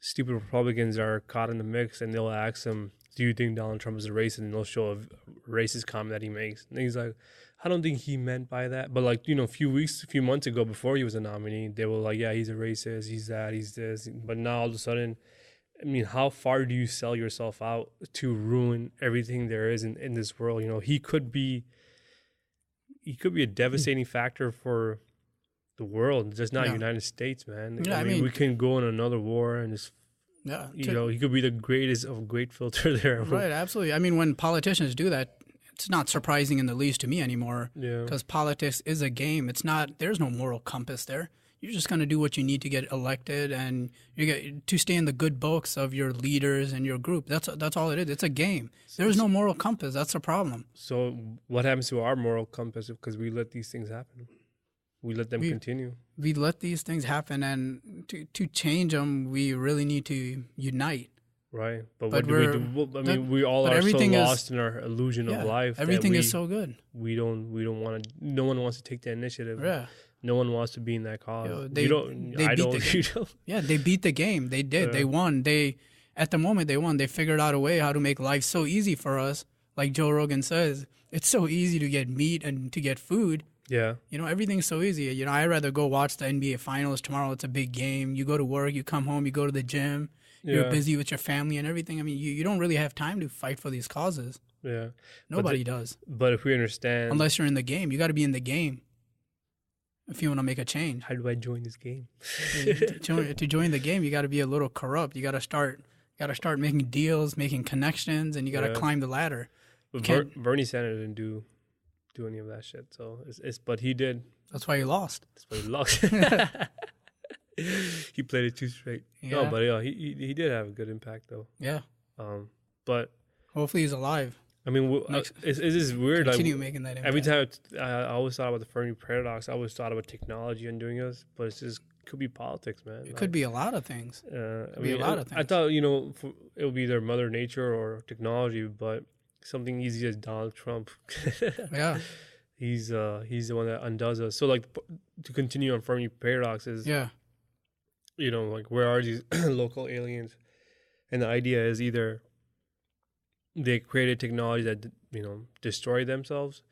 stupid Republicans are caught in the mix, and they'll ask them, "Do you think Donald Trump is a racist?" And they'll show a racist comment that he makes, and he's like, "I don't think he meant by that." But like, you know, a few months ago, before he was a nominee, they were like, "Yeah, he's a racist. He's that. He's this." But now all of a sudden, I mean, how far do you sell yourself out to ruin everything there is in this world? You know, he could be a devastating factor for the world, just not United States, man. Yeah, I mean, we can go in another war and just, you know, he could be the greatest of great filter there. Right, absolutely. I mean, when politicians do that, it's not surprising in the least to me anymore. Yeah. Because politics is a game. It's not. There's no moral compass there. You're just gonna do what you need to get elected, and you get to stay in the good books of your leaders and your group. That's all it is. It's a game. There's no moral compass. That's the problem. So what happens to our moral compass because we let these things happen? We let them continue. We let these things happen, and to change them, we really need to unite. Right, but what do we do? I mean, we all are so lost in our illusion of life. Everything is so good. We don't want to. No one wants to take the initiative. Yeah. No one wants to be in that cause. They beat the game. They did. They won. At the moment they won. They figured out a way how to make life so easy for us. Like Joe Rogan says, it's so easy to get meat and to get food. Yeah. You know, everything's so easy. You know, I'd rather go watch the NBA Finals tomorrow. It's a big game. You go to work, you come home, you go to the gym. You're busy with your family and everything. I mean, you don't really have time to fight for these causes. Yeah. Nobody does. But if we understand... Unless you're in the game. You got to be in the game if you want to make a change. How do I join this game? To join the game, you got to be a little corrupt. You got to start making deals, making connections, and you got to climb the ladder. But Bernie Sanders didn't do any of that shit. So but he did. That's why he lost. He played it too straight. Yeah. No, but he did have a good impact though. Yeah. But hopefully he's alive. I mean, it's weird. Continue making that impact. Every time I always thought about the Fermi paradox. I always thought about technology and doing this, but it's just could be politics, man. It could be a lot of things. I be a mean, lot of I things. thought, you know, it would be either Mother Nature or technology, but something easy as Donald Trump. Yeah. He's the one that undoes us. So like to continue on Fermi paradoxes, Yeah. you know, like where are these local aliens? And the idea is either they created technology that, you know, destroy themselves,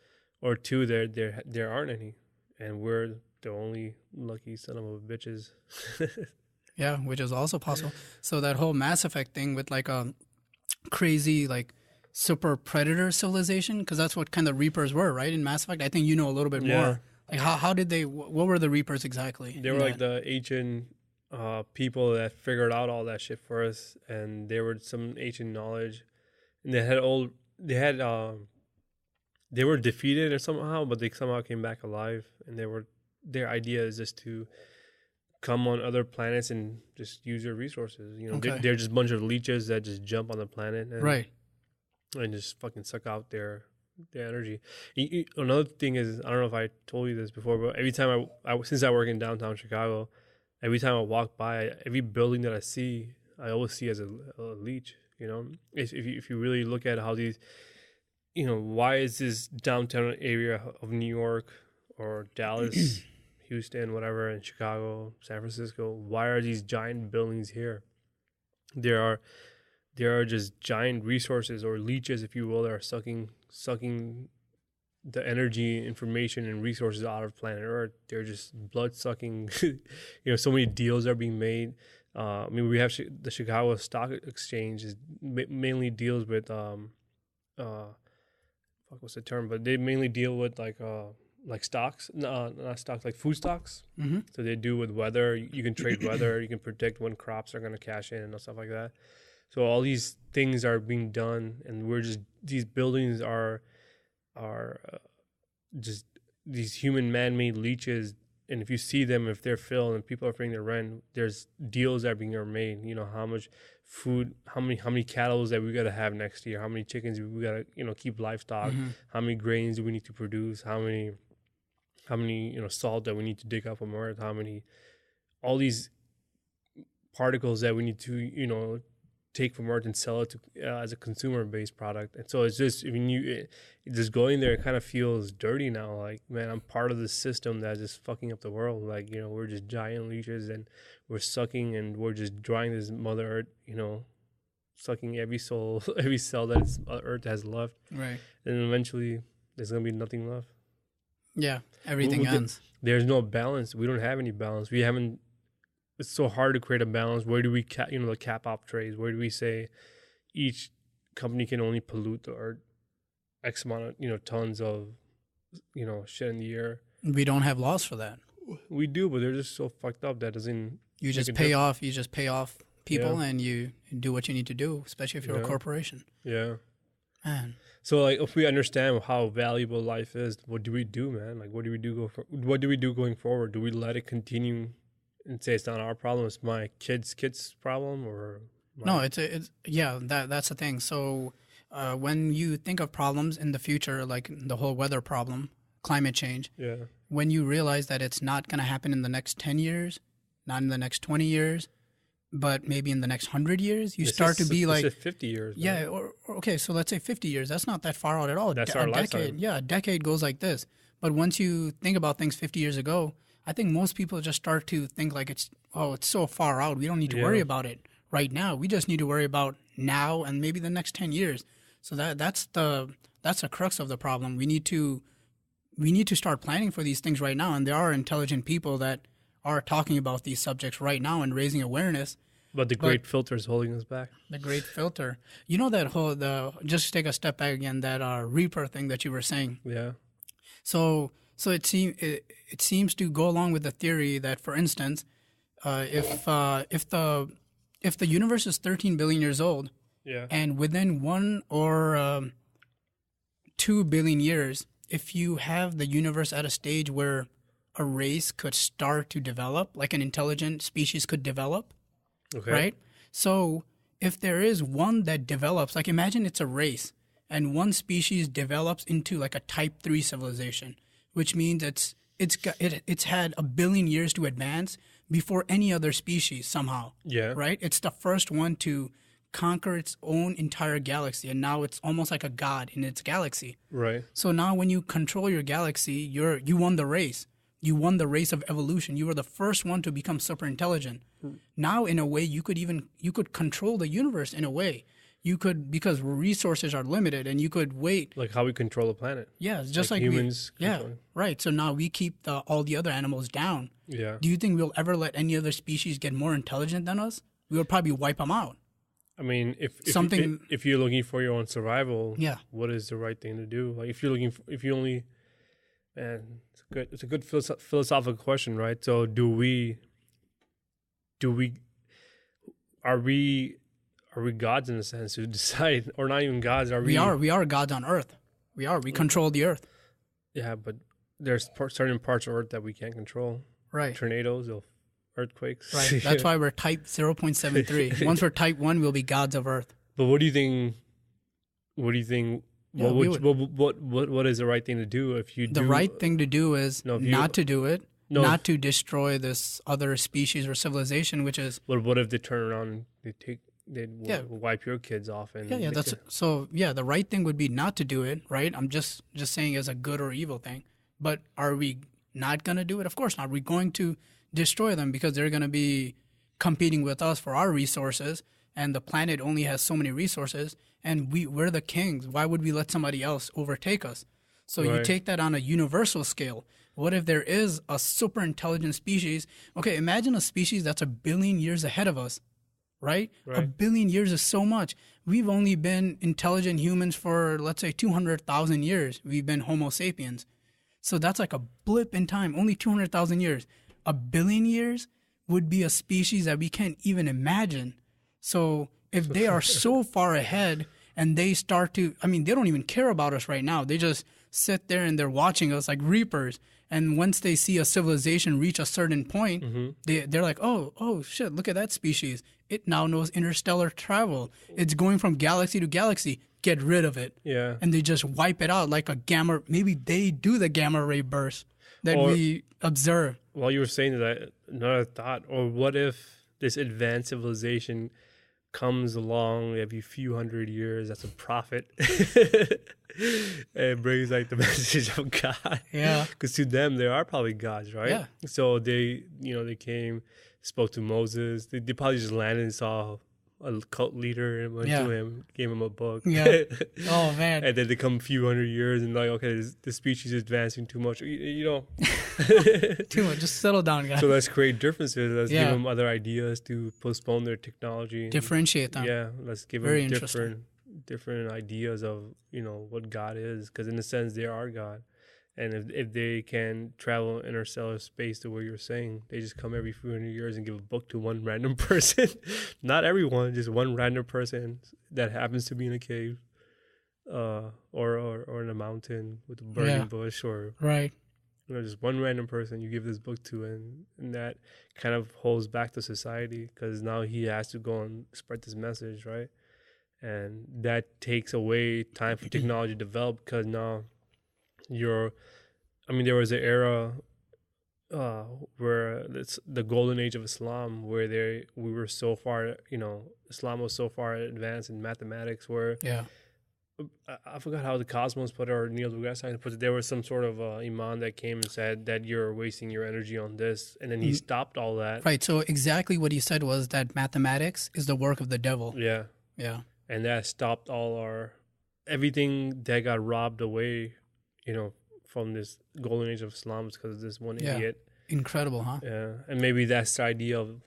or two, there aren't any, and we're the only lucky son of a bitches. Yeah, which is also possible. So that whole Mass Effect thing with like a crazy like super predator civilization, because that's what kind of Reapers were, right? In Mass Effect, I think you know a little bit Yeah. more. Like how did they? What were the Reapers exactly? They were like the ancient people that figured out all that shit for us, and they were some ancient knowledge, and they were defeated or somehow, but they somehow came back alive, and their idea is just to come on other planets and just use their resources. You know, Okay. they're just a bunch of leeches that just jump on the planet and, right. and just fucking suck out their energy. Another thing is, I don't know if I told you this before, but every time since I work in downtown Chicago, every time I walk by, every building that I see, I always see as a leech. You know, if you really look at how these, you know, why is this downtown area of New York or Dallas, Houston, whatever, in Chicago, San Francisco, why are these giant buildings here? There are just giant resources, or leeches, if you will, that are sucking the energy, information, and resources out of planet Earth. They're just blood sucking. You know, so many deals are being made. I mean, we have the Chicago Stock Exchange is mainly deals with what's the term? But they mainly deal with like stocks, no, not stocks, like food stocks. Mm-hmm. So they do with weather. You can trade weather. You can predict when crops are going to cash in and stuff like that. So all these things are being done, and these buildings are just these human man-made leeches. And if you see them, if they're filled and people are paying their rent, there's deals that are being made. You know, how much food, how many cattle that we got to have next year, how many chickens we got to, you know, keep livestock, how many grains do we need to produce, how many you know, salt that we need to dig up from earth, all these particles that we need to, you know, take from earth and sell it to as a consumer-based product. And so it's just, just going there, it kind of feels dirty now. Like, man, I'm part of this system that's just fucking up the world. Like, you know, we're just giant leeches, and we're sucking, and we're just drawing this Mother Earth, you know, sucking every cell that Earth has left. Right. And eventually, there's gonna be nothing left. Yeah, everything ends. There's no balance. We don't have any balance. It's so hard to create a balance. Where do we the cap off trades? Where do we say each company can only pollute the earth X amount of, you know, tons of, you know, shit in the air? We don't have laws for that. We do, but they're just so fucked up that doesn't. You just pay off people, and you do what you need to do, especially if you're a corporation. Yeah. Man. So like, if we understand how valuable life is, what do we do, man? Like, what do we do going forward? Do we let it continue and say it's not our problem, it's my kid's problem, or no? It's that's the thing. So when you think of problems in the future, like the whole weather problem, climate change, when you realize that it's not going to happen in the next 10 years, not in the next 20 years, but maybe in the next 100 years, you start to be like 50 years. Yeah, or okay, so let's say 50 years. That's not that far out at all. That's our lifetime. Decade. Yeah, a decade goes like this. But once you think about things 50 years ago, I think most people just start to think like it's so far out. We don't need to worry about it right now. We just need to worry about now and maybe the next 10 years. So that's the crux of the problem. We need to start planning for these things right now. And there are intelligent people that are talking about these subjects right now and raising awareness. But the great filter is holding us back. The great filter. You know that just take a step back again, that Reaper thing that you were saying. Yeah. So it seems to go along with the theory that, for instance, if the universe is 13 billion years old, and within 1 or 2 billion years, if you have the universe at a stage where a race could start to develop, like an intelligent species could develop, right? So if there is one that develops, like imagine it's a race, and one species develops into like a type 3 civilization, which means it's had 1 billion years to advance before any other species somehow. Yeah. Right? It's the first one to conquer its own entire galaxy, and now it's almost like a god in its galaxy. Right. So now when you control your galaxy, you won the race. You won the race of evolution. You were the first one to become super intelligent. Now, in a way, you could control the universe in a way. You could, because resources are limited, and you could wait. Like how we control the planet. Yeah, it's just like humans. Yeah, right. So now we keep all the other animals down. Yeah. Do you think we'll ever let any other species get more intelligent than us? We would probably wipe them out. I mean, if you're looking for your own survival, Yeah. what is the right thing to do? Like if you only, man, it's a good philosophical question, right? So are we gods in a sense who decide, or not even gods? We are gods on Earth. We control the Earth. Yeah, but there's certain parts of Earth that we can't control. Right. Tornadoes, earthquakes. Right. That's why we're type 0.73. Once we're type 1, we'll be gods of Earth. But what do you think? Yeah, what is the right thing to do if you do? The right thing to do is not to do it, not to destroy this other species or civilization, which is. But what if they turn around and they wipe your kids off and the right thing would be not to do it, right? I'm just saying as a good or evil thing. But are we not going to do it? Of course not. We're going to destroy them because they're going to be competing with us for our resources, and the planet only has so many resources, and we're the kings. Why would we let somebody else overtake us? So you take that on a universal scale. What if there is a super intelligent species? Okay, imagine a species that's 1 billion years ahead of us, right? 1 billion years is so much. We've only been intelligent humans for, let's say, 200,000 years. We've been Homo sapiens. So that's like a blip in time, only 200,000 years. 1 billion years would be a species that we can't even imagine. So if they are so far ahead and they start to, they don't even care about us right now. They just sit there and they're watching us like reapers. And once they see a civilization reach a certain point, they're like, oh shit, look at that species. It now knows interstellar travel. It's going from galaxy to galaxy. Get rid of it. Yeah. And they just wipe it out like a gamma. Maybe they do the gamma ray burst that we observe. While you were saying that, another thought, or what if this advanced civilization comes along every few hundred years as a prophet and brings like the message of God? Yeah. Because to them, they are probably gods, right? Yeah. So they came, spoke to Moses. They probably just landed and saw a cult leader and went to him, gave him a book. Yeah. Oh, man. And then they come a few hundred years and like, okay, the species is advancing too much. You know. Too much. Just settle down, guys. So let's create differences. Let's give them other ideas to postpone their technology. Differentiate them. Yeah. Let's give them different ideas of, what God is. Because in a sense, they are God. And if they can travel interstellar space to where you're saying, they just come every few hundred years and give a book to one random person. Not everyone, just one random person that happens to be in a cave or in a mountain with a burning bush or just one random person you give this book to, and that kind of holds back the society because now he has to go and spread this message, right? And that takes away time for technology to develop because now there was an era where it's the golden age of Islam where we were so far, Islam was so far advanced in mathematics where I forgot how the Cosmos put it or Neil deGrasse Tyson put it. There was some sort of imam that came and said that you're wasting your energy on this, and then he stopped all that. Right. So exactly what he said was that mathematics is the work of the devil. Yeah. Yeah. And that stopped everything that got robbed away, from this golden age of Islam is because of this one idiot. Incredible, huh? Yeah, and maybe that's the idea of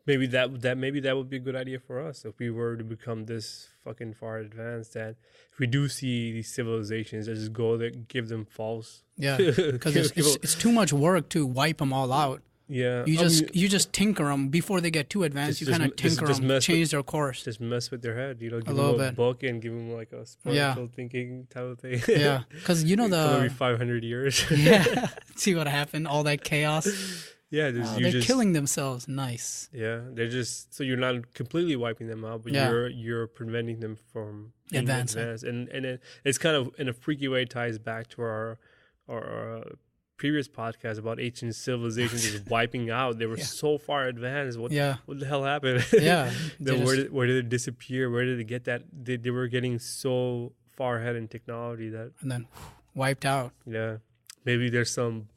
maybe that would be a good idea for us if we were to become this fucking far advanced. That if we do see these civilizations, just go there, give them false. Yeah, because it's too much work to wipe them all out. Yeah, you just tinker them before they get too advanced. You kind of tinker them, change their course. Just mess with their head. Give them a book and give them like a spiritual thinking type of thing. Yeah, because every 500 years. Yeah, see what happened. All that chaos. Yeah, they're killing themselves. Nice. Yeah, they're just so you're not completely wiping them out, but you're preventing them from being advanced. And it's kind of in a freaky way ties back to our previous podcast about ancient civilizations just wiping out. They were so far advanced. What the hell happened? Yeah. Where did it disappear? Where did it get that? They were getting so far ahead in technology that and then wiped out. Yeah, maybe there's some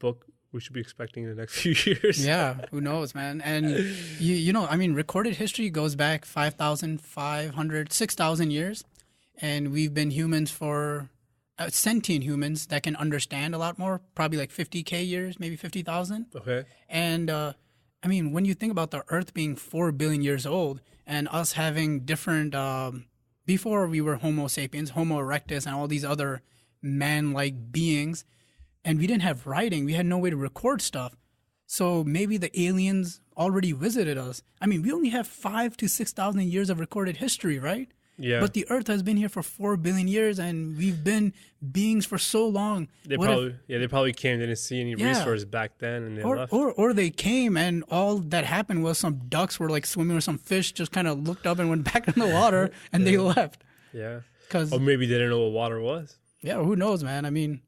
book we should be expecting in the next few years. Yeah, who knows, man? And you know, I mean, recorded history goes back 5,500, 6,000 years, and we've been humans for sentient humans that can understand a lot more, probably like 50K years, maybe 50,000. Okay. And I mean, when you think about the Earth being 4 billion years old and us having different, before we were Homo sapiens, Homo erectus, and all these other man-like beings, and we didn't have writing, we had no way to record stuff. So maybe the aliens already visited us. I mean, we only have 5,000 to 6,000 years of recorded history, right? Yeah. But the Earth has been here for 4 billion years, and we've been beings for so long. They probably came, didn't see any resources back then, and they left. Or they came, and all that happened was some ducks were like swimming, or some fish just kind of looked up and went back in the water, and they left. Yeah. Or maybe they didn't know what water was. Yeah, who knows, man? I mean,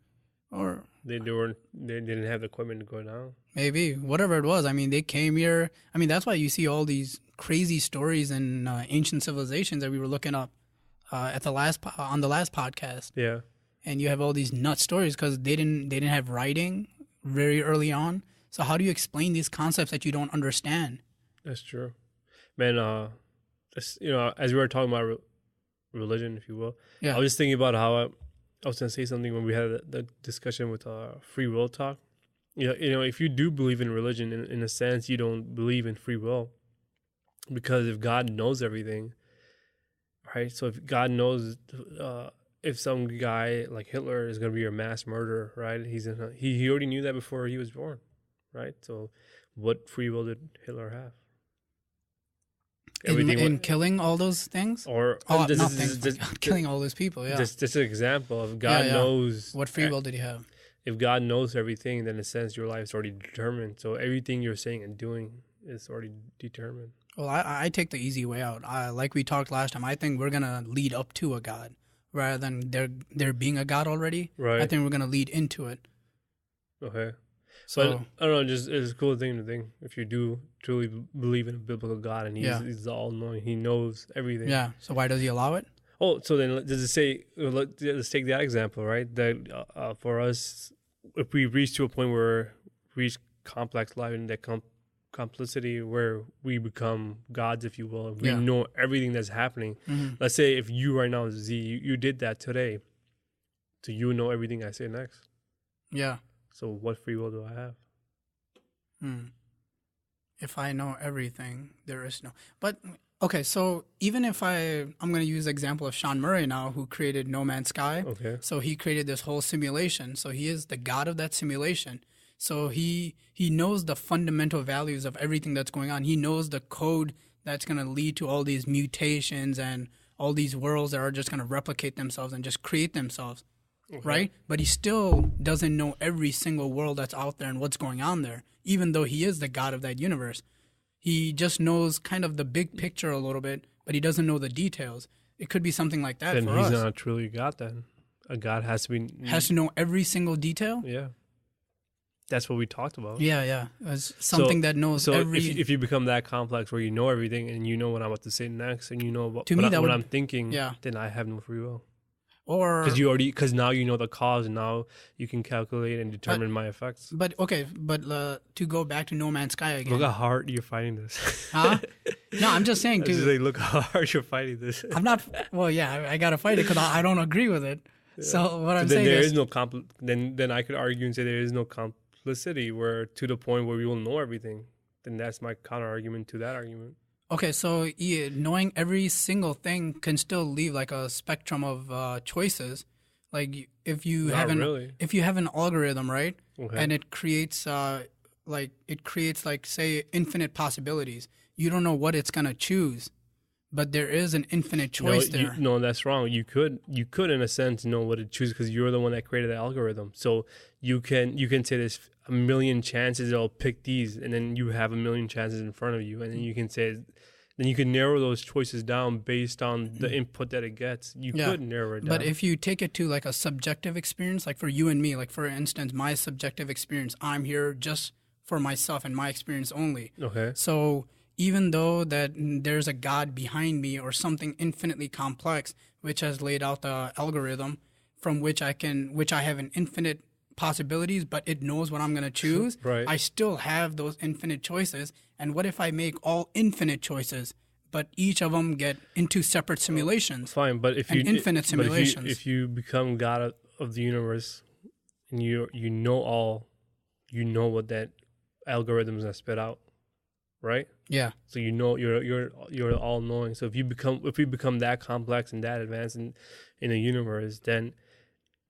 or they didn't have the equipment to go down. Maybe whatever it was. I mean, they came here. I mean, that's why you see all these crazy stories in ancient civilizations that we were looking up on the last podcast. Yeah. And you have all these nut stories because they didn't have writing very early on. So how do you explain these concepts that you don't understand? That's true, man. As we were talking about religion, if you will, I was just thinking about how I was going to say something when we had the discussion with free will talk. You know, if you do believe in religion, in a sense, you don't believe in free will, because if God knows everything, right? So if God knows, if some guy like Hitler is going to be a mass murderer, right? He already knew that before he was born, right? So what free will did Hitler have? In killing all those things? Or killing all those people, yeah. Just an example of God knows. What free will did he have? If God knows everything, then in a sense your life is already determined. So everything you're saying and doing is already determined. Well, I take the easy way out. Like we talked last time, I think we're going to lead up to a God rather than there being a God already. Right. I think we're going to lead into it. Okay. So, but I don't know, just it's a cool thing to think. If you do truly believe in a biblical God and he's all-knowing, he knows everything. Yeah. So why does he allow it? Oh, so then does it say, let's take that example, right? That for us, if we reach to a point where we reach complex life and that complicity where we become gods, if you will, we know everything that's happening. Mm-hmm. Let's say if you right now, Z, you did that today, so you know everything I say next. Yeah. So what free will do I have? If I know everything, there is no. But okay, so even if I'm going to use the example of Sean Murray now, who created No Man's Sky. Okay. So he created this whole simulation. So he is the god of that simulation. So he knows the fundamental values of everything that's going on. He knows the code that's going to lead to all these mutations and all these worlds that are just going to replicate themselves and just create themselves. Okay. Right? But he still doesn't know every single world that's out there and what's going on there, even though he is the god of that universe. He just knows kind of the big picture a little bit, but he doesn't know the details. It could be something like that then for us. Then he's not truly a god then. A god has to know every single detail? Yeah. That's what we talked about. Yeah. It's something that knows every... So if you become that complex where you know everything and you know what I'm about to say next and you know what I'm thinking, then I have no free will. Or because now you know the cause and now you can calculate and determine my effects. But to go back to No Man's Sky again. Look how hard you're fighting this. Huh? No, I'm just saying. Look how hard you're fighting this. I'm not. Well, yeah, I gotta fight it because I don't agree with it. Yeah. So what I'm saying is no then I could argue and say there is no complicity where to the point where we will know everything. Then that's my counter argument to that argument. Okay, so knowing every single thing can still leave like a spectrum of choices. Like if you have an algorithm, right, and it creates say infinite possibilities. You don't know what it's gonna choose, but there is an infinite choice there. No, that's wrong. You could in a sense know what it chooses because you're the one that created the algorithm. So you can say there's a million chances it'll pick these, and then you have a million chances in front of you, and then you can say then you can narrow those choices down based on the input that it gets. You could narrow it down. But if you take it to like a subjective experience, like for you and me, like for instance, my subjective experience, I'm here just for myself and my experience only. Okay. So even though that there's a God behind me or something infinitely complex, which has laid out the algorithm from which I have an infinite possibilities, but it knows what I'm going to choose. Right. I still have those infinite choices. And what if I make all infinite choices, but each of them get into separate simulations? Fine, but if you infinite simulations. if you become God of the universe, and you know what that algorithm is gonna spit out, right? Yeah. So you're all knowing. So if we become that complex and that advanced in the universe, then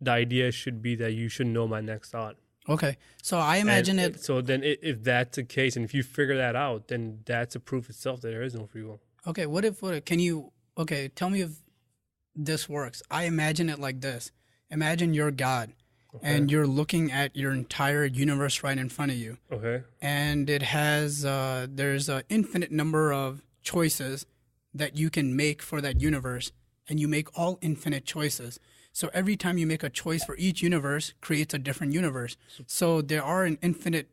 the idea should be that you should know my next thought. Okay. So I imagine it. So then if that's the case, and if you figure that out, then that's a proof itself that there is no free will. Okay. Tell me if this works. I imagine it like this. Imagine you're God, and you're looking at your entire universe right in front of you. Okay. And it has, there's an infinite number of choices that you can make for that universe, and you make all infinite choices. So every time you make a choice for each universe creates a different universe. So there are infinite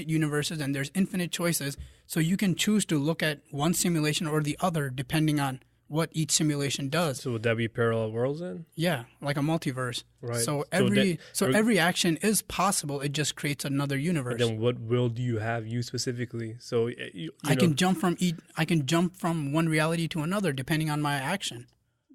universes and there's infinite choices. So you can choose to look at one simulation or the other depending on what each simulation does. So would that be parallel worlds then? Yeah, like a multiverse. Right. So every action is possible. It just creates another universe. Then what will do you have, you specifically? So I can jump from one reality to another depending on my action.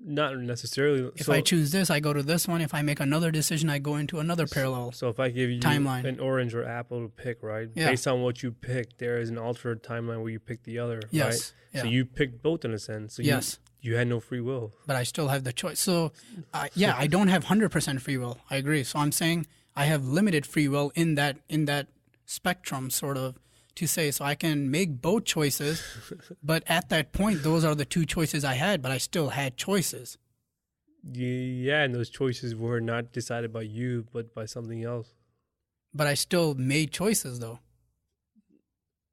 Not necessarily. If I choose this, I go to this one. If I make another decision, I go into another parallel. So if I give you timeline. An orange or apple to pick, right? Yeah. Based on what you pick, there is an alternate timeline where you pick the other, Yes. right? Yeah. So you picked both in a sense. So yes. You had no free will. But I still have the choice. So, I don't have 100% free will. I agree. So I'm saying I have limited free will in that spectrum, sort of, to say. So I can make both choices, but at that point, those are the two choices I had, but I still had choices. Yeah, and those choices were not decided by you, but by something else. But I still made choices, though.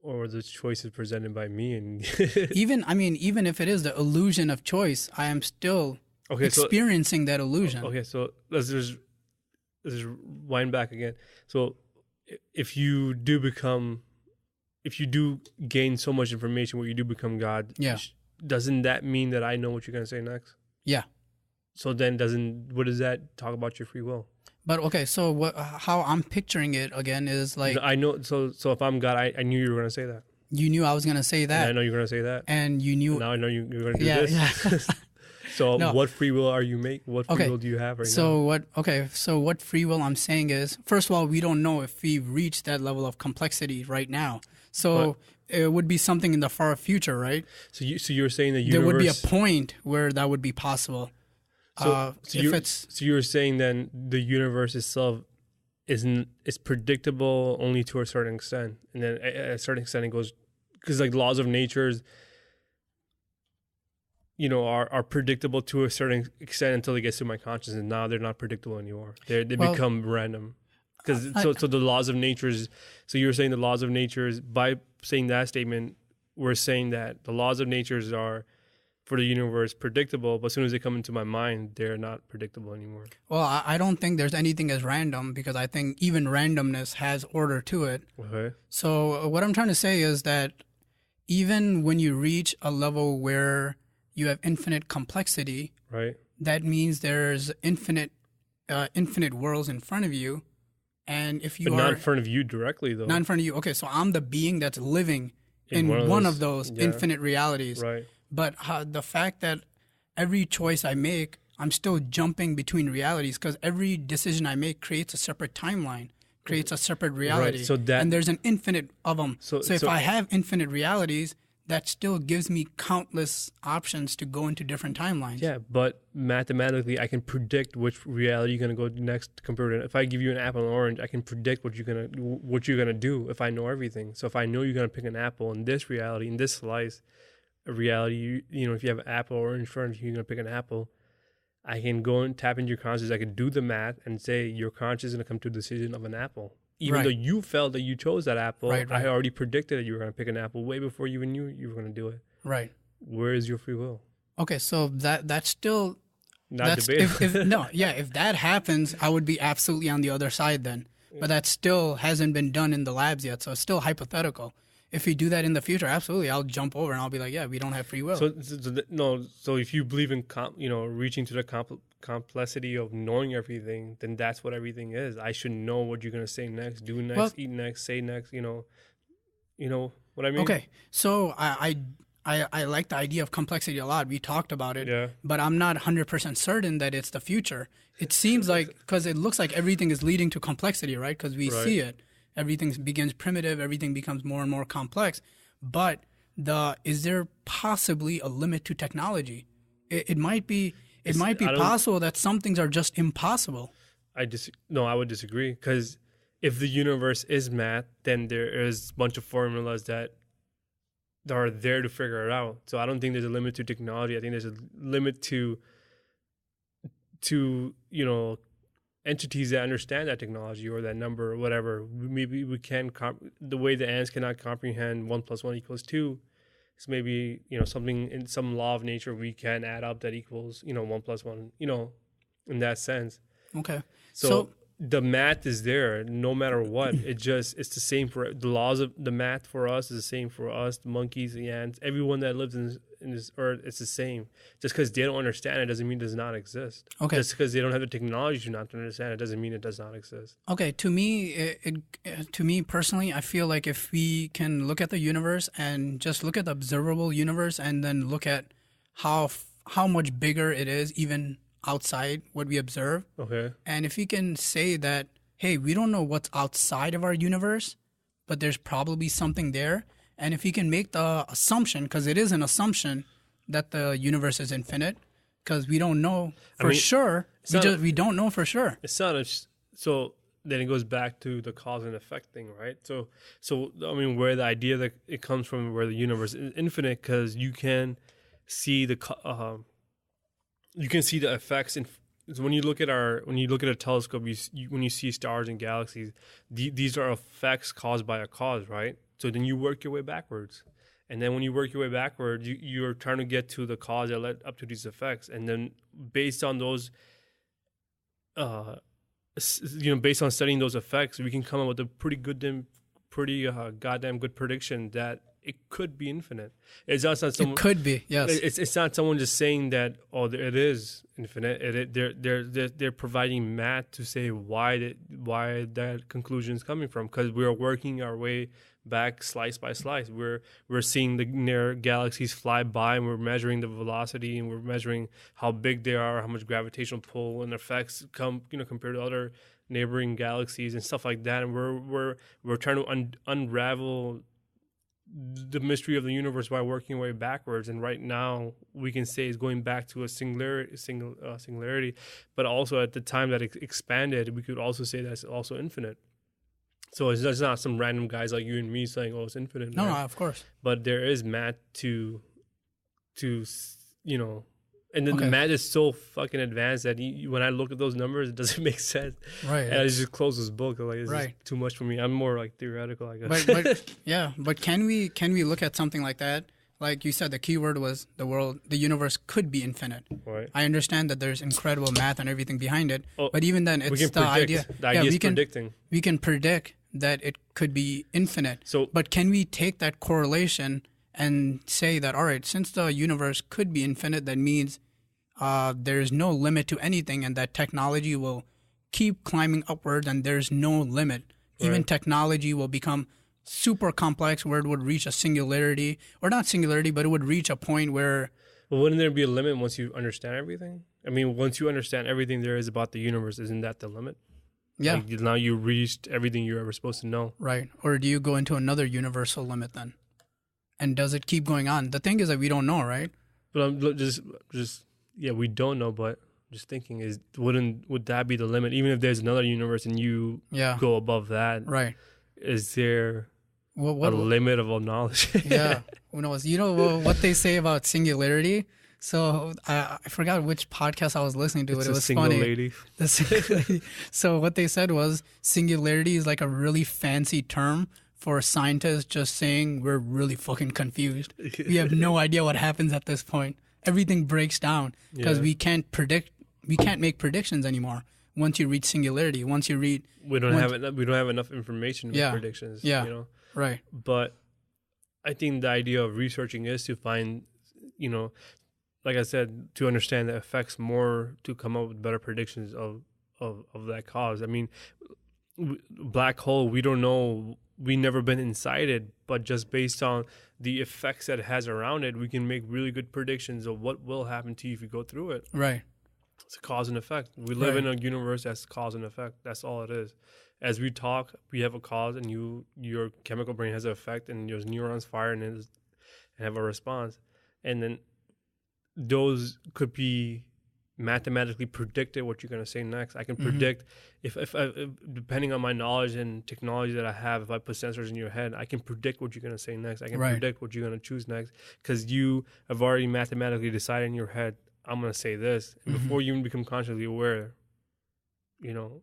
Or were those choices presented by me? And even if it is the illusion of choice, I am still experiencing that illusion. Okay, so let's just wind back again. So if you do gain so much information where you do become God, doesn't that mean that I know what you're going to say next? Yeah. So then what does that talk about your free will? But okay, so how I'm picturing it again is like, I know. So if I'm God, I knew you were going to say that. You knew I was going to say that. And I know you're going to say that. And you knew. Now I know you're going to do this. Yeah. So what free will are you making? What free will do you have right now? So what free will I'm saying is, first of all, we don't know if we've reached that level of complexity right now. So it would be something in the far future, right? So you're saying that there would be a point where that would be possible. So you're saying then the universe itself is predictable only to a certain extent, and then at a certain extent it goes, because like laws of nature, are predictable to a certain extent until it gets to my consciousness. And now they're not predictable anymore. They become random. Because so the laws of nature is. So you're saying the laws of nature, by saying that statement, we're saying that the laws of nature are, for the universe, predictable, but as soon as they come into my mind, they're not predictable anymore. Well, I don't think there's anything as random, because I think even randomness has order to it. Okay. So what I'm trying to say is that even when you reach a level where you have infinite complexity, right, that means there's infinite worlds in front of you. And if you not in front of you directly, though. Not in front of you. Okay, so I'm the being that's living in one of those infinite realities. Right. But the fact that every choice I make, I'm still jumping between realities, because every decision I make creates a separate timeline, creates a separate reality. Right. And there's an infinite of them. So if I have infinite realities, that still gives me countless options to go into different timelines. Yeah, but mathematically, I can predict which reality you're gonna go next. Compared to, if I give you an apple and orange, I can predict what you're gonna do if I know everything. So if I know you're gonna pick an apple in this reality, in this slice of reality, if you have an apple or orange in front of you, you're gonna pick an apple. I can go and tap into your consciousness. I can do the math and say your consciousness is gonna come to a decision of an apple. Even though you felt that you chose that apple, I already predicted that you were going to pick an apple way before you even knew you were going to do it. Right. Where is your free will? Okay, so that's still Not that's debatable. if that happens, I would be absolutely on the other side then. But that still hasn't been done in the labs yet, so it's still hypothetical. If we do that in the future, absolutely, I'll jump over and I'll be like, yeah, we don't have free will. So if you believe in reaching to the complexity of knowing everything, then that's what everything is. I should know what you're gonna say next, do next, Well, eat next, say next. You know what I mean? Okay, so I like the idea of complexity a lot. We talked about it, Yeah. but I'm not 100% certain that it's the future. It seems like, because it looks like everything is leading to complexity, right? Because we Right. see it. Everything begins primitive, everything becomes more and more complex. But is there possibly a limit to technology? It might be I don't- possible that some things are just impossible. I would disagree, because if the universe is math, then there is a bunch of formulas that are there to figure it out. So I don't think there's a limit to technology. I think there's a limit to entities that understand that technology or that number or whatever. Maybe we can the way the ants cannot comprehend 1 + 1 = 2. It's maybe something in some law of nature we can add up that equals 1 + 1. In that sense. Okay. So the math is there no matter what. It's the same for the laws of the math for us is the same for us, the monkeys, the ants, everyone that lives in this earth. It's the same. Just because they don't understand it doesn't mean it does not exist. Okay. Just because they don't have the technology to not understand it doesn't mean it does not exist. Okay, to me, to me personally, I feel like if we can look at the universe and just look at the observable universe, and then look at how much bigger it is, even outside what we observe, Okay. and if we can say that, hey, we don't know what's outside of our universe, but there's probably something there, and if we can make the assumption, because it is an assumption that the universe is infinite, because we don't know for sure. We don't know for sure. It's not so then it goes back to the cause and effect thing, right? So where the idea that it comes from, where the universe is infinite, because you can see the effects so when you look at a telescope, when you see stars and galaxies, these are effects caused by a cause, right? So then you work your way backwards, and then when you work your way backwards, you're trying to get to the cause that led up to these effects, and then based on those, based on studying those effects, we can come up with a pretty goddamn good prediction that it could be infinite. It's not someone. It could be, yes. It's not someone just saying that. Oh, it is infinite. They're providing math to say why that conclusion is coming from. Because we're working our way back slice by slice. We're seeing the near galaxies fly by, and we're measuring the velocity, and we're measuring how big they are, how much gravitational pull and effects come compared to other neighboring galaxies and stuff like that. And we're trying to unravel the mystery of the universe by working our way backwards, and right now we can say it's going back to a singularity, but also at the time that it expanded, we could also say that's also infinite. So it's just not some random guys like you and me saying, "Oh, it's infinite." No, right? of course. But there is math to and then Okay. the math is so fucking advanced that when I look at those numbers, it doesn't make sense. Right. And I just close this book. Like, it's Right. just too much for me. I'm more like theoretical, I guess. But can we look at something like that? Like you said, the key word was the universe could be infinite. Right. I understand that there's incredible math and everything behind it, Oh, but even then, it's we can the predict. idea. The idea is we can predicting. We can predict that it could be infinite. So- but can we take that correlation and say that, all right, since the universe could be infinite, that means there's no limit to anything, and that technology will keep climbing upwards, and there's no limit. Even Right. technology will become super complex, where it would reach a singularity, or not singularity, but it would reach a point where. Well, wouldn't there be a limit once you understand everything? I mean, once you understand everything there is about the universe, isn't that the limit? Yeah. Like, now you reached everything you're ever supposed to know. Right. Or do you go into another universal limit then? And does it keep going on? The thing is that we don't know, right? But I'm just we don't know. But just thinking would that be the limit? Even if there's another universe and you go above that, Right. is there What a limit of all knowledge? Yeah. Who knows? You know what they say about singularity? So I forgot which podcast I was listening to, but it was funny. Lady. So what they said was singularity is like a really fancy term for scientists just saying we're really fucking confused. We have no idea what happens at this point. Everything breaks down because we can't make predictions anymore. Once you reach singularity, once you read, we don't have enough information to make predictions. Yeah. You know? Right. But I think the idea of researching is to find, you know, like I said, to understand the effects more, to come up with better predictions of that cause. I mean, black hole, we don't know, we've never been inside it, but just based on the effects that it has around it, we can make really good predictions of what will happen to you if you go through it. Right. It's a cause and effect. We live in a universe that's cause and effect. That's all it is. As we talk, we have a cause, and your chemical brain has an effect, and your neurons fire and have a response. And then those could be mathematically predicted what you're going to say next. I can predict if depending on my knowledge and technology that I have, if I put sensors in your head, I can predict what you're going to say next. I can predict what you're going to choose next because you have already mathematically decided in your head, I'm going to say this. And before you even become consciously aware, you know,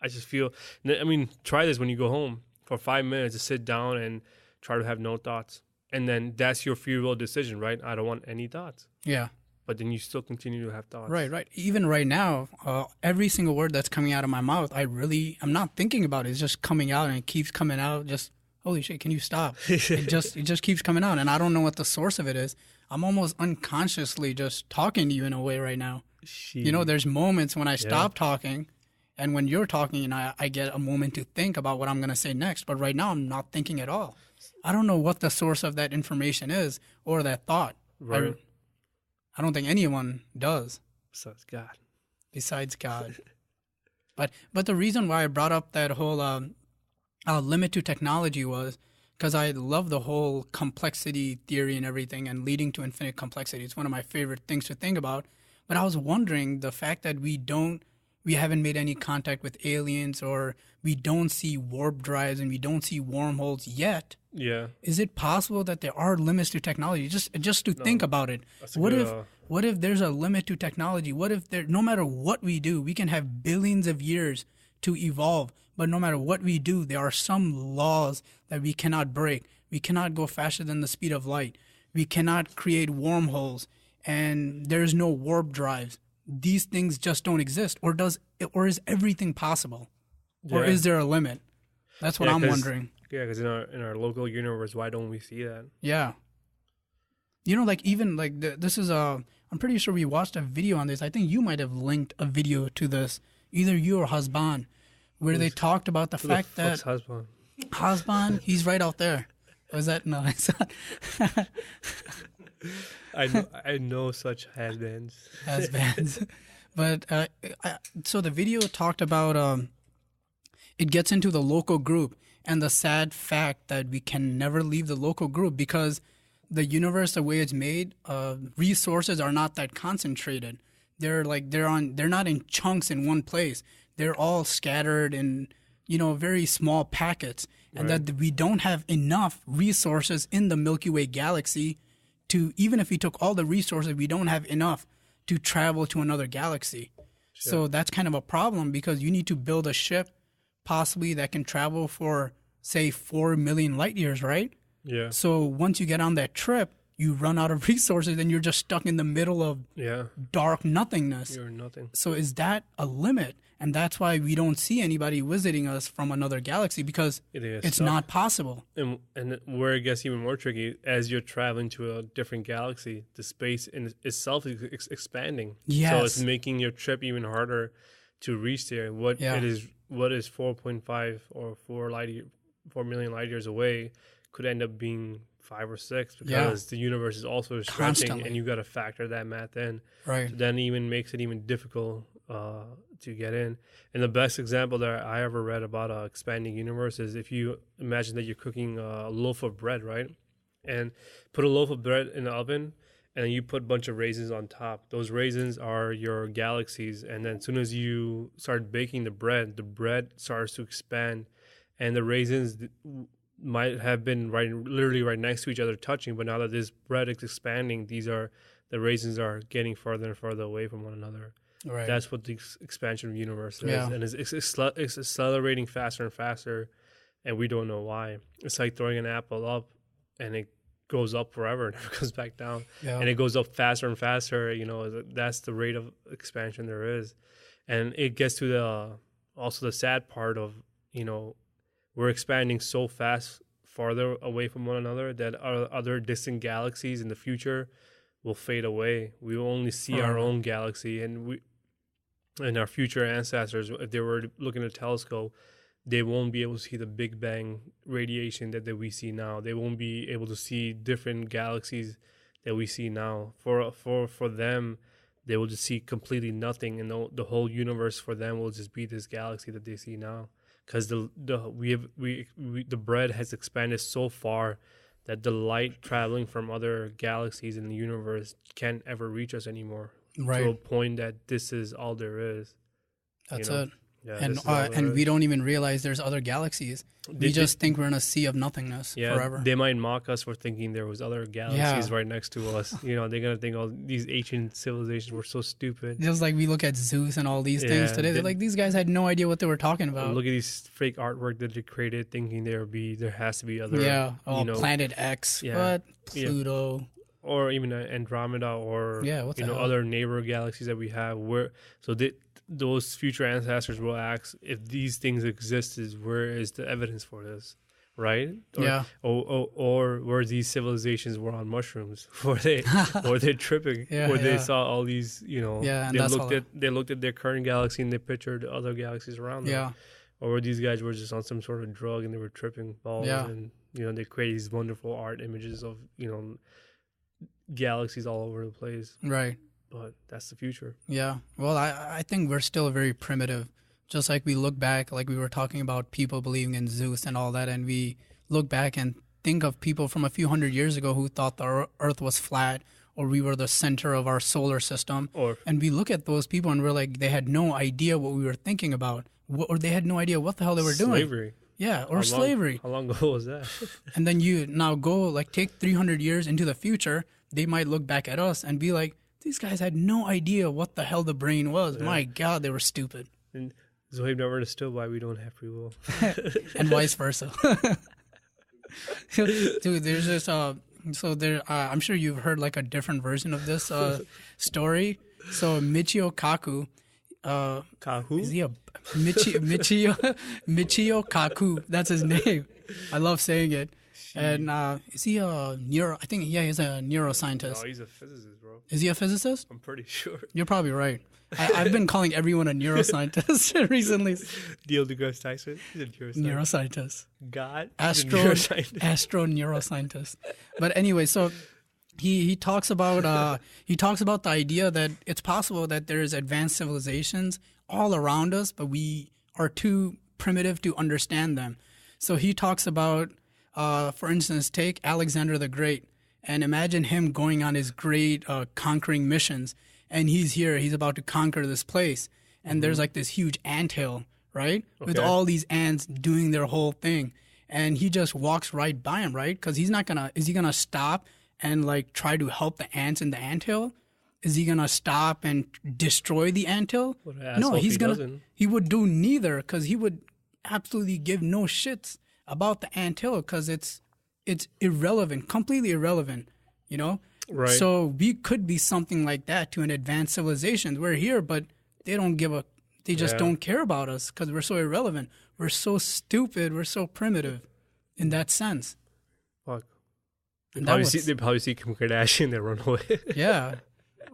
I just feel, I mean, try this when you go home for 5 minutes to sit down and try to have no thoughts. And then that's your free will decision, right? I don't want any thoughts. Yeah. But then you still continue to have thoughts. Right. Even right now, every single word that's coming out of my mouth, I'm not thinking about it. It's just coming out and it keeps coming out. Just, holy shit, can you stop? It just keeps coming out. And I don't know what the source of it is. I'm almost unconsciously just talking to you in a way right now. You know, there's moments when I stop talking and when you're talking and I get a moment to think about what I'm going to say next. But right now, I'm not thinking at all. I don't know what the source of that information is or that thought. Right. I don't think anyone does. Besides God. But the reason why I brought up that whole limit to technology was because I love the whole complexity theory and everything and leading to infinite complexity. It's one of my favorite things to think about. But I was wondering the fact that we haven't made any contact with aliens or we don't see warp drives and we don't see wormholes yet. Yeah. Is it possible that there are limits to technology? Just to think about it. What if there's a limit to technology? What if no matter what we do, we can have billions of years to evolve, but no matter what we do, there are some laws that we cannot break. We cannot go faster than the speed of light. We cannot create wormholes, and there's no warp drives. These things just don't exist, or is everything possible, or is there a limit? That's what I'm wondering. Yeah, because in our local universe, why don't we see that? Yeah. You know, like even like this is I'm pretty sure we watched a video on this. I think you might have linked a video to this, either you or Hasban, where they talked about the fact that Hasban, he's right out there. Was that no? It's not. I know such has-beens. But so the video talked about it gets into the local group and the sad fact that we can never leave the local group because the universe, the way it's made, resources are not that concentrated. They're not in chunks in one place. They're all scattered in, very small packets, and that we don't have enough resources in the Milky Way galaxy to, even if we took all the resources, we don't have enough to travel to another galaxy. Sure. So that's kind of a problem because you need to build a ship possibly that can travel for, say, 4 million light years, right? Yeah. So once you get on that trip, you run out of resources and you're just stuck in the middle of dark nothingness. You're nothing. So is that a limit? And that's why we don't see anybody visiting us from another galaxy because it's not possible. And where it gets even more tricky, as you're traveling to a different galaxy, the space in itself is expanding. Yes. So it's making your trip even harder to reach there. What is 4.5 or 4 million light years away could end up being 5 or 6 because the universe is also stretching. Constantly. And you got to factor that math in. Right. So then even makes it even difficult to get in. And the best example that I ever read about expanding universe is if you imagine that you're cooking a loaf of bread, right? And put a loaf of bread in the oven and then you put a bunch of raisins on top. Those raisins are your galaxies. And then as soon as you start baking the bread starts to expand and the raisins might have been literally right next to each other touching, but now that this bread is expanding, the raisins are getting further and further away from one another. Right. That's what the expansion of the universe is, and it's accelerating faster and faster and we don't know why. It's like throwing an apple up, and it goes up forever and never goes back down, and it goes up faster and faster. That's the rate of expansion there is, and it gets to the sad part of we're expanding so fast farther away from one another that our other distant galaxies in the future will fade away. We will only see our own galaxy, and our future ancestors, if they were looking at a telescope, they won't be able to see the Big Bang radiation that we see now. They won't be able to see different galaxies that we see now. For them, they will just see completely nothing, and the whole universe for them will just be this galaxy that they see now. Because the bread has expanded so far that the light traveling from other galaxies in the universe can't ever reach us anymore. Right. To a point that this is all there is. That's it. Yeah, and we don't even realize there's other galaxies. We just think we're in a sea of nothingness forever. They might mock us for thinking there was other galaxies right next to us. They're gonna think all these ancient civilizations were so stupid. Just like we look at Zeus and all these things today. They're like, these guys had no idea what they were talking about. Look at these fake artwork that they created, thinking there has to be other. Planet X, what Pluto. Or even Andromeda, or other neighbor galaxies that we have. Those future ancestors will ask, if these things existed, where is the evidence for this, right? Or where these civilizations were on mushrooms, or they're tripping, they saw all these, they looked at their current galaxy and they pictured other galaxies around them. Or these guys were just on some sort of drug and they were tripping balls, and they created these wonderful art images of galaxies all over the place. Right. But that's the future. Yeah. Well, I think we're still very primitive. Just like we look back, like we were talking about people believing in Zeus and all that, and we look back and think of people from a few hundred years ago who thought the Earth was flat, or we were the center of our solar system. And we look at those people and we're like, they had no idea what we were thinking about, or they had no idea what the hell they were doing. Slavery. Yeah, or slavery. How long ago was that? And then you now take 300 years into the future, they might look back at us and be like, these guys had no idea what the hell the brain was. Yeah. My God, they were stupid. And Zoe never understood why we don't have free will. And vice versa. Dude, there's this, I'm sure you've heard like a different version of this story. So Michio Kaku. Kaku? Is he a Michio Kaku? That's his name. I love saying it. And is he a I think, he's a neuroscientist. No, he's a physicist, bro. Is he a physicist? I'm pretty sure. You're probably right. I've been calling everyone a neuroscientist recently. Neil deGrasse Tyson? He's a neuroscientist. God? Astro neuroscientist. But anyway, so he talks about the idea that it's possible that there's advanced civilizations all around us, but we are too primitive to understand them. So he talks about, for instance, take Alexander the Great, and imagine him going on his great conquering missions, and he's about to conquer this place, and there's like this huge anthill, right, with all these ants doing their whole thing, and he just walks right by him, right, because is he gonna stop and like try to help the ants in the anthill? Is he gonna stop and destroy the anthill? No, he would do neither, because he would absolutely give no shits about the anthill, because it's irrelevant, completely irrelevant, Right. So we could be something like that to an advanced civilization. We're here, but they just don't care about us because we're so irrelevant. We're so stupid. We're so primitive in that sense. Fuck. They probably see Kim Kardashian, they run away. Yeah.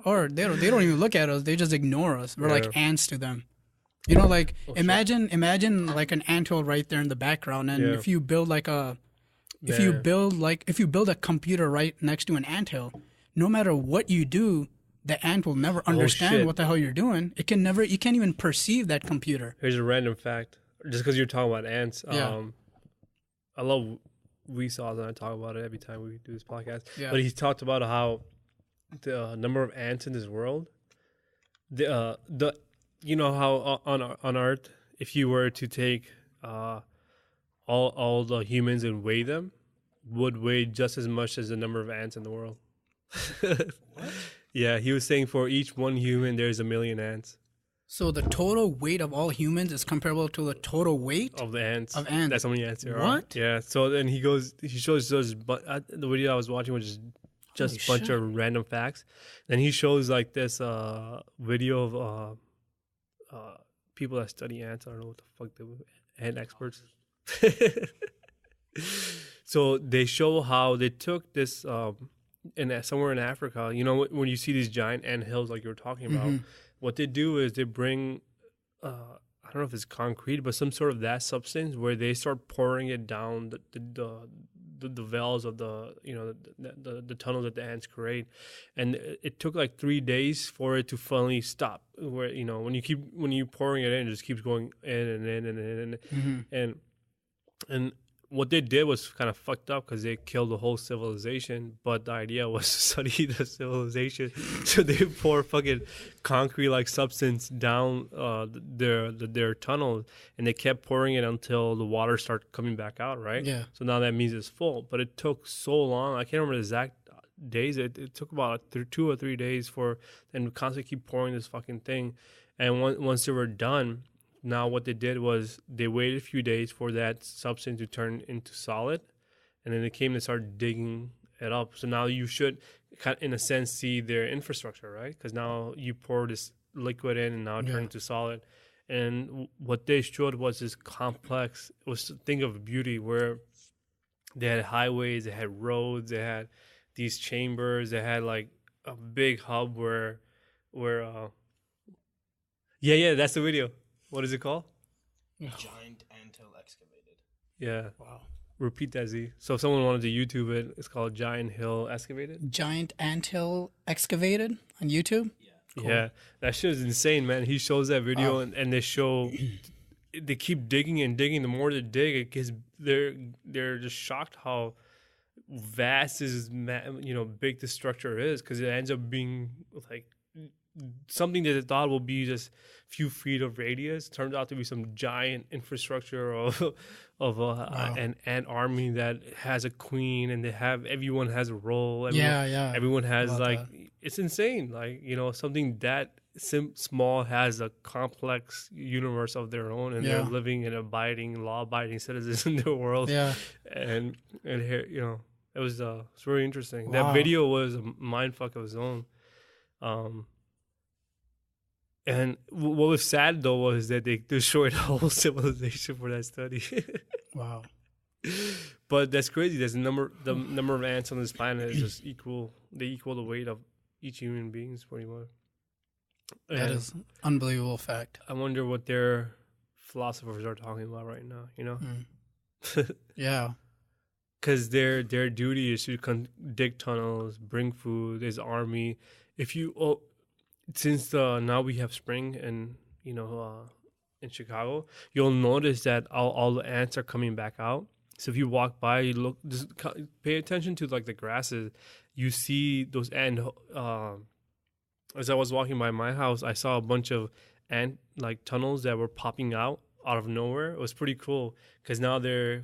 Or they don't even look at us. They just ignore us. We're like ants to them. Imagine like an anthill right there in the background, and if you build if you build a computer right next to an anthill, no matter what you do, the ant will never understand what the hell you're doing. You can't even perceive that computer. Here's a random fact, just because you're talking about ants. I love Weesauce, and I talk about it every time we do this podcast. Yeah. But he talked about how the number of ants in this world, how on Earth, if you were to take all the humans and weigh them, would weigh just as much as the number of ants in the world. What? Yeah, he was saying for each one human, there's 1 million ants. So the total weight of all humans is comparable to the total weight of the ants. of ants. That's how many ants there are. What? Yeah. So then he shows those, but the video I was watching was just a bunch of random facts. Then he shows like this video of people that study ants. I don't know what the fuck they were, ant experts. So they show how they took this somewhere in Africa. You know, when you see these giant ant hills like you were talking about, what they do is they bring I don't know if it's concrete, but some sort of that substance where they start pouring it down the valves of the tunnels that the ants create, and it took like 3 days for it to finally stop. Where when you pouring it in, it just keeps going in and in and in and what they did was kind of fucked up because they killed the whole civilization. But the idea was to study the civilization, so they pour fucking concrete-like substance down their tunnel, and they kept pouring it until the water started coming back out. Right? Yeah. So now that means it's full. But it took so long. I can't remember the exact days. It took about 2 or 3 days for them to constantly keep pouring this fucking thing, and once they were done. Now what they did was they waited a few days for that substance to turn into solid, and then they came and started digging it up. So now you should, in a sense, see their infrastructure, right? Because now you pour this liquid in, and now it turns into solid. And what they showed was this complex. It was a thing of beauty where they had highways, they had roads, they had these chambers, they had like a big hub where that's the video. What is it called? Giant anthill excavated. Yeah. Wow. Repeat that, Z. So if someone wanted to YouTube it, it's called Giant Hill Excavated. Giant anthill excavated on YouTube? Yeah. Cool. Yeah. That shit is insane, man. He shows that video and they show they keep digging and digging. The more they dig, it gets they're just shocked how vast big this structure is, because it ends up being like something that they thought will be just few feet of radius turns out to be some giant infrastructure of an ant army that has a queen, and everyone has a role. Everyone has it's insane. Like, something that small has a complex universe of their own, and they're living and abiding, law-abiding citizens in their world. Yeah, and here, it was it's very interesting. Wow. That video was a mindfuck of its own. And what was sad, though, was that they destroyed the whole civilization for that study. Wow. But that's crazy. The number of ants on this planet is just equal. They equal the weight of each human being, pretty much. That is an unbelievable fact. I wonder what their philosophers are talking about right now, Yeah. Because their duty is to dig tunnels, bring food, there's army. Since now we have spring and in Chicago, you'll notice that all the ants are coming back out. So if you walk by, just pay attention to like the grasses. You see those ant. As I was walking by my house, I saw a bunch of ant like tunnels that were popping out of nowhere. It was pretty cool because now the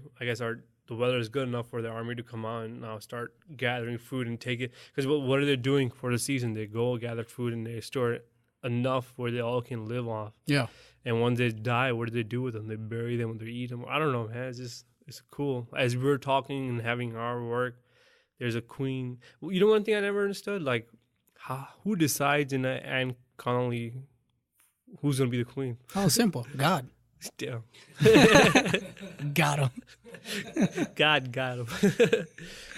weather is good enough for the army to come out and now start gathering food and take it. Because what are they doing for the season? They go gather food and they store enough where they all can live off. Yeah. And when they die, what do they do with them? They bury them or they eat them. I don't know, man. It's cool. As we're talking and having our work, there's a queen. One thing I never understood? Like, who decides in an ant colony who's going to be the queen? Oh, simple. God. Damn. Got him. God got him. But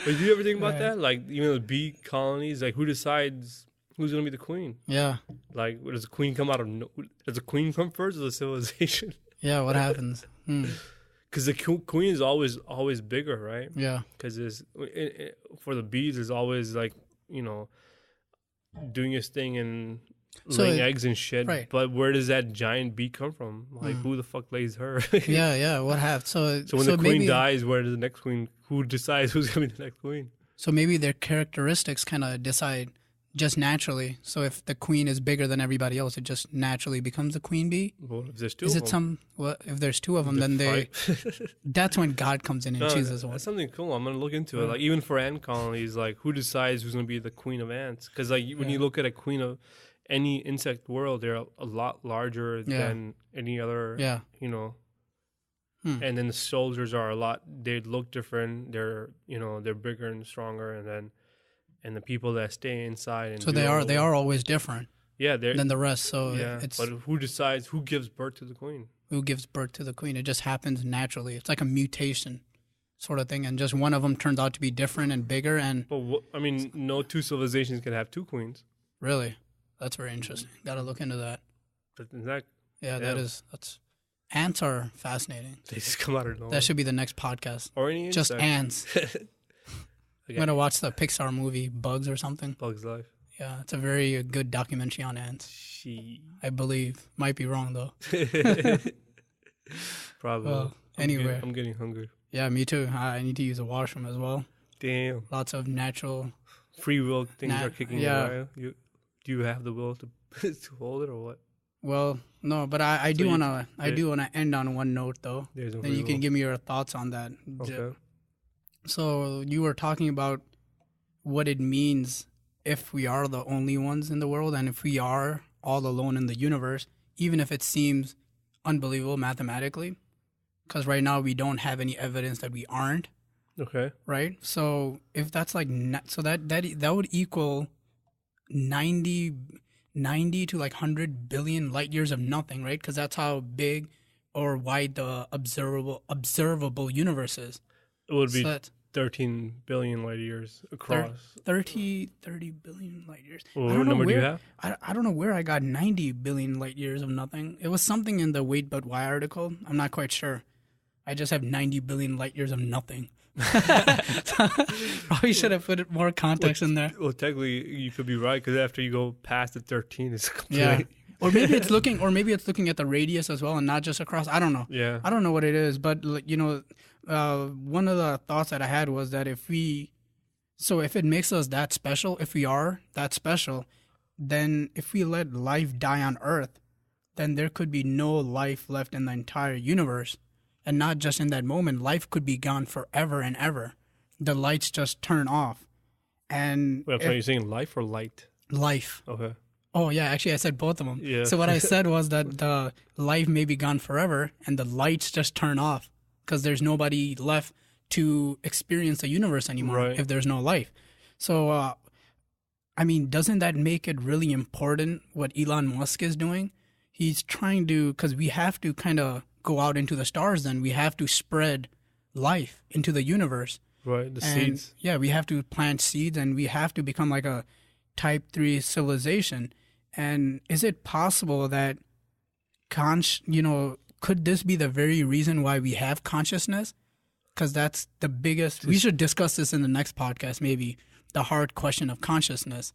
do you ever think about that? Like, the bee colonies, like, who decides who's going to be the queen? Yeah. Like, does the queen come does the queen come first or the civilization? Yeah, what happens? Because the queen is always bigger, right? Yeah. Because for the bees, there's always, like, doing his thing and laying eggs and shit. Right. But where does that giant bee come from? Like, who the fuck lays her? Yeah. What happens? So when the queen dies, where does the next queen? Who decides who's gonna be the next queen? So maybe their characteristics kind of decide just naturally. So if the queen is bigger than everybody else, it just naturally becomes a queen bee. Well, if there's two, if there's two of them, then that's when God comes in and chooses one. That's something cool. I'm gonna look into it. Like, even for ant colonies, like, who decides who's gonna be the queen of ants? Because like when you look at a queen of any insect world, they're a lot larger than any other. Yeah. You know. And then the soldiers are they look different. They're they're bigger and stronger, and the people that stay inside and so they are always different. Yeah, than the rest. So but who decides who gives birth to the queen? Who gives birth to the queen? It just happens naturally. It's like a mutation sort of thing, and just one of them turns out to be different and bigger. And but I mean, no two civilizations can have two queens. Really, that's very interesting. Got to look into that. But that that's. Ants are fascinating. They just come out of nowhere. That should be the next podcast. Or any just insect. Ants. I'm going to watch the Pixar movie Bugs or something. Bugs Life. Yeah, it's a very good documentary on ants. I believe. Might be wrong, though. Probably. Well, anyway. I'm getting hungry. Yeah, me too. I need to use a washroom as well. Damn. Lots of natural... Free will things are kicking you out. Do you have the will to hold it or what? Well, no, but I do want to end on one note, though. Then you can give me your thoughts on that. Okay. So you were talking about what it means if we are the only ones in the world and if we are all alone in the universe, even if it seems unbelievable mathematically, because right now we don't have any evidence that we aren't. Okay. Right? So if that's like, so that would equal 90 to like 100 billion light years of nothing, right? Because that's how big or wide the observable universe is. It would be 13 billion light years across. 30 billion light years. Well, what number do you have? I don't know where I got 90 billion light years of nothing. It was something in the Wait But Why article. I'm not quite sure. I just have 90 billion light years of nothing. Probably should have put more context in there. Well, technically, you could be right because after you go past the 13, it's complete. Yeah. Or maybe it's looking at the radius as well and not just across. I don't know. Yeah. I don't know what it is, but one of the thoughts that I had was that if it makes us that special, if we are that special, then if we let life die on Earth, then there could be no life left in the entire universe. And not just in that moment, life could be gone forever and ever. The lights just turn off. And wait, are you saying life or light? Life. Okay. Oh, yeah, actually, I said both of them. Yeah. So what I said was that the life may be gone forever and the lights just turn off because there's nobody left to experience the universe anymore if there's no life. So, doesn't that make it really important what Elon Musk is doing? He's trying to, because we have to kind of go out into the stars, then we have to spread life into the universe. Right, seeds. Yeah, we have to plant seeds and we have to become like a type 3 civilization. And is it possible that, could this be the very reason why we have consciousness? Because that's the biggest, we should discuss this in the next podcast, maybe, the hard question of consciousness.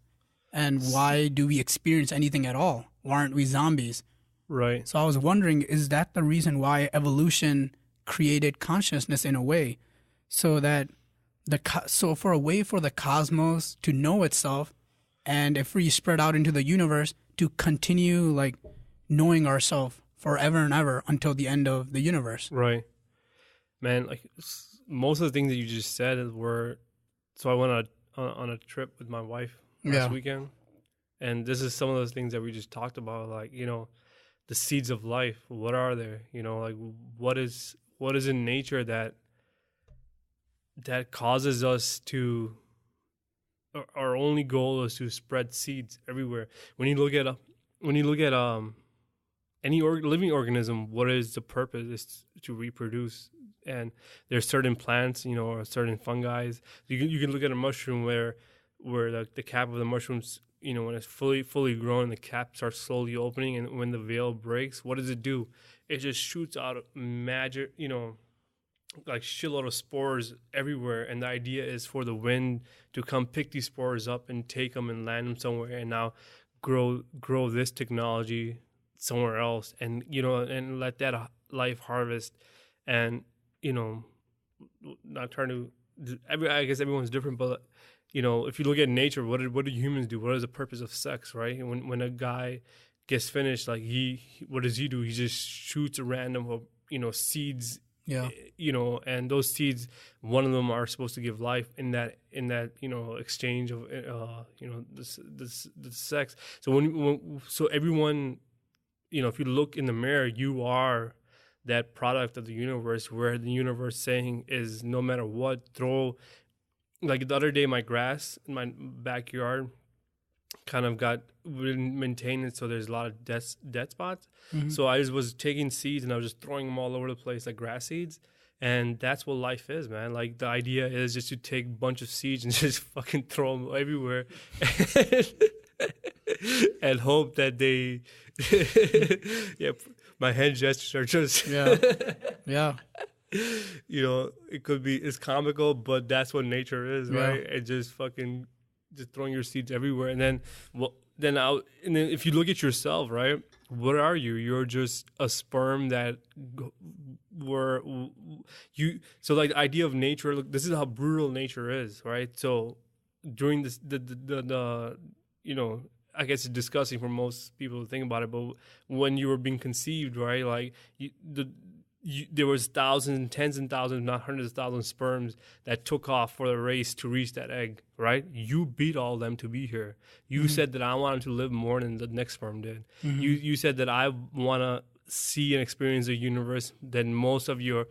And why do we experience anything at all? Why aren't we zombies? Right. So I was wondering, is that the reason why evolution created consciousness in a way, so that for a way for the cosmos to know itself, and if we spread out into the universe to continue like knowing ourselves forever and ever until the end of the universe. Right. Man, like most of the things that you just said were. So I went on a trip with my wife last weekend, and this is some of those things that we just talked about, like the seeds of life. What are they? Like what is in nature that causes us to. Our only goal is to spread seeds everywhere. When you look at any living organism, what is the purpose? Is to reproduce. And there's certain plants, or certain fungi. You can look at a mushroom where the cap of the mushrooms, when it's fully grown, the cap starts slowly opening, and when the veil breaks, what does it do? It just shoots out magic, like shitload of spores everywhere. And the idea is for the wind to come pick these spores up and take them and land them somewhere, and now grow this technology somewhere else, and and let that life harvest. And not trying to. I guess everyone's different, but if you look at nature, what do humans do? What is the purpose of sex, right? And when a guy gets finished, like what does he do? He just shoots a random, seeds Yeah. And those seeds, one of them are supposed to give life in that exchange of the sex. So everyone, if you look in the mirror, you are that product of the universe, where the universe saying is, no matter what, throw. Like the other day, my grass in my backyard kind of wouldn't maintain it, so there's a lot of dead spots. Mm-hmm. So I just was taking seeds and I was just throwing them all over the place like grass seeds. And that's what life is, man. Like, the idea is just to take a bunch of seeds and just fucking throw them everywhere and hope that they my hand gestures are just yeah it's comical, but that's what nature is, right? And just fucking just throwing your seeds everywhere. And then if you look at yourself, right, what are you? You're just a sperm that so like the idea of nature, look, this is how brutal nature is, right? So during this I guess it's disgusting for most people to think about it, but when you were being conceived, right, like there was thousands, tens and thousands, not hundreds of thousands of sperms that took off for the race to reach that egg, right? You beat all of them to be here. You said that I wanted to live more than the next sperm did. You said that I want to see and experience a universe than most of your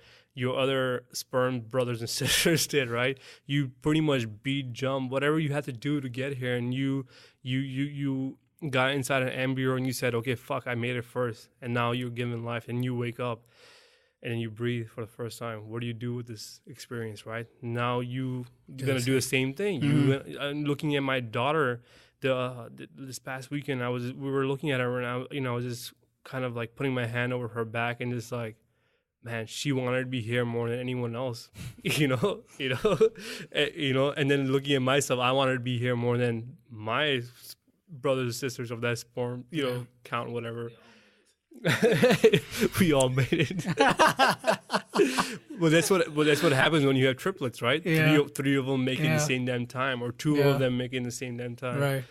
other sperm brothers and sisters did, right? You pretty much jump, whatever you had to do to get here, and you got inside an embryo and you said, okay, fuck, I made it first, and now you're given life, and you wake up and you breathe for the first time. What do you do with this experience, right? Now you're gonna do the same thing. I'm looking at my daughter. This past weekend, we were looking at her, and I was just kind of like putting my hand over her back and just like, man, she wanted to be here more than anyone else, and then looking at myself, I wanted to be here more than my brothers and sisters of that sperm, count, whatever. We all made it. Well, that's what happens when you have triplets, right? Yeah. Three of them making the same damn time, or two of them making the same damn time. Right.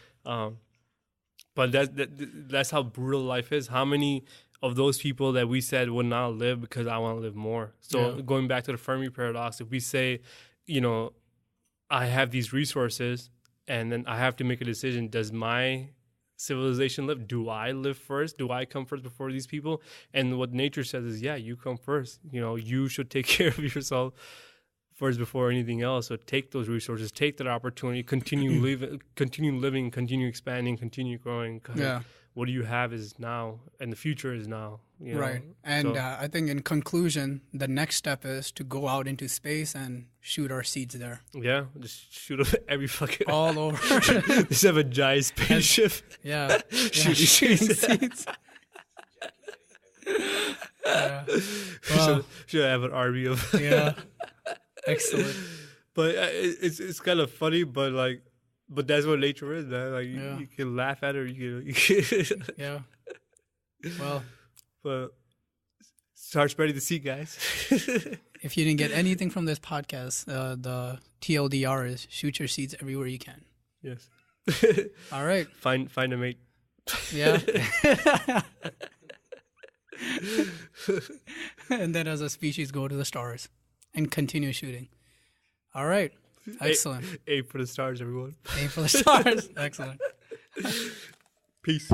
But that's how brutal life is. How many of those people that we said would not live because I want to live more? So going back to the Fermi paradox, if we say, I have these resources and then I have to make a decision, does my civilization live? Do I live first? Do I come first before these people? And what nature says is, yeah, you come first. You should take care of yourself first before anything else. So take those resources, take that opportunity, continue living, continue expanding, continue growing. Yeah. What you have is now, and the future is now. Right. And I think in conclusion, the next step is to go out into space and shoot our seeds there. Yeah, just shoot up every fucking... all over. Just have a giant spaceship. Yeah. Shooting seeds. Yeah. Well, should have an army of... Yeah. Excellent. But it's kind of funny, but that's what nature is, man. Like, you can laugh at it, you can Yeah. Well, but start spreading the seed, guys. If you didn't get anything from this podcast, the TLDR is shoot your seeds everywhere you can. Yes. All right. Find a mate. Yeah. And then as a species, go to the stars and continue shooting. All right. Excellent. Aim for the stars, everyone. Aim for the stars. Excellent. Peace.